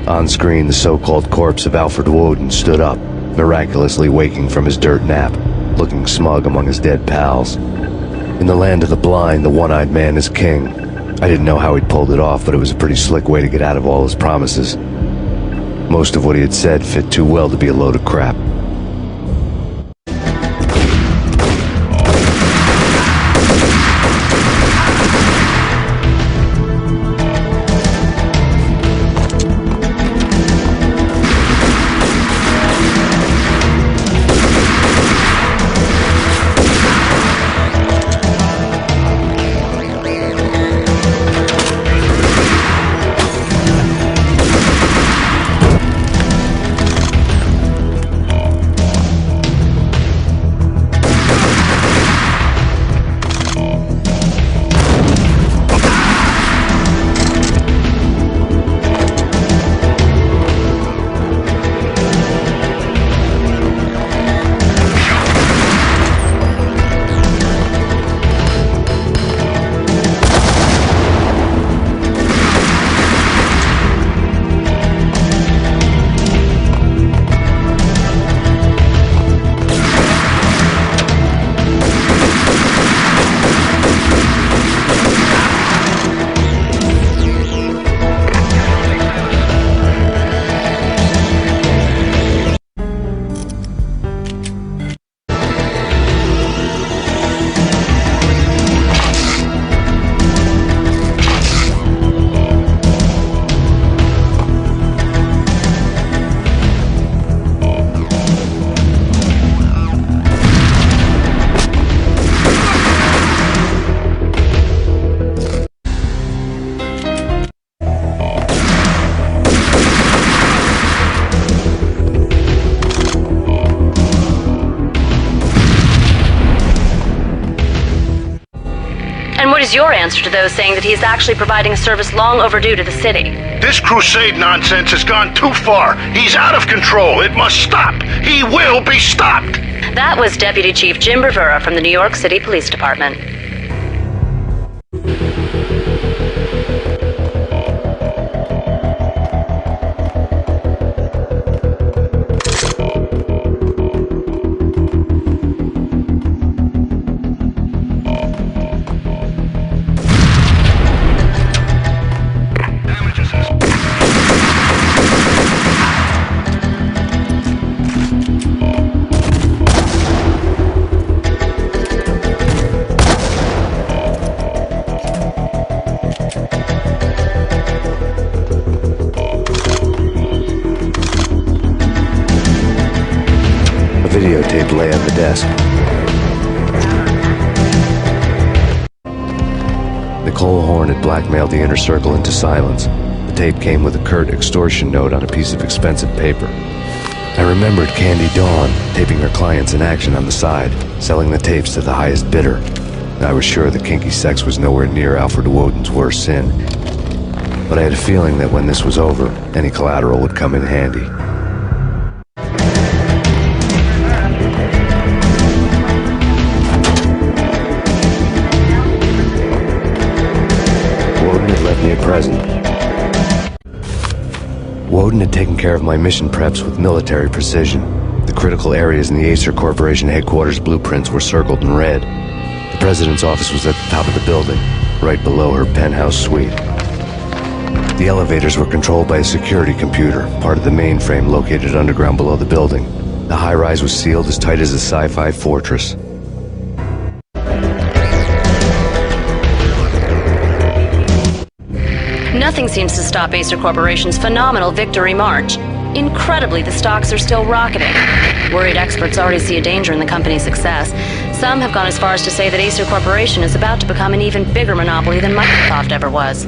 On screen, the so-called corpse of Alfred Woden stood up, miraculously waking from his dirt nap, looking smug among his dead pals. In the land of the blind, the one-eyed man is king. I didn't know how he'd pulled it off, but it was a pretty slick way to get out of all his promises. Most of what he had said fit too well to be a load of crap. What is your answer to those saying that he is actually providing a service long overdue to the city? This crusade nonsense has gone too far. He's out of control. It must stop. He will be stopped. That was Deputy Chief Jim Rivera from the New York City Police Department. Videotape lay on the desk. Nicole Horn had blackmailed the inner circle into silence. The tape came with a curt extortion note on a piece of expensive paper. I remembered Candy Dawn taping her clients in action on the side, selling the tapes to the highest bidder. I was sure that kinky sex was nowhere near Alfred Woden's worst sin. But I had a feeling that when this was over, any collateral would come in handy. Present. Woden had taken care of my mission preps with military precision. The critical areas in the Acer Corporation headquarters blueprints were circled in red. The president's office was at the top of the building, right below her penthouse suite. The elevators were controlled by a security computer, part of the mainframe located underground below the building. The high-rise was sealed as tight as a sci-fi fortress. Nothing seems to stop Acer Corporation's phenomenal victory march. Incredibly, the stocks are still rocketing. Worried experts already see a danger in the company's success. Some have gone as far as to say that Acer Corporation is about to become an even bigger monopoly than Microsoft ever was.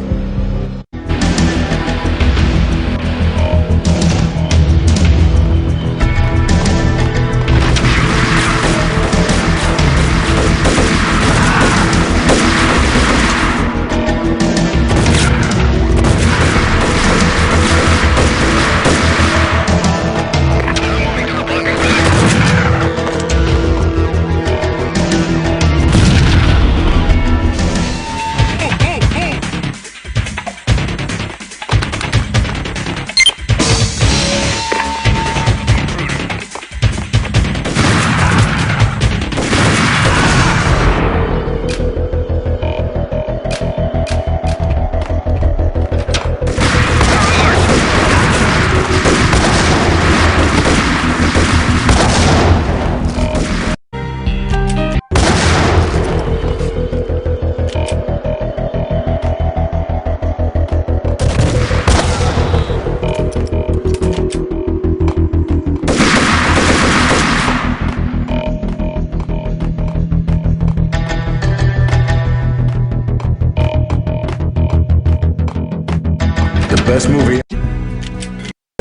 Best movie.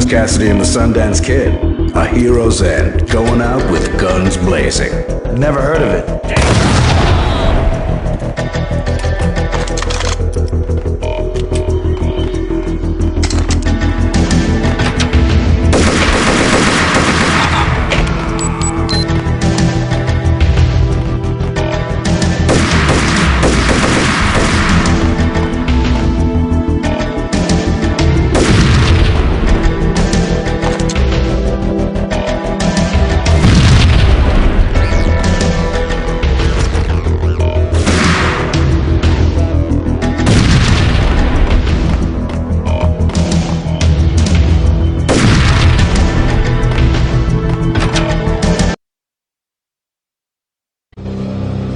Cassidy and the Sundance Kid. A hero's end. Going out with guns blazing. Never heard of it.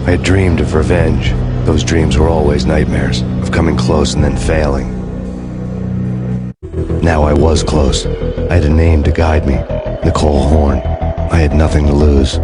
I had dreamed of revenge. Those dreams were always nightmares, of coming close and then failing. Now I was close. I had a name to guide me, Nicole Horn. I had nothing to lose.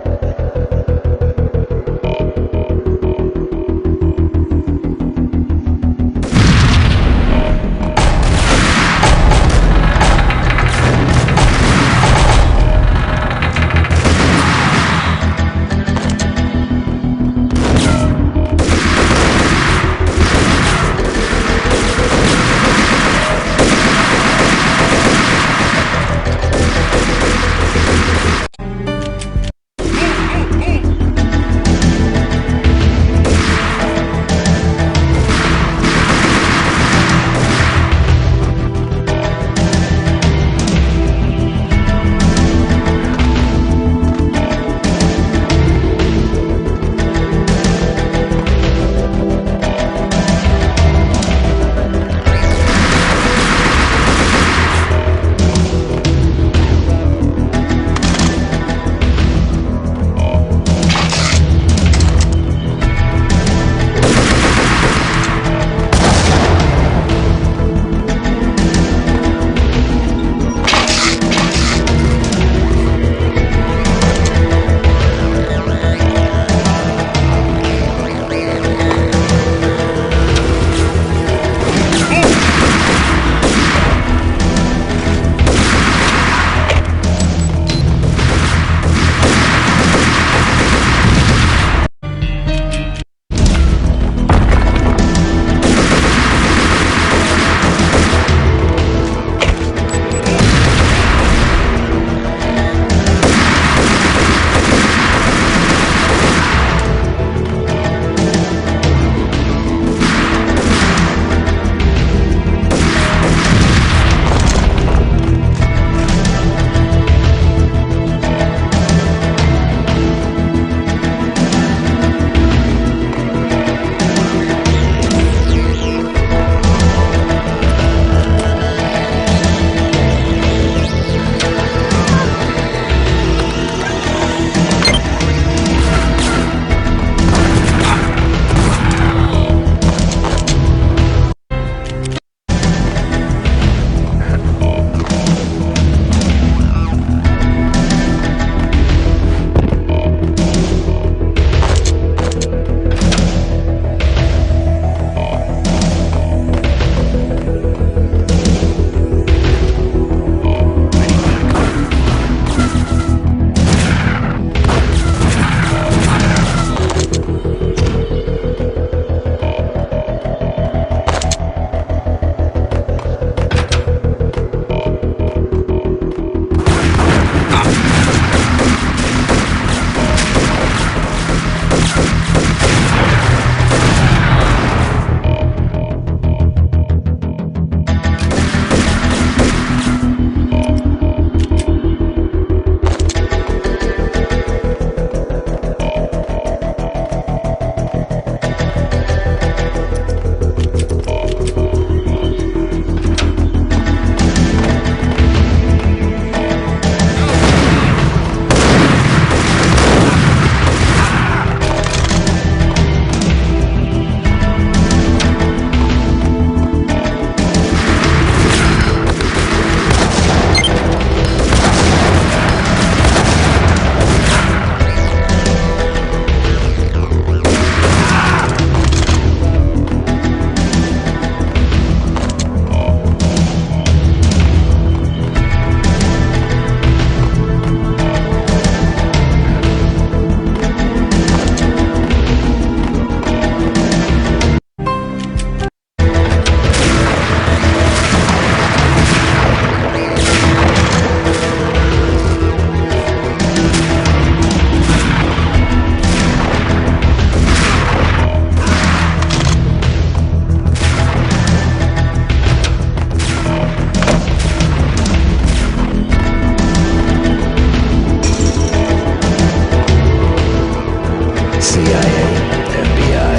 FBI.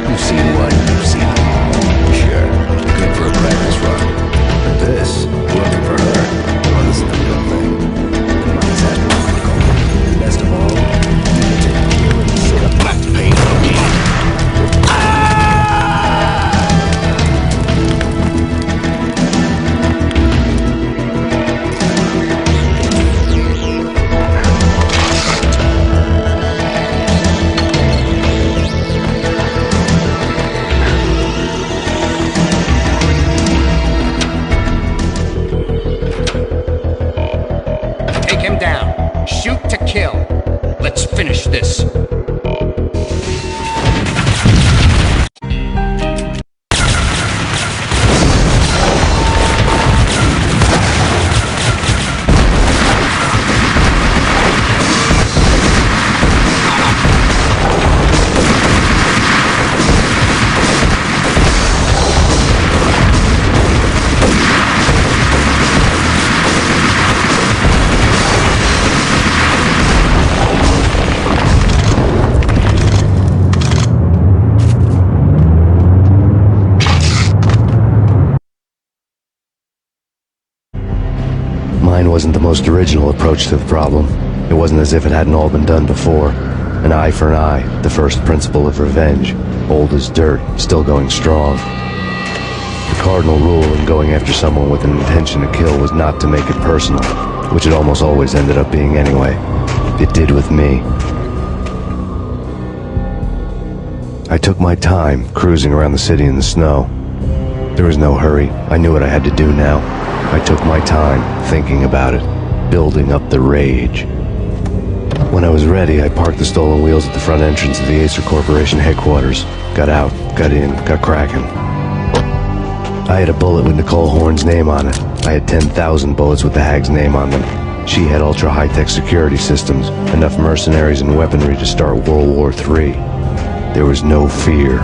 You've seen one, you've seen them all. Sure, good for a practice run. But this, working for her, well, this is the real thing. The money's astronomical. And best of all, you get to kill and sit up back Payne again. Take him down. Shoot to kill. Let's finish this. Mine wasn't the most original approach to the problem. It wasn't as if it hadn't all been done before. An eye for an eye, the first principle of revenge. Old as dirt, still going strong. The cardinal rule in going after someone with an intention to kill was not to make it personal, which it almost always ended up being anyway. It did with me. I took my time, cruising around the city in the snow. There was no hurry. I knew what I had to do now. I took my time, thinking about it, building up the rage. When I was ready, I parked the stolen wheels at the front entrance of the Acer Corporation headquarters. Got out, got in, got cracking. I had a bullet with Nicole Horn's name on it. I had 10,000 bullets with the Hag's name on them. She had ultra-high-tech security systems, enough mercenaries and weaponry to start World War III. There was no fear.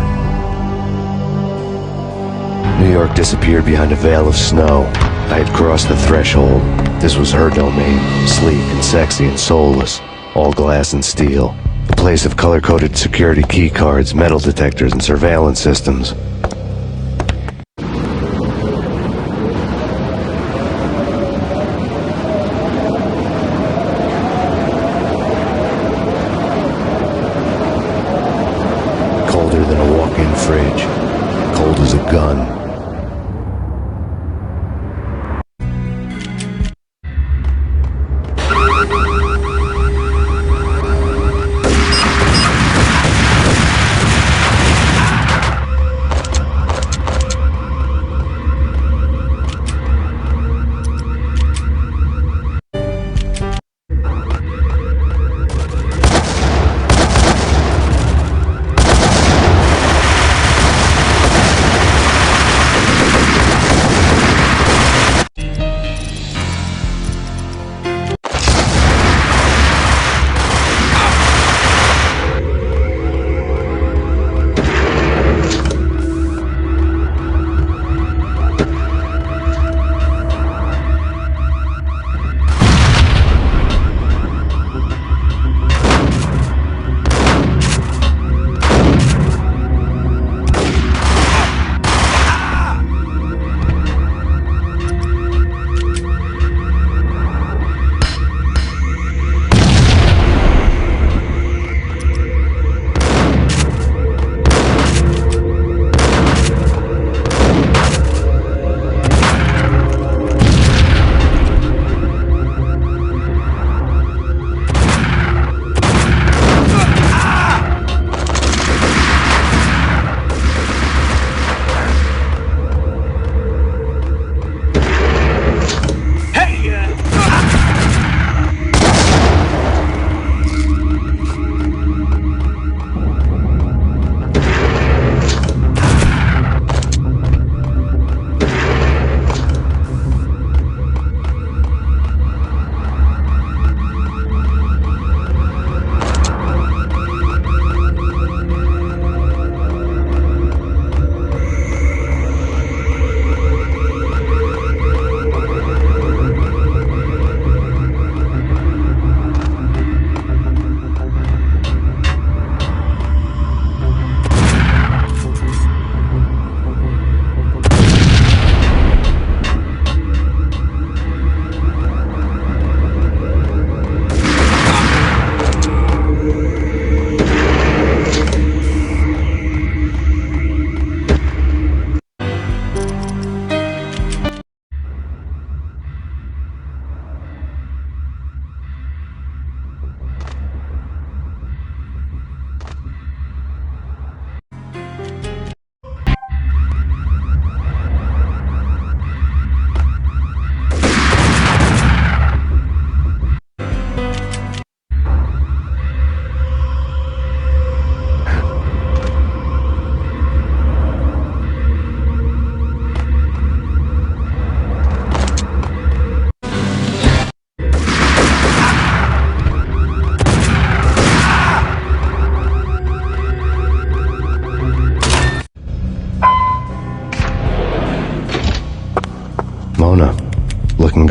New York disappeared behind a veil of snow. I had crossed the threshold. This was her domain, sleek and sexy and soulless, all glass and steel. A place of color-coded security key cards, metal detectors, and surveillance systems. Colder than a walk-in fridge. Cold as a gun.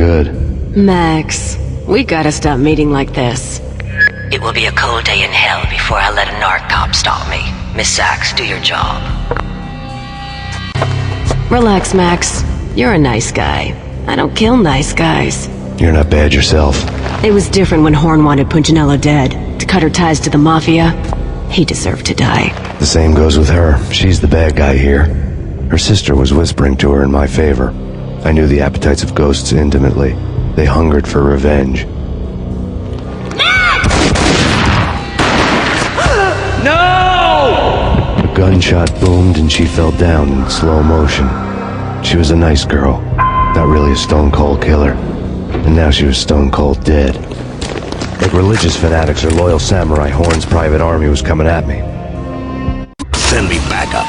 good. Max, we gotta stop meeting like this. It will be a cold day in hell before I let a narc cop stop me. Miss Sachs, do your job. Relax, Max. You're a nice guy. I don't kill nice guys. You're not bad yourself. It was different when Horn wanted Punchinello dead. To cut her ties to the Mafia, he deserved to die. The same goes with her. She's the bad guy here. Her sister was whispering to her in my favor. I knew the appetites of ghosts intimately. They hungered for revenge. No! A gunshot boomed and she fell down in slow motion. She was a nice girl, not really a stone-cold killer. And now she was stone-cold dead. Like religious fanatics or loyal samurai, Horn's private army was coming at me. Send me back up.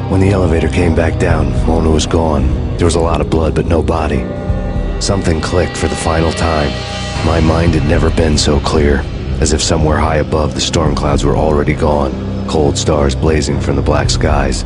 When the elevator came back down, Mona was gone. There was a lot of blood, but no body. Something clicked for the final time. My mind had never been so clear, as if somewhere high above the storm clouds were already gone, cold stars blazing from the black skies.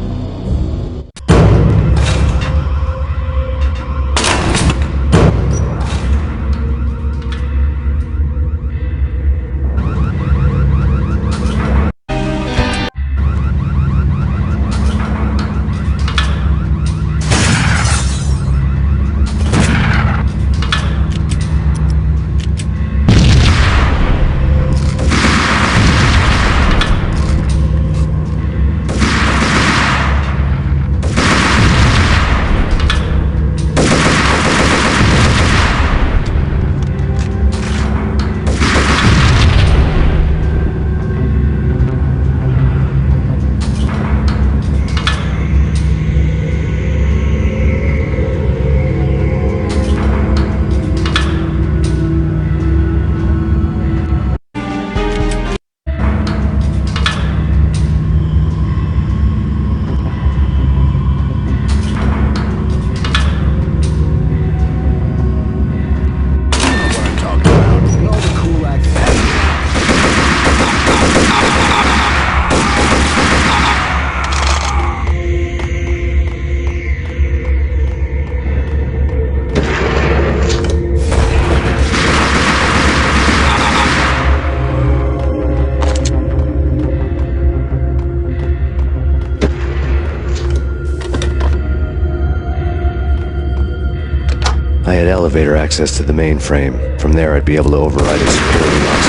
I had elevator access to the mainframe. From there, I'd be able to override its security locks.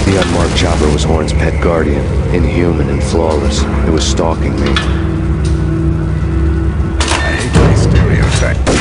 The unmarked chopper was Horn's pet guardian, inhuman and flawless. It was stalking me. I hate these stereotypes.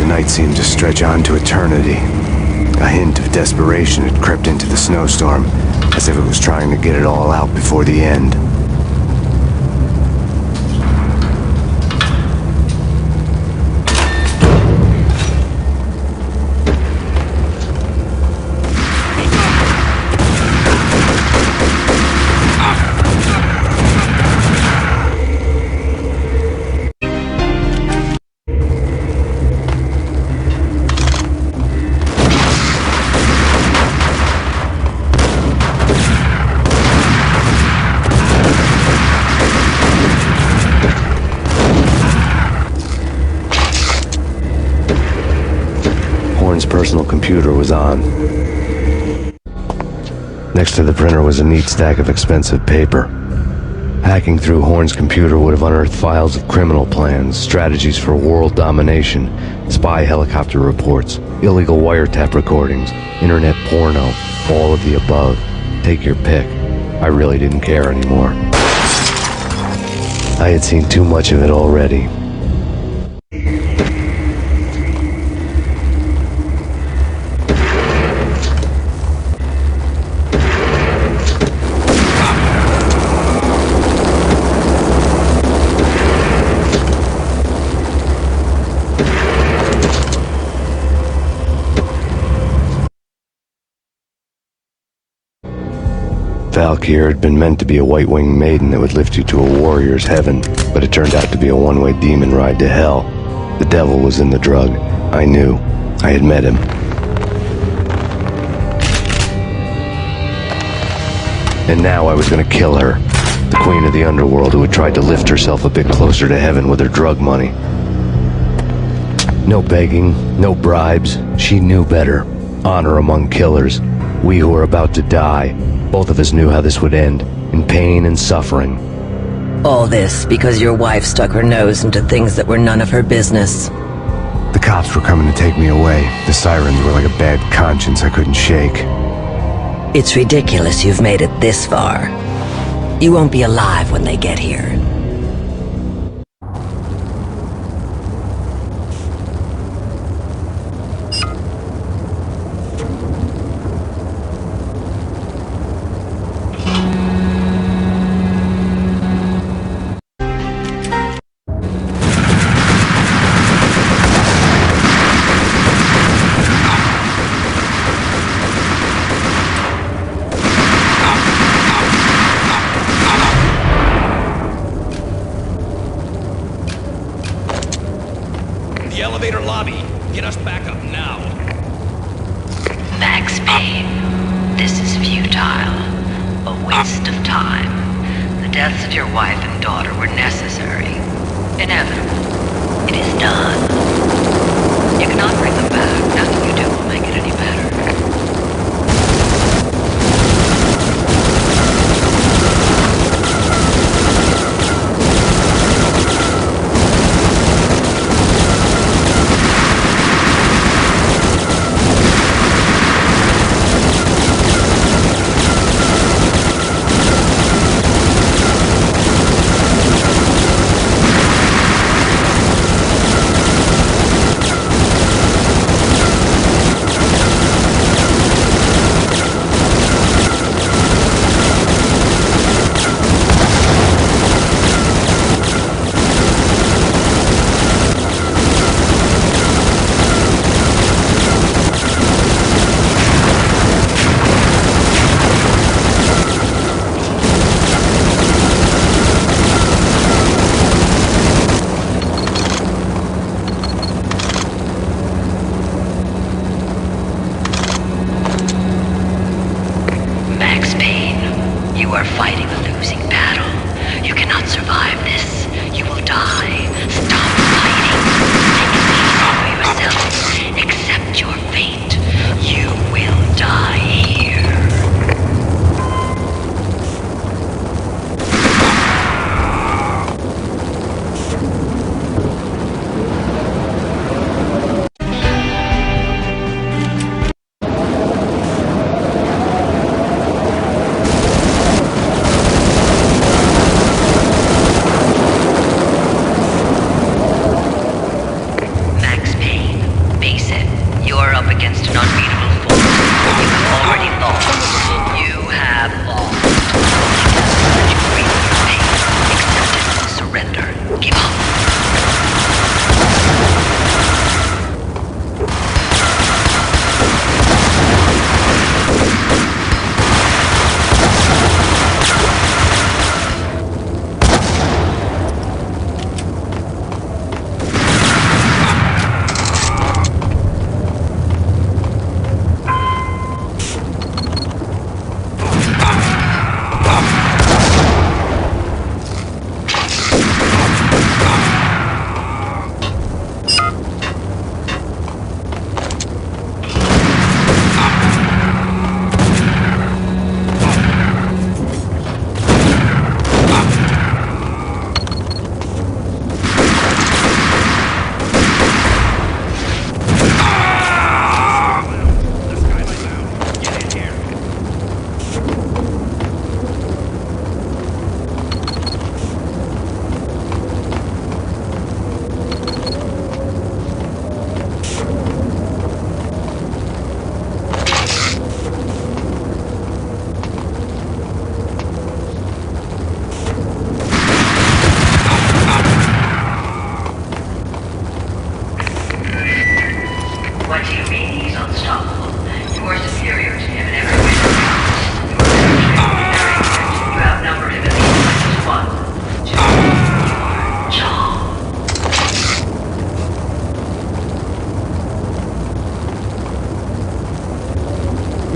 night seemed to stretch on to eternity. A hint of desperation had crept into the snowstorm, as if it was trying to get it all out before the end. Horn's personal computer was on. Next to the printer was a neat stack of expensive paper. Hacking through Horn's computer would have unearthed files of criminal plans, strategies for world domination, spy helicopter reports, illegal wiretap recordings, internet porno, all of the above. Take your pick. I really didn't care anymore. I had seen too much of it already. Valkyr had been meant to be a white-winged maiden that would lift you to a warrior's heaven, but it turned out to be a one-way demon ride to hell. The devil was in the drug. I knew. I had met him. And now I was gonna kill her. The queen of the underworld who had tried to lift herself a bit closer to heaven with her drug money. No begging, no bribes. She knew better. Honor among killers. We who were about to die. Both of us knew how this would end, in pain and suffering. All this because your wife stuck her nose into things that were none of her business. The cops were coming to take me away. The sirens were like a bad conscience I couldn't shake. It's ridiculous you've made it this far. You won't be alive when they get here. The elevator lobby. Get us back up now. Max Payne, this is futile. A waste of time. The deaths of your wife and daughter were necessary. Inevitable. It is done. You cannot bring them back. Nothing you do will make it any better.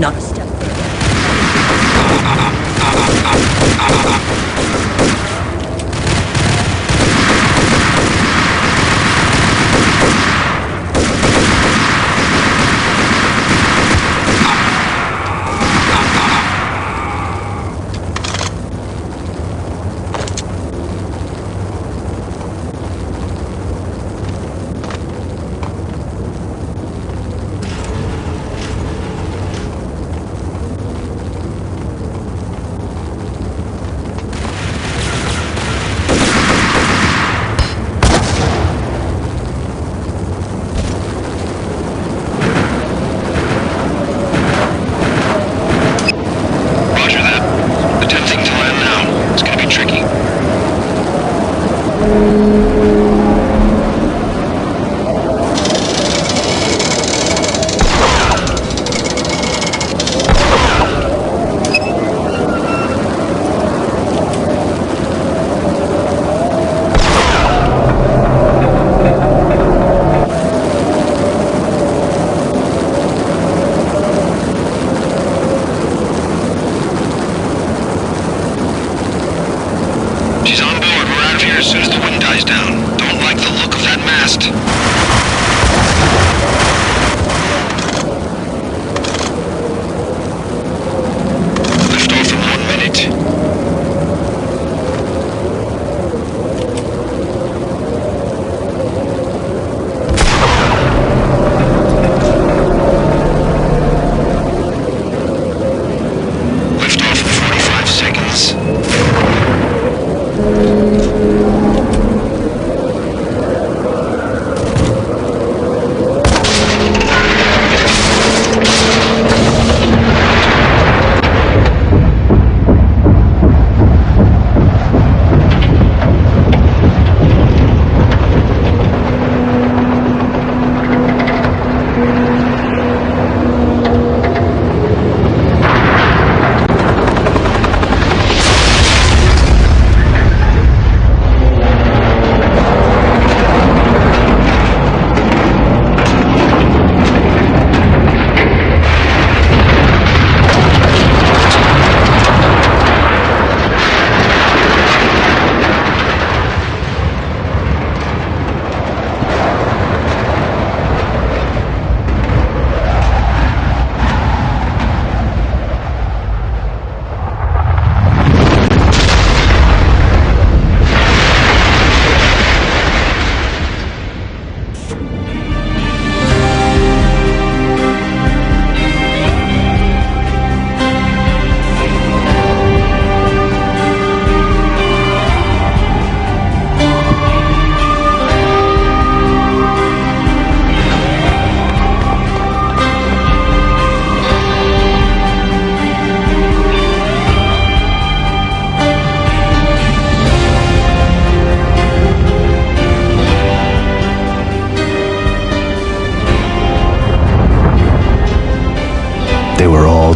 Not a step further.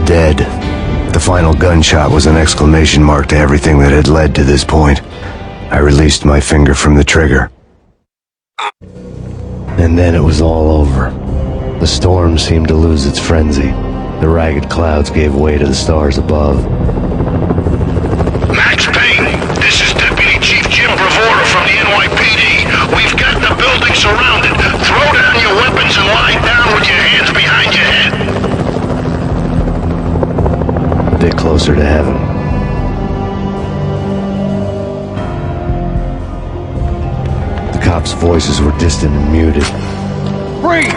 Dead. The final gunshot was an exclamation mark to everything that had led to this point. I released my finger from the trigger. And then it was all over. The storm seemed to lose its frenzy. The ragged clouds gave way to the stars above. Max Payne, this is Deputy Chief Jim Bravura from the NYPD. We've got the building surrounded. Throw down your weapons and lie down with your hands behind your head. A bit closer to heaven. The cops' voices were distant and muted. Freeze!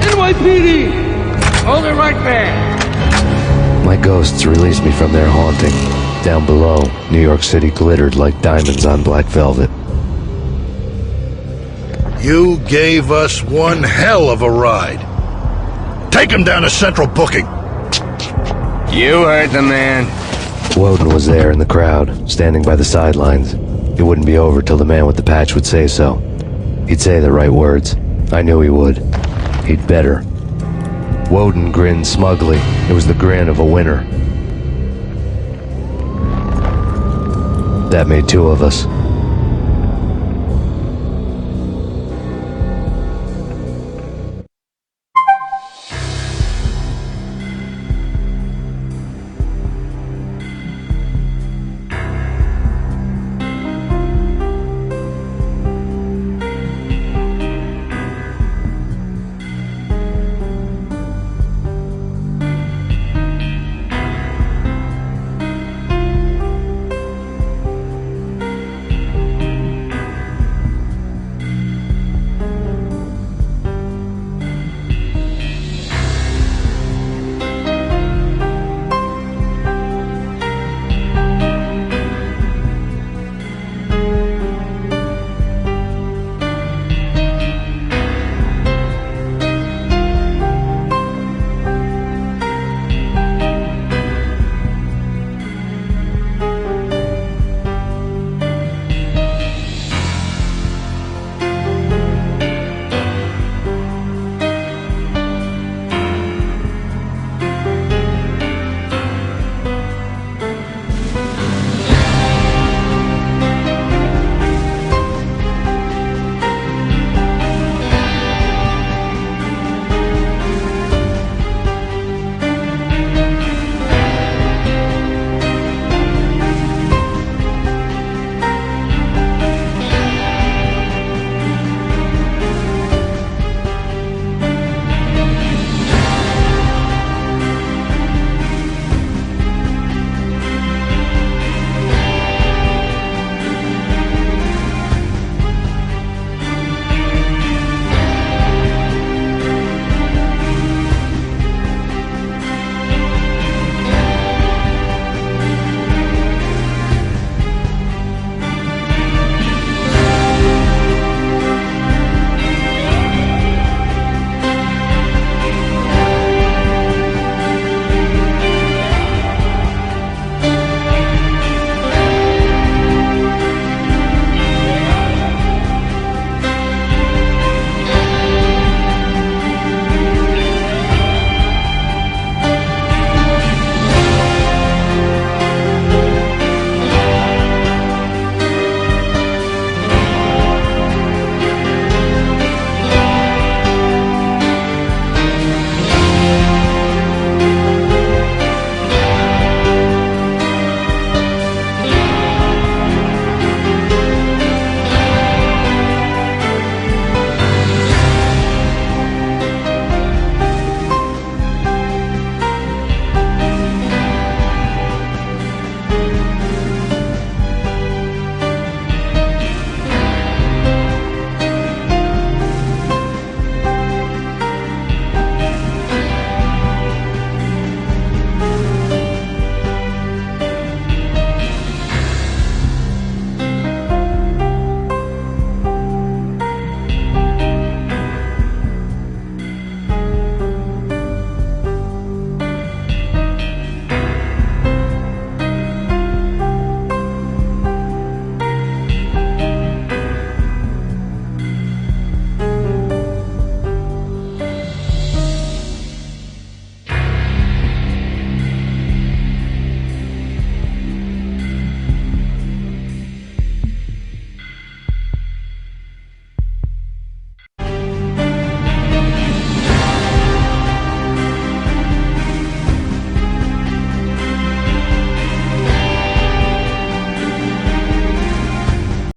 NYPD! Hold it right there! My ghosts released me from their haunting. Down below, New York City glittered like diamonds on black velvet. You gave us one hell of a ride. Take him down to Central Booking. You heard the man. Woden was there in the crowd, standing by the sidelines. It wouldn't be over till the man with the patch would say so. He'd say the right words. I knew he would. He'd better. Woden grinned smugly. It was the grin of a winner. That made two of us.